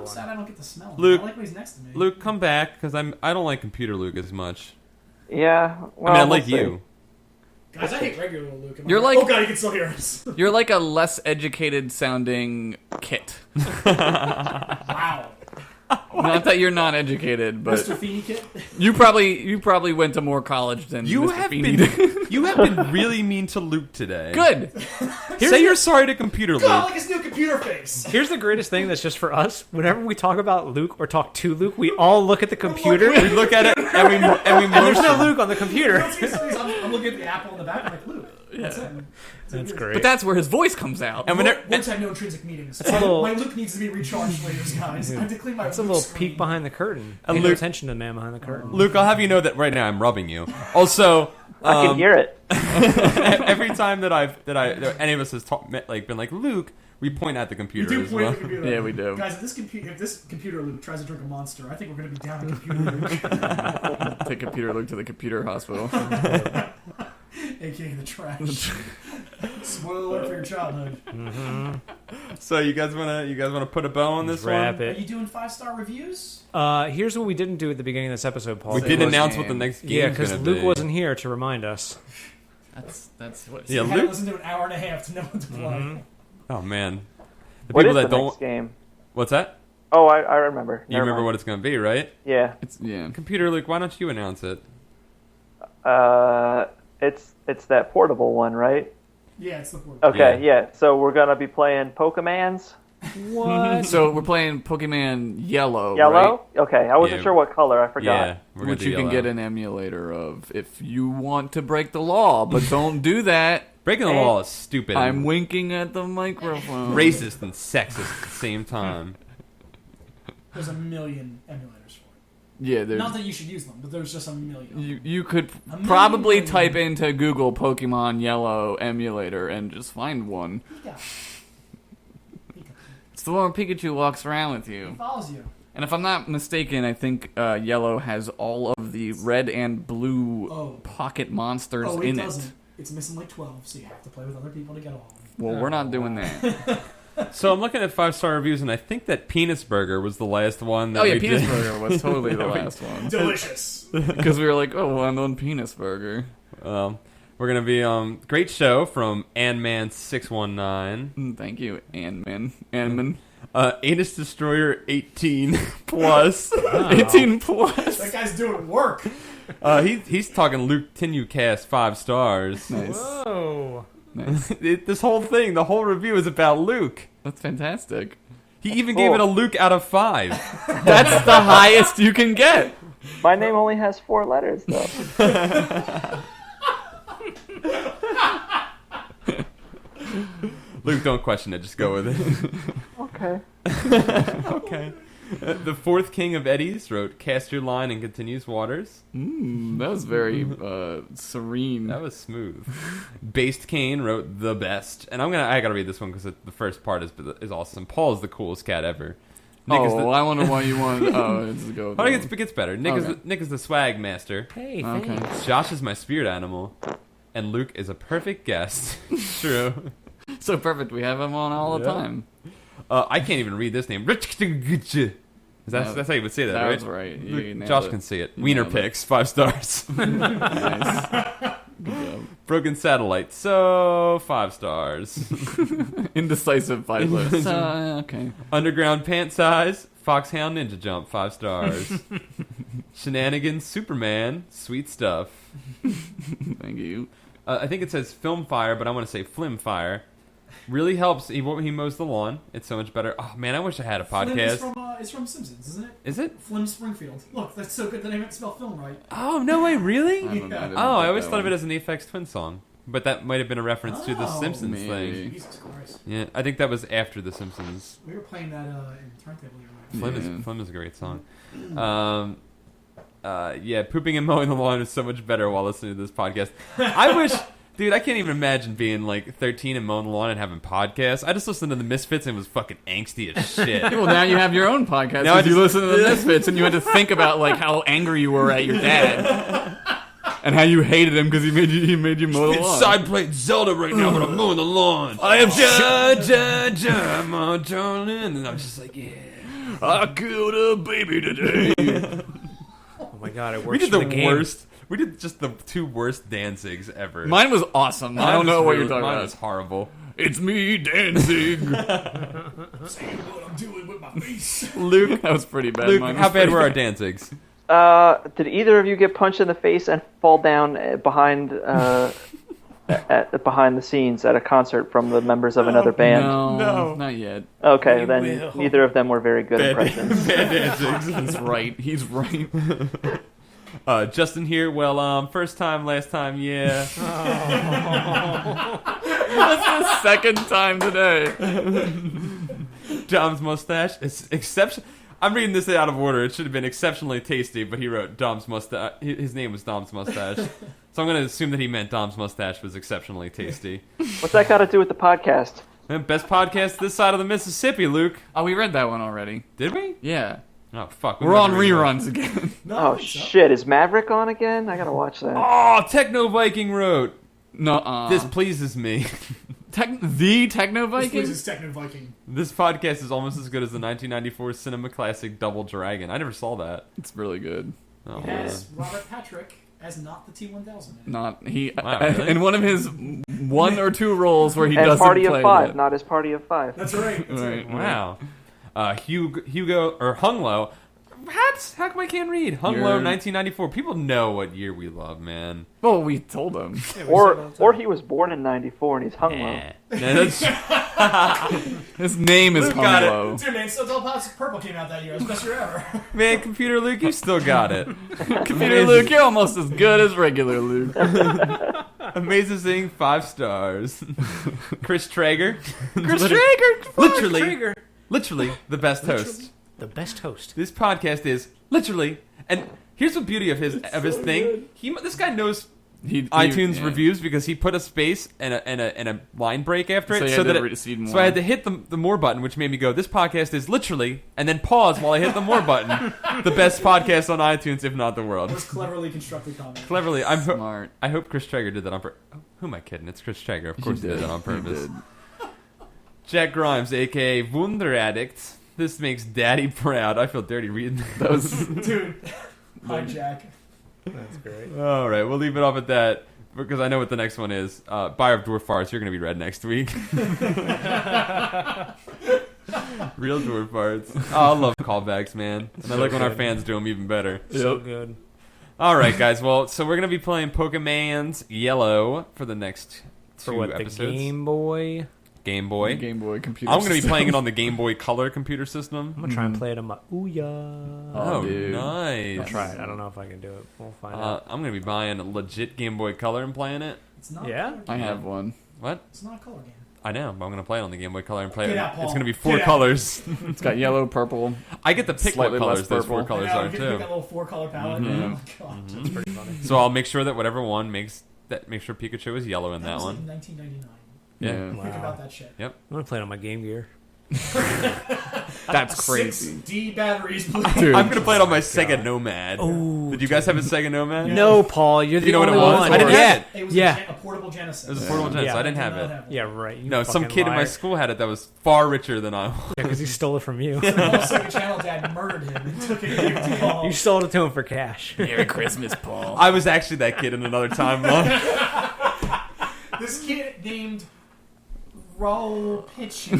sad I don't get to smell him. Luke- I like when he's next to me. Luke, come back because I don't like computer Luke as much. Yeah. Well, I mean, I we'll like see. you. Guys, I hate regular Luke. Am I You're right? like- Oh god, you can still hear us. You're like a less educated sounding Kit. Wow. Not that you're not educated, but Mr. Feeney Kit. you probably went to more college than You Mr. have Feeney been did. you have been really mean to Luke today. Good. Say you're sorry to Computer God, Luke. like his new computer face. Here's the greatest thing that's just for us. Whenever we talk about Luke or talk to Luke, we all look at the computer. We look at it and we and there's no motion. Luke on the computer. I'm looking at the apple in the back. I'm like, Luke. That's it. That's great. But that's where his voice comes out. And whenever, Once I have no intrinsic meetings. a little- My Luke needs to be recharged later, guys. I have to clean my It's a Luke little screen. peek behind the curtain. And Pay no Luke- attention to the man behind the curtain. Luke, I'll have you know that right now I'm rubbing you. Also, I can hear it. every time that any of us has been like Luke, we point at the You computer do as point well. at the computer. Yeah, we do. Guys, if this computer Luke tries to drink a monster, I think we're going to be down a computer Luke. Take computer Luke to the computer hospital. AKA the trash. Spoiler alert for your childhood. So you guys wanna put a bow on this Wrap one? Are it. you doing 5-star reviews? Here's what we didn't do at the beginning of this episode, Paul. We did Luke's announce game. what the next game Yeah, is because gonna Luke be. wasn't here to remind us. That's what. Yeah, You had to Luke. listen to an hour and a half to know what to play. Oh man, the What people is that the don't. next game? What's that? Oh, I remember. You remember what it's gonna be, right? Yeah. Yeah. Computer Luke, why don't you announce it? It's that portable one, right? Yeah, it's the board. Okay, yeah. So we're gonna be playing Pokemans. What? So we're playing Pokemon Yellow. Yellow? Okay, I wasn't Yeah. sure what color. I forgot. Yeah, we're gonna Which do you can yellow. get an emulator of if you want to break the law, but don't do that. Breaking the law is stupid. I'm and winking at the microphone. racist and sexist at the same time. There's a million emulators for it. Yeah, there's. Not that you should use them, but there's just a million. You could A million probably million. type into Google Pokemon Yellow emulator and just find one. Yeah. It's the one where Pikachu walks around with He you. follows you. And if I'm not mistaken, I think Yellow has all of the red and blue pocket monsters Oh, it in doesn't. it. It's missing like 12, so you have to play with other people to get all of them. Well, we're not doing that. So I'm looking at 5-star reviews, and I think that Penis Burger was the last one. That Oh yeah, we Penis did. Burger was totally the That we- last one. Delicious. Because we were like, oh, well, I'm on Penis Burger. We're gonna be great show from Anman619, Thank you, Anman. Anus Destroyer 18 plus. 18 plus. That guy's doing work. He's talking Luke ContinueCast 5 stars. Nice. Whoa. Nice. This whole thing, the whole review is about Luke. That's fantastic. He even gave it a Luke out of 5. That's the highest you can get. My name only has 4 letters, though. Luke, don't question it. Just go with it. Okay. Okay. The fourth king of Eddies wrote, "Cast your line in continuous waters." That was very serene. That was smooth. Based Kane wrote, "The best," and I gotta read this one because the first part is awesome. Paul is the coolest cat ever. Nick is the, I wonder why you want. Oh, let's go. oh, it gets better. Nick Okay. Nick is the swag master. Hey, Okay. thanks. Josh is my spirit animal, and Luke is a perfect guest. True. So perfect. We have him on all the Yeah. time. I can't even read this name. That's how you would say that, That right? was right. You Luke- nailed Josh it. can see it. You Wiener nailed it. picks, 5 stars. Nice. Good job. Broken satellite, so 5 stars. Indecisive pilot. Okay. Underground pant size, Foxhound ninja jump, 5 stars. Shenanigans Superman, sweet stuff. Thank you. I think it says film fire, but I want to say flim fire. Really helps. He mows the lawn. It's so much better. Oh man, I wish I had a Flim podcast. is from Simpsons, isn't it? Is it? Flim Springfield. Look, that's so good that I didn't spell film right. Oh no way, really? I don't know, I didn't Oh, I get always that thought of one. it as an Aphex Twin song, but that might have been a reference to the Oh, Simpsons maybe. thing. Jesus Christ. Yeah, I think that was after the Simpsons. We were playing that in Turntable the Flim other night. is Flim is a great song. Yeah, pooping and mowing the lawn is so much better while listening to this podcast. I wish, dude, I can't even imagine being like 13 and mowing the lawn and having podcasts. I just listened to the Misfits and was fucking angsty as shit. Well, now you have your own podcast. Now I Because you just- listen to the Misfits and you had to think about like how angry you were at your dad and how you hated him because he made you mow the lawn. Side plate Zelda right now, but I'm mowing the lawn. I am ja, my darling, and I'm just like, yeah. I killed a baby today. Oh my god, it We works did for the the game. worst. We did just the 2 worst Danzigs ever. Mine was awesome. I don't know what you're talking mine about. was horrible. It's me dancing. Saying what I'm doing with my face. Luke, That was pretty bad. Luke, Mine was how bad pretty were our Danzigs? Did either of you get punched in the face and fall down behind behind the scenes at a concert from the members of another band? No, not yet. Okay, We then will. neither of them were very good impressions. Bad Danzigs. He's right. He's right. Justin here. Well, first time, last time, yeah. That's the second time today. Dom's mustache is exception. I'm reading this out of order. It should have been exceptionally tasty, but he wrote Dom's mustache. His name was Dom's mustache, so I'm going to assume that he meant Dom's mustache was exceptionally tasty. What's that got to do with the podcast? Man, best podcast this side of the Mississippi, Luke. Oh, we read that one already. Did we? Yeah. Oh fuck. We're on reruns again. No, I Oh don't think so. shit, is Maverick on again? I gotta watch that. Oh, Techno Viking wrote. No, This pleases me. the Techno This Viking? is Techno Viking. This podcast is almost as good as the 1994 cinema classic Double Dragon. I never saw that. It's really good. Oh, It man. has Robert Patrick as not the T-1000 in it. Not he Wow, really? in one of his one or two roles where he And doesn't Party play of Five, that. not his Party of Five. That's right. That's right. Right. Wow. Hugo or Hunglo. What? How come I can't read? Hunglo, You're- 1994. People know what year we love, man. Well, we told him. Yeah, we say that Or all the or time. he was born in '94 and he's hung low. Nah, that's, His name is Luke got it. Hunglo. Dude, man, so Del Pops Purple came out that year. It was the best year ever. man, Computer Luke, you still got it. Computer Luke, you're almost as good as regular Luke. Amazing 5 stars. Chris Traeger. Chris Traeger! Literally the best host. The best host. This podcast is literally, and here's the beauty of his thing. This guy knows iTunes yeah. reviews because he put a space and a line break after So it, you so had that to read more. so I had to hit the more button, which made me go, "This podcast is literally," and then pause while I hit the more button. The best podcast on iTunes, if not the world. It was cleverly constructed comment. Cleverly, Smart. I hope Chris Traeger did that on purpose. Oh, who am I kidding? It's Chris Traeger. Of course he did that on purpose. Jack Grimes, aka Wunder Addict. This makes Daddy proud. I feel dirty reading those. Dude. Hi, Jack. That's great. All right, we'll leave it off at that because I know what the next one is. Buyer of Dwarf Farts. You're going to be read next week. Real Dwarf Farts. Oh, I love callbacks, man. And I like when our fans do them even better. So good. All right, guys. Well, so we're going to be playing Pokemon's Yellow for the next 2 For what, episodes. the Game Boy? Game Boy. Game Boy computer. I'm going to be system. playing it on the Game Boy Color computer system. I'm gonna try and play it on my Ouya. Oh, dude. nice. I'll try it. I don't know if I can do it. We'll find out. I'm going to be buying a legit Game Boy Color and playing it. It's not Yeah? a color I game. have one. What? It's not a color game. I know, but I'm going to play it on the Game Boy Color and play Get it. out, Paul. It's going to be Get 4 out. colors. It's got yellow, purple. I get to pick what Slightly colors less those 4 purple. colors I know, are you get to too. pick that little 4-color palette. Mhm. Oh my god. That's pretty funny. So I'll make sure that whatever one makes make sure Pikachu is yellow in that was one. in 1999. Yeah. Wow. Think about that shit. I'm gonna play it on my Game Gear. That's crazy. 6D batteries, please. Dude. I'm gonna play it on my Sega Nomad. Oh, Did you guys have a Sega Nomad? Yeah. No, Paul, you're the You know what it only was? one. I didn't yeah. have it. It was Yeah. a portable Genesis. It was a portable Genesis. Yeah. I didn't I have did it. not have Yeah, right. You No, some fucking kid in my liar. school had it that was far richer than I was. Yeah, because he stole it from you. The whole Sega Channel dad murdered him and took it and gave it to Paul. You sold it to him for cash. Merry Christmas, Paul. I was actually that kid in another timeline. This kid named Raul Pitchy.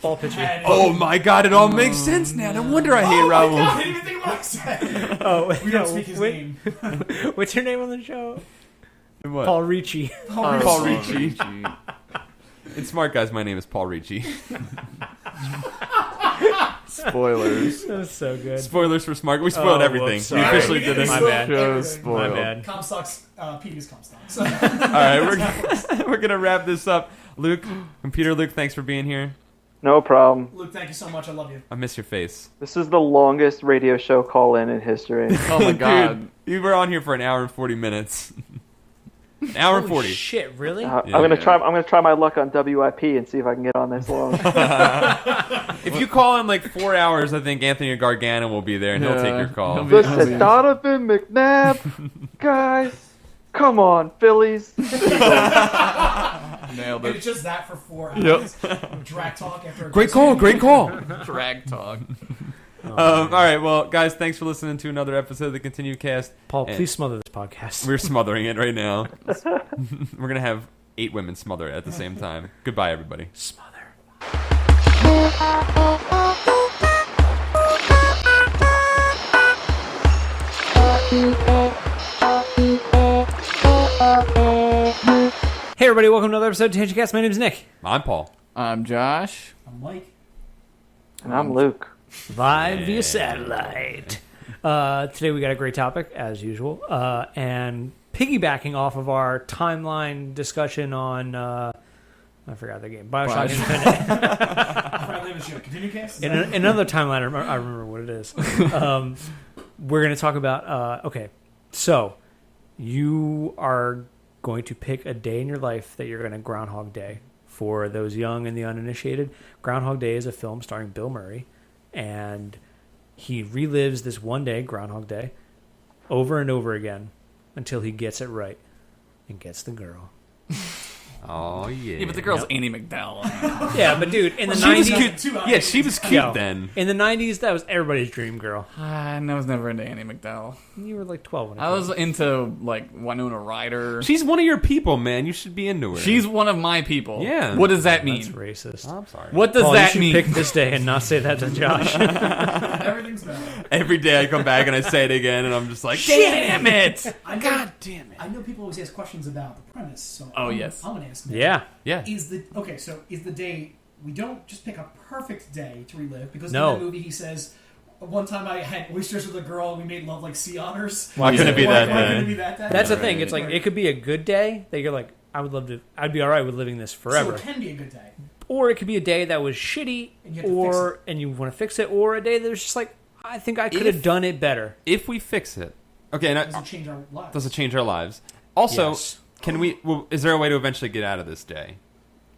Ball pitching. had- Oh my god, it all makes sense now. No wonder I hate Oh my Raul. God, I didn't even think what I said. Oh, We don't speak his wait, name. What's your name on the show? What? Paul Ricci. Paul Ricci. In Smart Guys, my name is Paul Ricci. Spoilers. That was so good. Spoilers for Smart. We spoiled Oh, everything. whoops, We sorry. officially did it. My bad. Show My spoiled. bad. Comstock's, PB's Comstock. All right, we're gonna wrap this up. Luke, Computer Luke, thanks for being here. No problem. Luke, thank you so much. I love you. I miss your face. This is the longest radio show call-in in history. Oh my god. Dude, you were on here for an hour and 40 minutes. An hour and 40. Shit, really? Yeah. I'm gonna try my luck on WIP and see if I can get on this long. If you call in like 4 hours, I think Anthony Gargano will be there and he'll take your call. He'll be- Listen, Donovan McNabb, guys, come on, Phillies. Nailed And it. it's just that for 4 hours. Drag talk after a Great call, great call. Drag talk. All right, well, guys, thanks for listening to another episode of the ContinueCast. Paul, And- please smother this podcast. We're smothering it right now. We're gonna have 8 women smother it at the same time. Goodbye, everybody. Smother. Hey everybody, welcome to another episode of TangentCast. My name's Nick. I'm Paul. I'm Josh. I'm Mike. And I'm Luke. Live via satellite. Today we got a great topic, as usual. And piggybacking off of our timeline discussion on, I forgot the game, BioShock Infinite. I forgot the name of the show. ContinueCast? In another timeline, I remember what it is. We're going to talk about, okay, so you are going to pick a day in your life that you're going to Groundhog Day. For those young and the uninitiated, Groundhog Day is a film starring Bill Murray, and he relives this one day, Groundhog Day, over and over again until he gets it right and gets the girl. Oh, yeah. Yeah, but the girl's Annie McDowell. Yeah, but dude, in the She was 90s... cute. Yeah, she was cute Yo, then. In the 90s, that was everybody's dream girl. I was never into Annie McDowell. You were like 12 when it I was came. into like Winona Ryder. She's one of your people, man. You should be into her. She's one of my people. Yeah. What does that mean? That's racist. Oh, I'm sorry. What does Paul, that you should mean? pick this day and not say that to Josh. Everything's better. Every day I come back and I say it again, and I'm just like, Damn it! God damn it. I know people always ask questions about the premise, so Oh, I'm, yes. I'm going to ask now. Yeah. Yeah. Is the day, we don't just pick a perfect day to relive, because No. in the movie he says, one time I had oysters with a girl and we made love like sea otters. Why couldn't it be that Why day? couldn't it be that day? That's the thing. It's like, it could be a good day that you're like, I'd be all right with living this forever. So it can be a good day. Or it could be a day that was shitty, And you have to fix and you want to fix it, or a day that was just like, I think I could have done it better. If we fix it. Okay, and Does it change our lives? does it change our lives? Also, Yes. can we? Well, is there a way to eventually get out of this day?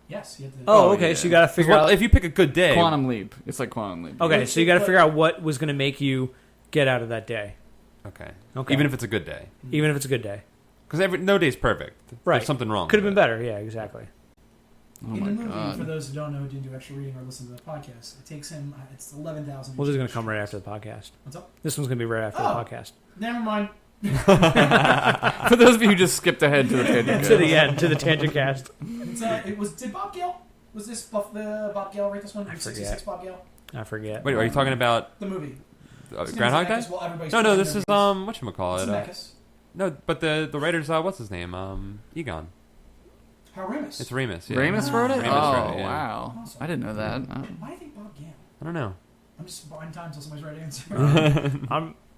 Yes. You have to, Oh, Oh, okay. yeah. So you got to figure Well, out. if you pick a good day, Quantum leap. It's like quantum leap. Okay, so you got to figure out what was going to make you get out of that day, Okay. Okay. Even if it's a good day, even if it's a good day. because no day's perfect. Right. There's something wrong. Could have with been it. better. Yeah, exactly. Oh in my the movie, god. for those who don't know, who didn't do extra reading or listen to the podcast, it takes him, it's 11,000. Well, this is going to come right after the podcast. What's up? This one's going to be right after Oh. the podcast. Never mind. For those of you who just skipped ahead to the tangent. To the end, to the tangent cast. Did Bob Gale, was this Bob Gale write this one? I 66 forget. Bob Gale? I forget. Wait, are you talking about The movie. Groundhog Day? Well, everybody's No, talking this is about whatchamacallit? Zemeckis. No, but the writer's what's his name? Egon. Ramis. It's Remus. Yeah. Ramus wrote it? Ramus oh, wrote it, yeah. wow. I didn't know that. Why do you think Bob Gale? I don't know. I'm just buying time until somebody's right answer.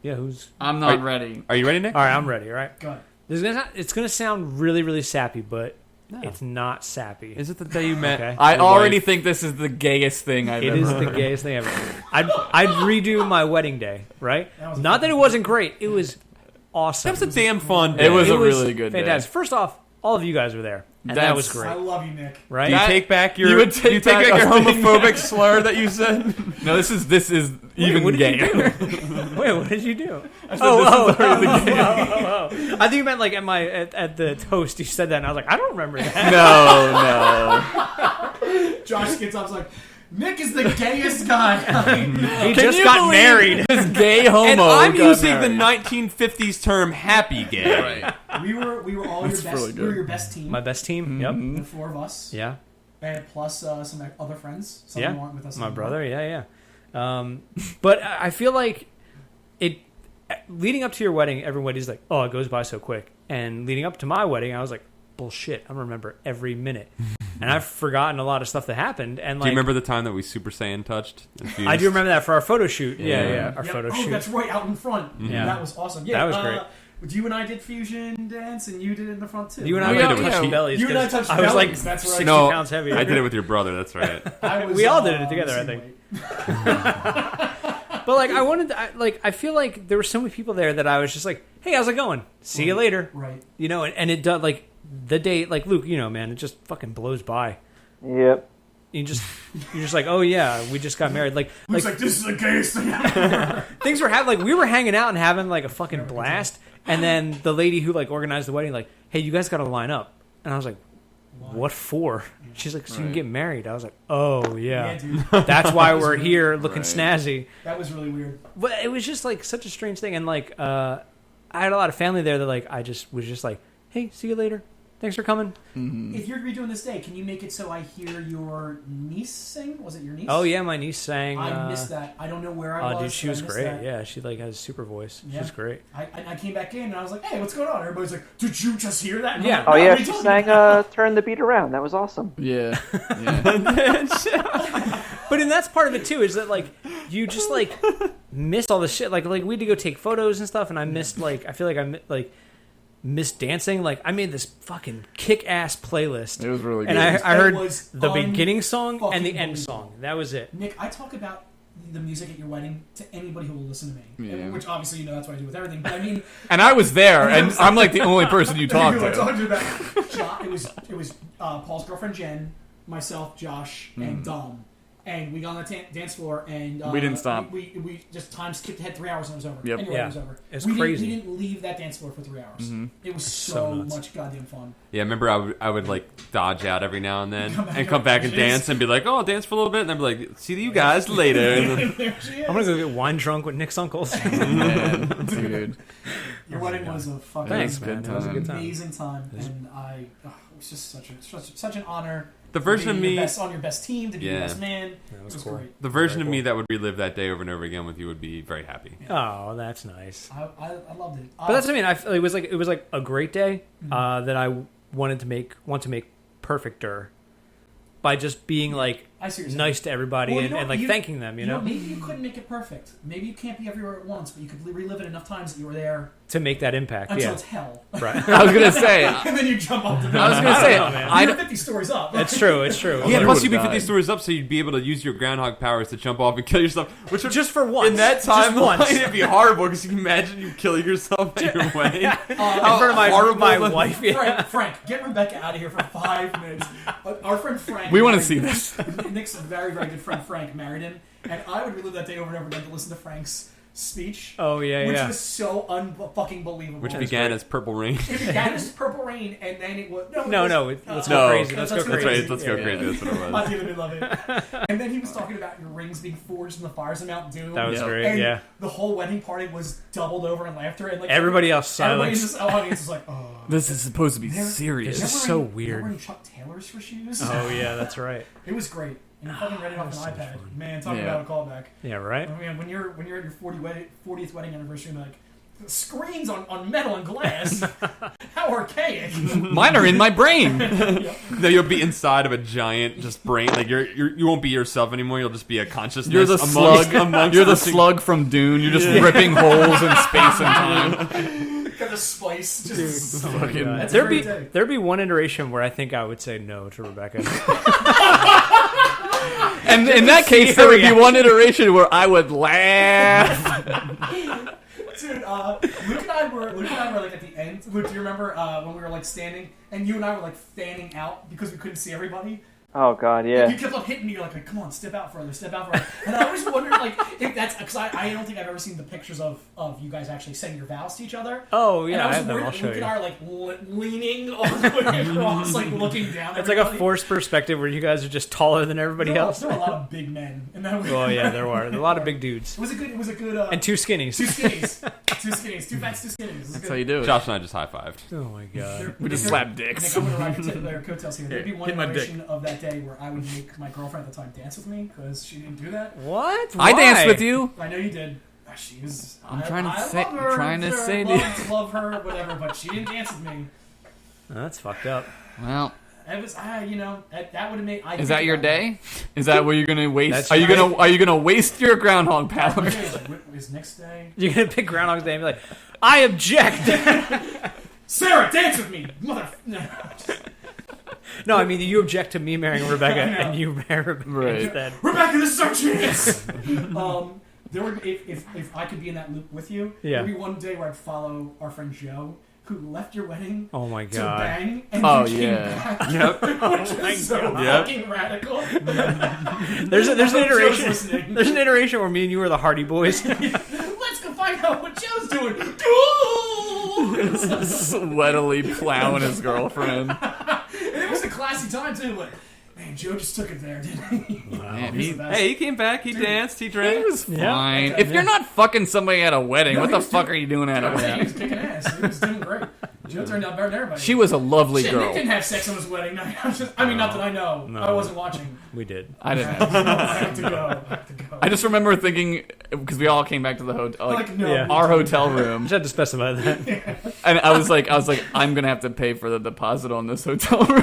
Who's... I'm not ready. Are you ready, Nick? All right, I'm ready, all right? Go ahead. It's going to sound really, really sappy, but No. it's not sappy. Is it the day you met? Okay. I your already wife? think this is the gayest thing I've It ever is the heard. gayest thing ever. I'd redo my wedding day, right? That was a Not that it wasn't great. It was awesome. That was a damn fun day. It was a really good day. fantastic. First off, all of you guys were there, and that That's- was great, I love you, Nick. right? Do you That- take back your? you would take do you take back back your a thing. homophobic slur that you said? No, this is even what did gayer. you do? Wait, what did you do? I said oh. I think you meant like at the toast. You said that, and I was like, I don't remember that. No. Josh gets up and is like, Nick is the gayest guy. He just got married. This gay homo. And I'm got using the married. 1950s term "happy gay." Right. we were all your That's best. really We were good. your best team. My best team. Mhm. The four of us. Yep. Yeah. And plus some other friends. Some Yeah. who aren't with us My anymore. brother. Yeah. But I feel like it. Leading up to your wedding, everybody's like, "Oh, it goes by so quick." And leading up to my wedding, I was like, "Bullshit! I remember every minute." And I've forgotten a lot of stuff that happened. And Do like, you remember the time that we Super Saiyan touched? I do remember that for our photo shoot. Yeah. Yeah. Our Yep. photo Oh, shoot. that's right, out in front. Yeah. That was awesome. Yeah, That was great. You and I did fusion dance, and you did it in the front too. You and I Oh, like yeah, touched yeah. bellies. You and I 'cause touched I was like bellies, that's right. 60 No, pounds heavier. I did it with your brother. That's right. I was, We all did it together, the I same think. weight. But like, I wanted, I feel like there were so many people there that I was just like, "Hey, how's it going? See you later." Right. You know, and it does like the day, like Luke, you know, man, it just fucking blows by. Yep. You're just like, oh yeah, we just got married. Like Luke's like, this is the gayest thing ever. things were like we were hanging out and having like a fucking blast, and then the lady who like organized the wedding, like, hey, you guys got to line up, and I was like, what for? She's like, so you can get married. I was like, oh yeah, dude. that's why we're here looking Right. snazzy. That was really weird. But it was just like such a strange thing, and like I had a lot of family there that like I just was just like, hey, see you later. Thanks for coming. If you're redoing this day, can you make it so I hear your niece sing? Was it your niece? Oh yeah, my niece sang. I missed that. I don't know where I was. Oh, dude, she but I was missed great. that. Yeah, she like has a super voice. Yeah. She's great. I came back in and I was like, hey, what's going on? Everybody's like, did you just hear that? And Yeah. I'm like, Oh "No, yeah, what are you she talking sang about?" "Turn the Beat Around." That was awesome. Yeah. But and that's part of it too, is that like you just like missed all the shit. Like we had to go take photos and stuff, and I missed like I feel like missed dancing. Like I made this fucking kick-ass playlist. It was really good. And I heard It was the beginning song and the end unfucking song. That was it. Nick, I talk about the music at your wedding to anybody who will listen to me. Yeah. Which obviously you know that's what I do with everything. But I mean, And I was there, and I'm like the only person you talk I to. talked about it was Paul's girlfriend Jen, myself, Josh, and Dom. And we got on the dance floor, and We didn't stop. We just time skipped ahead 3 hours and it was over. Yep. Anyway, Yeah. it was over. It's we crazy. We didn't leave that dance floor for 3 hours. It was so so nuts. much goddamn fun. Yeah, remember I would like dodge out every now and then Come back and come back and Jeez. dance and be like, oh, I'll dance for a little bit, and I'd be like, see you guys later. And then- There she is. I'm gonna go get wine drunk with Nick's uncles. Man, dude. Your wedding was a fucking Thanks, Good man. It was a good time. amazing time, and it was just such an honor. the version to of be me, on your best team, to be your Yeah. best man. That It was was cool. great. the version of Very me that would relive that day over and over again with you would be very happy. Oh, that's nice. I loved it. But that's what I mean. It was like a great day that I want to make perfecter by just being like I see what you're saying. nice to everybody Well, you and, know and what? like thanking them. You know, maybe you couldn't make it perfect. Maybe you can't be everywhere at once, but you could relive it enough times that you were there to make that impact. until Yeah, it's hell. right. I was gonna say. And then you jump off the I was gonna say. I don't know, man. I You're don't- 50 stories up. It's true. It's true. Yeah, I plus you'd be would've 50 died. stories up, so you'd be able to use your groundhog powers to jump off and kill yourself. Which would, Just for once. in that Just timeline, once. it'd be horrible because you can imagine you killing yourself at your wedding. in front of my wife. Yeah. Frank, get Rebecca out of here for 5 minutes. Our friend Frank. We want to married- see this. Nick's very, very good friend Frank married him, and I would relive that day over and over again to listen to Frank's speech. Oh yeah, Which yeah. was so unfucking believable. Which began as Purple Rain. It began as Purple Rain, and then it was No, let's No. go crazy. Let's go That's That's crazy. right, let's go Yeah, crazy. yeah. That's what it I was. did love it. And then he was talking about your rings being forged in the fires of Mount Doom. That was Yeah. great. And Yeah. the whole wedding party was doubled over in laughter, and like Everybody else everybody in silence. this audience was like, "Oh, This is supposed to be They're- serious. It's they're so wearing- weird. They're wearing Chuck Taylors for shoes." Oh yeah, that's right. It was great. And you fucking read it off an so much iPad. fun. Man, talk Yeah. about a callback. Yeah, right. I mean, when you're at your 40th wedding anniversary, and like screens on metal and glass. How archaic! Mine are in my brain. No, you'll be inside of a giant just brain. Like you won't be yourself anymore. You'll just be a consciousness. You're the slug. Amongst You're the thing. slug from Dune. You're just ripping holes in space and time. Got the spice. Just Dude, Fucking- That's a there'd great be day. there'd be one iteration where I think I would say no to Rebecca. And in that case, there would be one iteration where I would laugh. Dude, Luke and I were like at the end. Luke, do you remember when we were like standing and you and I were like fanning out because we couldn't see everybody? Oh God, yeah. You kept on hitting me. You're like, come on, step out further, step out further. And I always wondered, like, if that's because I don't think I've ever seen the pictures of you guys actually saying your vows to each other. Oh And yeah, I was have them. worried I'll that show Luke you. and I are like leaning all the way across, like looking down. It's like a forced perspective where you guys are just taller than everybody else. There were a lot of big men, and that was, Oh yeah, there were a lot of big dudes It was a good. and two skinnies. Two skinnies, two fats, two skinnies. That's how you do it. Josh and I just high fived. Oh my god. We just slap dicks. Nick, I'm gonna ride your coattails here. There'd be one hit my dick. iteration of that day where I would make my girlfriend at the time dance with me because she didn't do that. What? I danced Why? with you. I know you did. She was. I'm trying to I say- love her, trying to sure, say to you. love her, whatever. But she didn't dance with me. That's fucked up. Well, It was, that would have made. is that your day? Is that where you're gonna waste? That's Are you right. gonna waste your groundhog powers? Is next day? You're gonna pick Groundhog Day and be like, I object. Sarah, dance with me, mother. No, I mean you object to me marrying Rebecca I know. and you marry Rebecca Right. instead. Rebecca, this is our chance. There would if I could be in that loop with you. Yeah. There'd be one day where I'd follow our friend Joe, who left your wedding Oh my to god. bang, and Oh, you came yeah. back. Yep. Which is so Yep. fucking radical. There's an Joe's iteration. listening. There's an iteration where me and you are the Hardy Boys. Let's go find out what Joe's doing. Sweatily plowing his girlfriend. And it was a classy time too. Like, man, Joe just took it there, didn't he? Man, He's he, the best. Hey, he came back. He danced. He he drank. was Yeah. fine. Okay, If yeah. you're not fucking somebody at a wedding, No, what he the was fuck doing- are you doing at a He wedding? was kicking ass. He was doing great. Jill turned out better than everybody. She was a lovely Shit, girl. Nick didn't have sex on his wedding night. Not that I know. No. I wasn't watching. We did. I didn't. I have to go. I just remember thinking because we all came back to the hotel, like no. Yeah. our hotel room, Just had to specify that. and I was like, I'm gonna have to pay for the deposit on this hotel room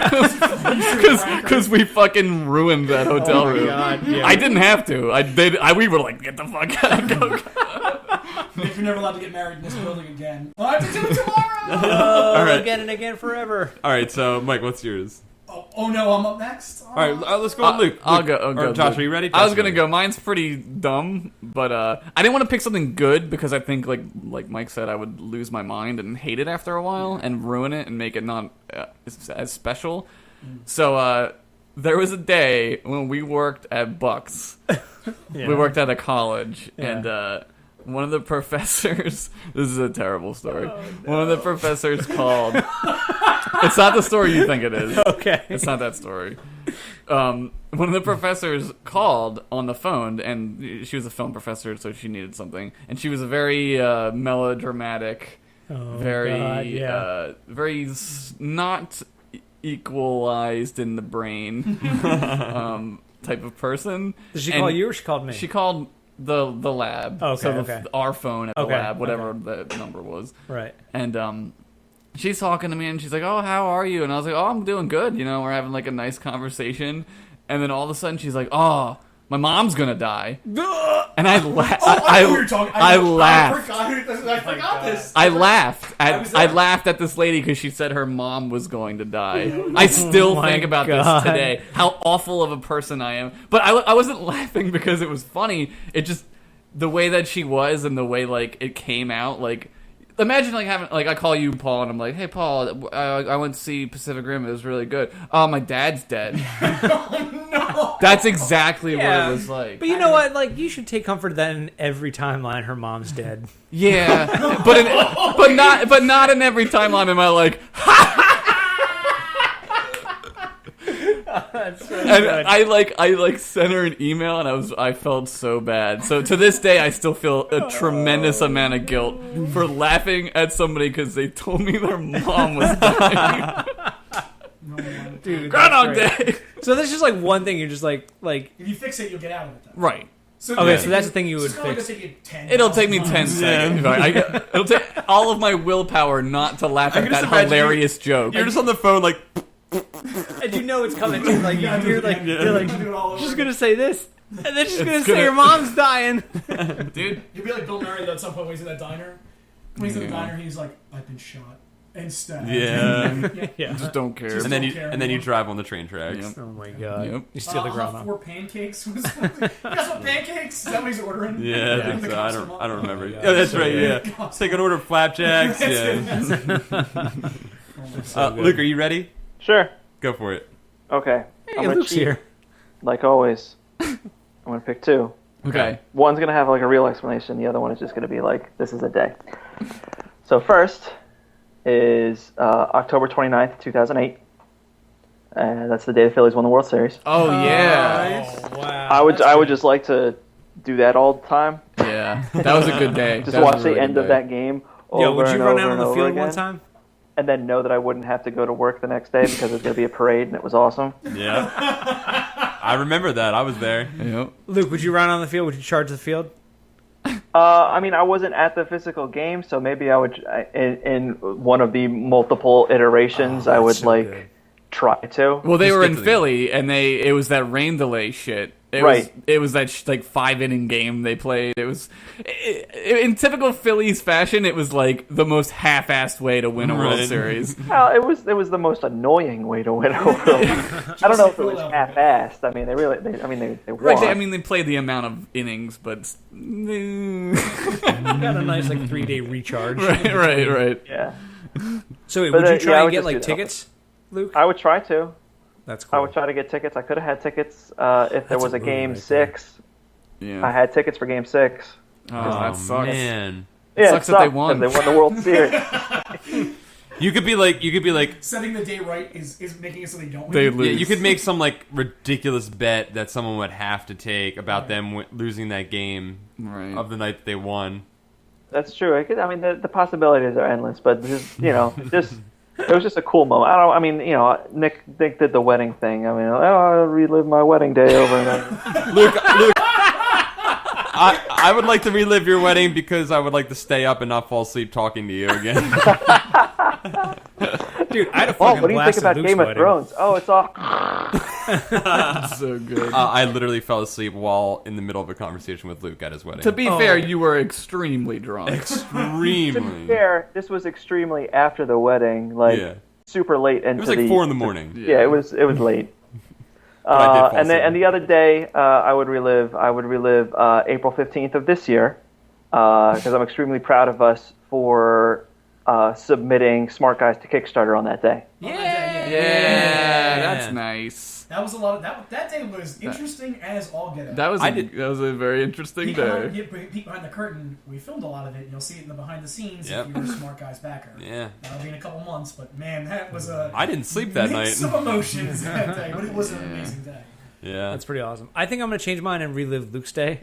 because we fucking ruined that hotel room. God, yeah. I didn't have to. I did. We were like, get the fuck out. Go. Nick, you're never allowed to get married in this building again. I have to do it tomorrow. All right. Again and again forever. All right, so Mike, what's yours? Oh no, I'm up next. All right, let's go with Luke. I'll go. Or Josh, Luke. are you ready? I was Josh, gonna ready? go. Mine's pretty dumb, but I didn't want to pick something good because I think, like Mike said, I would lose my mind and hate it after a while and ruin it and make it not as special. So there was a day when we worked at Bucks. Yeah. We worked at a college, Yeah. and one of the professors. This is a terrible story. One of the professors called. It's not the story you think it is. Okay. It's not that story. One of the professors called on the phone, and she was a film professor, so she needed something. And she was a very melodramatic, very, God, yeah. not equalized in the brain type of person. Did she And call you or she called me? She called the lab. Okay, so okay. our phone at the Okay, lab, whatever the number was. Right. And she's talking to me, and she's like, "Oh, how are you?" And I was like, "Oh, I'm doing good." You know, we're having like a nice conversation, and then all of a sudden she's like, "Oh, my mom's gonna die," and I laughed. I know what you're talking. I laughed. I forgot this. I laughed was I there. laughed at this lady because she said her mom was going to die. I still my think about God. this today. How awful of a person I am. But I wasn't laughing because it was funny. It just the way that she was and the way like it came out. Like imagine like having like I call you Paul and I'm like, "Hey Paul, I went to see Pacific Rim. It was really good. Oh, my dad's dead." No. That's exactly what Yeah. it was like. But you know what? Like, you should take comfort that in every timeline her mom's dead. Yeah, but not in every timeline am I like. That's so And I sent her an email and I felt so bad. So to this day I still feel a tremendous amount of guilt for laughing at somebody because they told me their mom was dying. Dude, Groundhog that's great. Day. So there's just like one thing you're just like If you fix it, you'll get out of it. Though. Right. So okay, so that's the thing you would It's only fix. gonna take you 10. It'll take me 10 seconds. Right? It'll take all of my willpower not to laugh I at can that just imagine hilarious joke. You're just on the phone, like, And you know it's coming. Too. Like you're like do it all over she's again. gonna say this, and then she's gonna say gonna- your mom's dying. Dude. You'll be like Bill Murray though, at some point when he's in that diner. When he's in the diner, he's like, "I've been shot and stabbed." yeah. Yeah. Just don't care. Just and then don't you care and then you anymore. drive on the train tracks. Yep. Oh my god. Yep. You steal the I'll have groundhog. 4 pancakes. You guys want pancakes? Is that what he's ordering? Yeah, I think The so. cops come I don't up. remember. God. Yeah, that's So right. good. Yeah, take an order of flapjacks. Yeah. Luke, are you ready? Sure. Go for it. Okay. Hey, I'm gonna Luke's cheat, here. like always. I'm gonna pick 2. Okay. One's gonna have like a real explanation. The other one is just gonna be like, this is a day. So first is October 29th, 2008. That's the day the Phillies won the World Series. Oh yeah. Oh, wow. I would just like to do that all the time. Yeah. That was a good day. Just That was watch a the really end good of day. that game over Yo, would you and run over out on and the over field again, one time? and then know that I wouldn't have to go to work the next day because it's gonna be a parade and it was awesome. Yeah, I remember that. I was there. Yep. Luke, would you run on the field? Would you charge the field? I mean, I wasn't at the physical game, so maybe I would, in one of the multiple iterations, I would try to. Well, they Just were get in to the Philly, and it was that rain delay shit. Right. It was that 5-inning game they played. It was in typical Phillies fashion. It was like the most half-assed way to win a World Right. Series. Well, it was the most annoying way to win over. I don't know if it was half-assed. I mean, they won. Right. They played the amount of innings, but You got a nice 3-day recharge. right. Yeah, So wait, But, would you yeah, try I and would get just do that. tickets, Luke? I would try to. That's cool. I would try to get tickets. I could have had tickets if there That's was a a movie game right there. 6. Yeah. I had tickets for game 6. Oh, that sucks. man. Yeah, sucks it that they sucked, won. 'cause they won the World Series. You could be like, Setting the day right is making it so they don't They win. lose. yeah, you could make some ridiculous bet that someone would have to take about them losing that game Right. of the night that they won. That's true. I mean, the possibilities are endless, but just, it was just a cool moment. Nick did the wedding thing. I mean, I'll relive my wedding day over and over. Luke, I would like to relive your wedding because I would like to stay up and not fall asleep talking to you again. Dude, I had a Oh, fucking what do you blast think about at Luke's Game wedding. of Thrones? Oh, it's all. So good. I literally fell asleep while in the middle of a conversation with Luke at his wedding. To be fair, you were extremely drunk. To be Extremely. fair, this was extremely after the wedding, Yeah. super late into It was like 4 in the morning. Yeah, it was late. But I did fall asleep. And the other day, I would relive April 15th of this year, because I'm extremely proud of us for submitting Smart Guys to Kickstarter on that day. Yeah, that's nice. That was a lot of that day was interesting as all get out. That was a very interesting day. Peek behind the curtain. We filmed a lot of it, and you'll see it in the behind the scenes Yep. if you're a Smart Guys backer. Yeah. That'll be in a couple months, but man, that was a I didn't sleep that mix night. of emotions that day, but it was an amazing day. Yeah. That's pretty awesome. I think I'm going to change mine and relive Luke's day.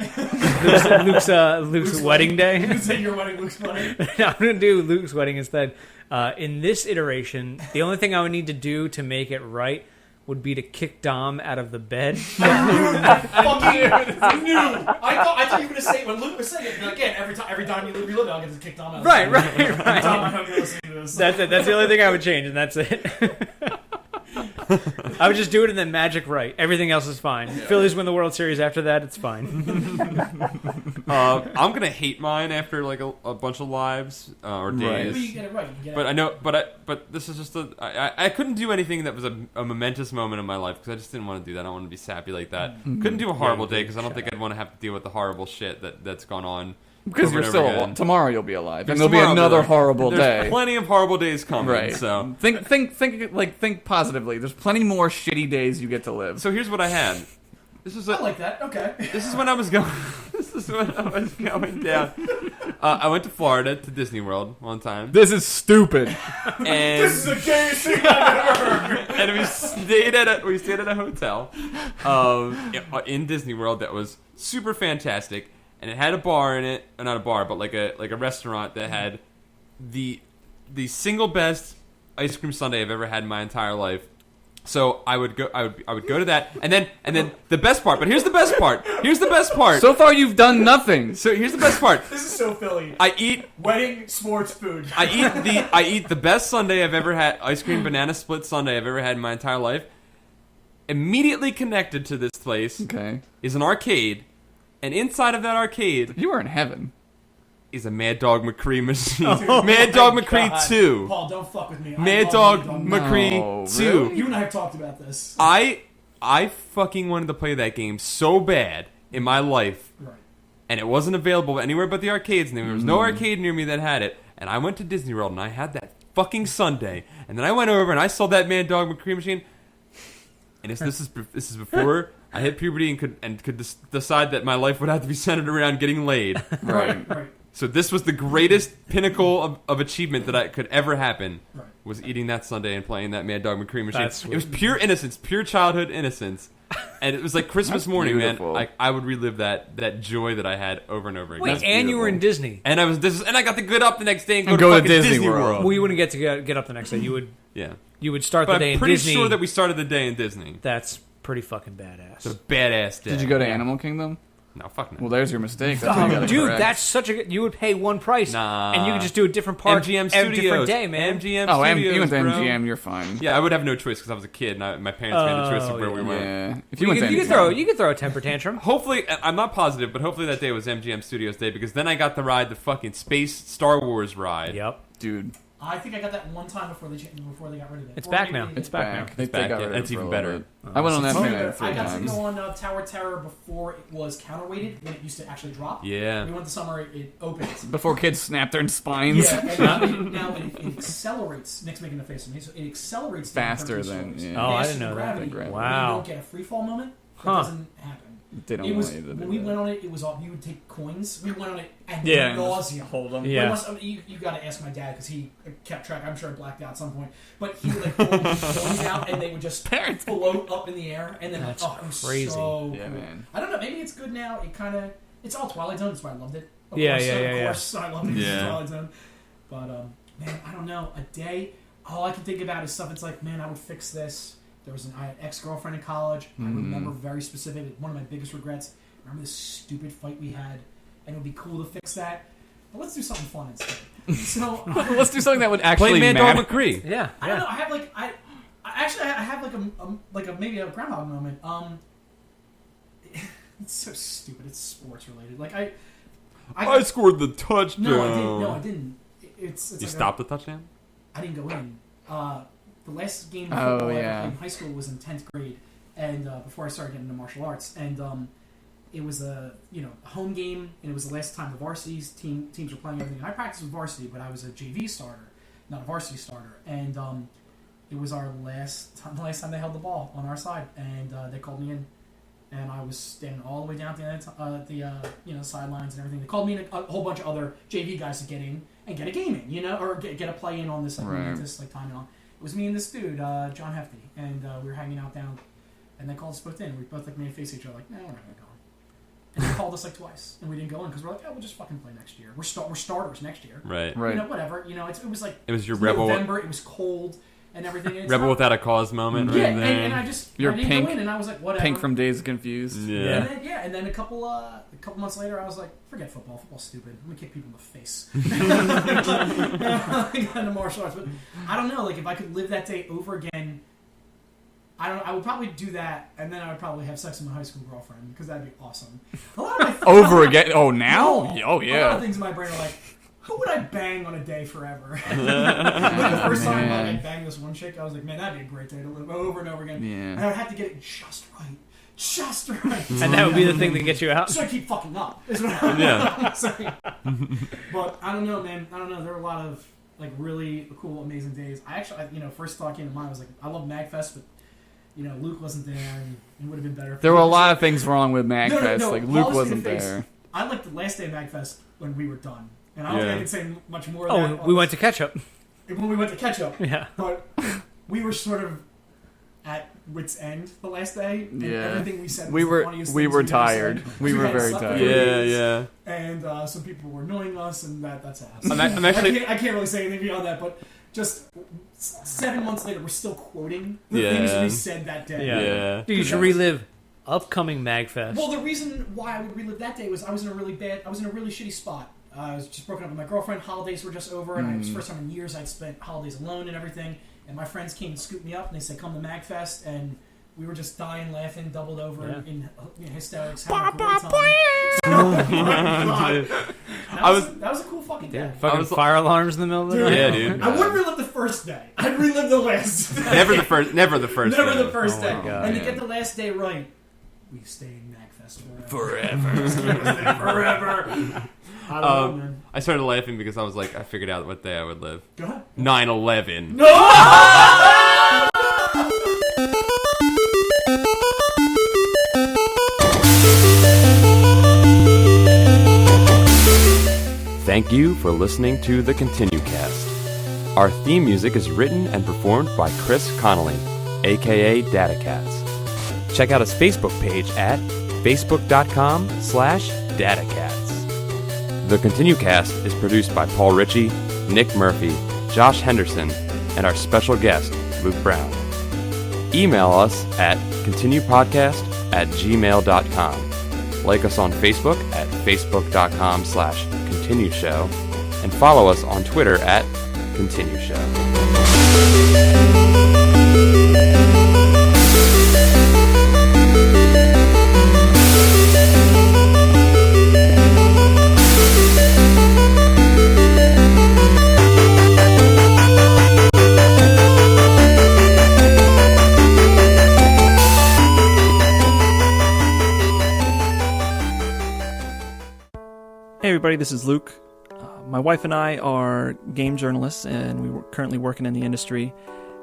Luke's wedding day. You say your wedding looks funny. I'm going to do Luke's wedding instead. In this iteration, the only thing I would need to do to make it right would be to kick Dom out of the bed. Fucking knew. I thought you were gonna say when Luke was saying it again. Every time you relive it, I'll get to kick Dom out. Right. Dom, I hope you're listening to this. That's it. That's the only thing I would change, and that's it. I would just do it and then magic right. Everything else is fine. Phillies win the World Series after that, it's fine. I'm gonna hate mine after like a bunch of lives or days. But you get it right. You get But it. I know, but this is just I couldn't do anything that was a momentous moment in my life because I just didn't want to do that. I don't want to be sappy like that. Couldn't do a horrible day because I don't think I'd want to have to deal with the horrible shit that's gone on. Because over you're and still over again. alive. Tomorrow you'll be alive, and Because there'll be tomorrow I'll another alive. horrible There's day. plenty of horrible days coming. Right. So Think positively. There's plenty more shitty days you get to live. so here's what I had. This was I like that. Okay. This is when I was going. This is when I was going down. I went to Florida to Disney World one time, This is stupid. and This is the gayest thing I've ever heard. and we stayed at a hotel in Disney World that was super fantastic, and it had a bar in it, not a bar, but like a restaurant that had the single best ice cream sundae I've ever had in my entire life. So I would go to that, and then the best part. But here's the best part. So far you've done nothing. So here's the best part. This is so Philly. I eat Wedding sports food. I eat the best sundae I've ever had, ice cream banana split sundae I've ever had in my entire life. Immediately connected to this place Okay. is an arcade, and inside of that arcade You were in heaven. is a Mad Dog McCree machine. Mad Dog McCree God. 2. Paul, don't fuck with me. I Mad love Dog Mad McCree No, 2. really? You and I have talked about this. I fucking wanted to play that game so bad in my life, Right. and it wasn't available anywhere but the arcades, and there was no arcade near me that had it. And I went to Disney World, and I had that fucking Sunday. And then I went over and I saw that Mad Dog McCree machine. And this is before I hit puberty and could decide that my life would have to be centered around getting laid. Right. Right. So this was the greatest pinnacle of achievement that could ever happen. Right. Was eating that Sunday and playing that Mad Dog McCree machine. That's It was pure innocence, pure childhood innocence. And it was like Christmas That's morning, beautiful. man. I would relive that joy that I had over and over again. Wait, That's and you were in beautiful. Disney. And I got to get up the next day and And go go to to fucking Disney Disney World. World. Well, you wouldn't get to get up the next day. Yeah. You would start But the day I'm in pretty Disney. sure that we started the day in Disney. That's pretty fucking badass. It's a badass day. Did you go to Animal Kingdom? No, fuck no. Well, there's your mistake. That's what you gotta Dude, correct. that's such a good... You would pay one price, Nah. and you could just do a different part MGM every Studios. different day, man. MGM Oh, Studios, you went to bro. MGM. You're fine. Yeah, I would have no choice because I was a kid, and my parents made the choice of where we went. Yeah. If You went to could MGM. throw a temper tantrum. Hopefully, I'm not positive, but hopefully that day was MGM Studios Day because then I got to ride the fucking Space Star Wars ride. Yep. Dude, I think I got that one time before they got rid of it. It's Or back maybe now. they It's did. back now. They back, got yeah, rid of that's it for even a better. little bit. I went on that thing I three got to times. go on Tower Terror before it was counterweighted when it used to actually drop. Yeah. We went the summer it opened. Before kids snapped their spines. Yeah, and now it accelerates. Nick's making a face at me, so it accelerates the Faster impervious than- surface. yeah. Oh, I Faster didn't know than that. gravity. Gravity. Wow. You don't get a free fall moment. That Huh. doesn't happen. They don't It was want you to do when we that. went on it. It was all you would take coins. We went on it ad Yeah, and nauseum. hold them. Yeah. You got to ask my dad because he kept track. I'm sure I blacked out at some point, but he would like pull coins out and they would just Parents. float up in the air and then That's it was crazy. so Yeah, cool. man. I don't know. Maybe it's good now. It's all Twilight Zone. That's why I loved it. Of Yeah, course, yeah, of yeah, yeah. course, I love Pieces Yeah. of Twilight Zone. But man, I don't know. A day, all I can think about is stuff. It's like, man, I would fix this. I had an ex-girlfriend in college. I remember very specific. One of my biggest regrets. Remember this stupid fight we had, and it would be cool to fix that. But let's do something fun instead. So Let's do something that would actually Play Mad matter. Dog McCree. Yeah. I don't know. I have like I have like a maybe a Groundhog moment. It's so stupid. It's sports related. Like I scored the touchdown. No, I didn't. It's You like stopped the touchdown? I didn't go in. The last game Oh, of football I ever yeah. played in high school was in 10th grade, and before I started getting into martial arts, and it was a home game, and it was the last time the varsity teams were playing everything. I practiced with varsity, but I was a JV starter, not a varsity starter, and it was the last time they held the ball on our side, and they called me in, and I was standing all the way down at the sidelines and everything. They called me in a whole bunch of other JV guys to get in and get a game in, or get a play in on this this time on. It was me and this dude, John Hefty, and we were hanging out down, and they called us both in. We both made a face at each other like, no, we're not gonna go in. And they called us like twice, and we didn't go in because we're like, we'll just fucking play next year. We're starters next year. Right. Whatever. It was like It was your it's rebel. November. It was cold and everything. And it's Rebel not- Without a Cause moment. Yeah, right there. and I You're didn't Pink. go in, and I was like, whatever. Pink from Days Confused. Yeah. And then a couple months later, I was like, forget football. Football's stupid. I'm gonna kick people in the face. I got into martial arts, but I don't know. Like, if I could live that day over again, I would probably do that, and then I would probably have sex with my high school girlfriend because that'd be awesome. A lot of my Over again? Oh, now? No. Oh, A lot yeah. of things in my brain are like, who would I bang on a day forever? Like the first time I banged this one chick, I was like, man, that'd be a great day to live over and over again. Yeah. And I would have to get it just right. Just right. And that would be the thing that gets you out. So I keep fucking up. Is what I'm saying. But I don't know, man. I don't know. There were a lot of like really cool, amazing days. I actually, first thought came to mind was like, I love MagFest, but Luke wasn't there, and it would have been better. If There he were a was lot there. of things wrong with MagFest. No, Like, all Luke I was wasn't gonna face, there. I liked the last day of MagFest when we were done, and I don't think I can say much more. Of that We went to catch up. when we went to catch up. Yeah. But we were sort of at wit's end the last day. And Yeah. everything we said was We the were funniest we things were we've ever tired. said. We were had very sucked tired. our Yeah, days, yeah. And some people were annoying us, and that's ass. I'm actually. I can't really say anything beyond that, but just 7 months later, we're still quoting the Yeah. things we said that day. Yeah. Dude, you should relive upcoming MagFest. Well, the reason why I would relive that day was I was in a really shitty spot. I was just broken up with my girlfriend. Holidays were just over, and it was the first time in years I'd spent holidays alone and everything. And my friends came and scooped me up, and they said, "Come to MagFest," and we were just dying, laughing, doubled over in hysterics, having a great time. Oh my God. That was a cool fucking day. Fucking fire alarms in the middle of the Dude, night. Yeah, dude. I wouldn't relive the first day. I'd relive the last day. Never the first. Never the first. Never day. the first day. my God. And to Yeah. get the last day right, we stay in MagFest Forever. forever. I don't know, man. I started laughing because I was like, I figured out what day I would live. Go ahead. 9/11. Thank you for listening to the ContinueCast. Our theme music is written and performed by Chris Connolly, aka DataCats. Check out his Facebook page at facebook.com/datacats. The ContinueCast is produced by Paul Ritchie, Nick Murphy, Josh Henderson, and our special guest, Luke Brown. Email us at continuepodcast@gmail.com. Like us on Facebook at facebook.com/continueshow, and follow us on Twitter at continueshow. Hey everybody, this is Luke. My wife and I are game journalists, and we were currently working in the industry.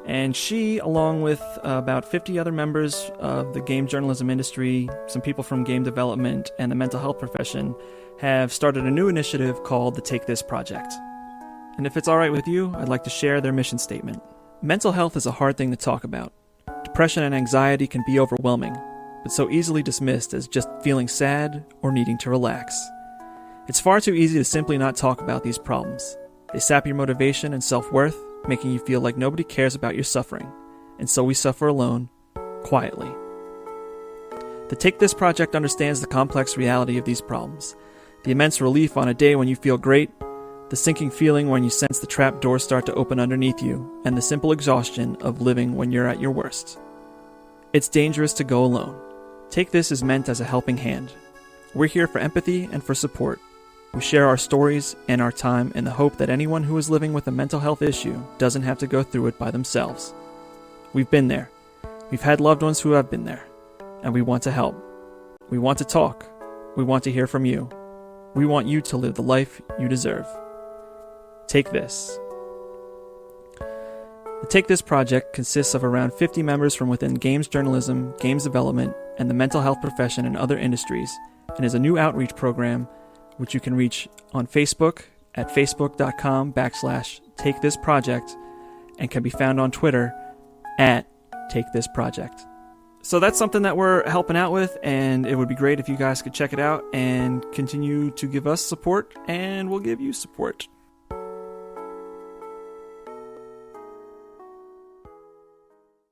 And she, along with about 50 other members of the game journalism industry, some people from game development, and the mental health profession, have started a new initiative called the Take This Project. And if it's alright with you, I'd like to share their mission statement. Mental health is a hard thing to talk about. Depression and anxiety can be overwhelming, but so easily dismissed as just feeling sad or needing to relax. It's far too easy to simply not talk about these problems. They sap your motivation and self-worth, making you feel like nobody cares about your suffering, and so we suffer alone, quietly. The Take This Project understands the complex reality of these problems, the immense relief on a day when you feel great, the sinking feeling when you sense the trap doors start to open underneath you, and the simple exhaustion of living when you're at your worst. It's dangerous to go alone. Take This is meant as a helping hand. We're here for empathy and for support. We share our stories and our time in the hope that anyone who is living with a mental health issue doesn't have to go through it by themselves. We've been there. We've had loved ones who have been there. And we want to help. We want to talk. We want to hear from you. We want you to live the life you deserve. Take This. The Take This project consists of around 50 members from within games journalism, games development, and the mental health profession and other industries, and is a new outreach program which you can reach on Facebook at facebook.com/takethisproject and can be found on Twitter at takethisproject. So that's something that we're helping out with, and it would be great if you guys could check it out and continue to give us support, and we'll give you support.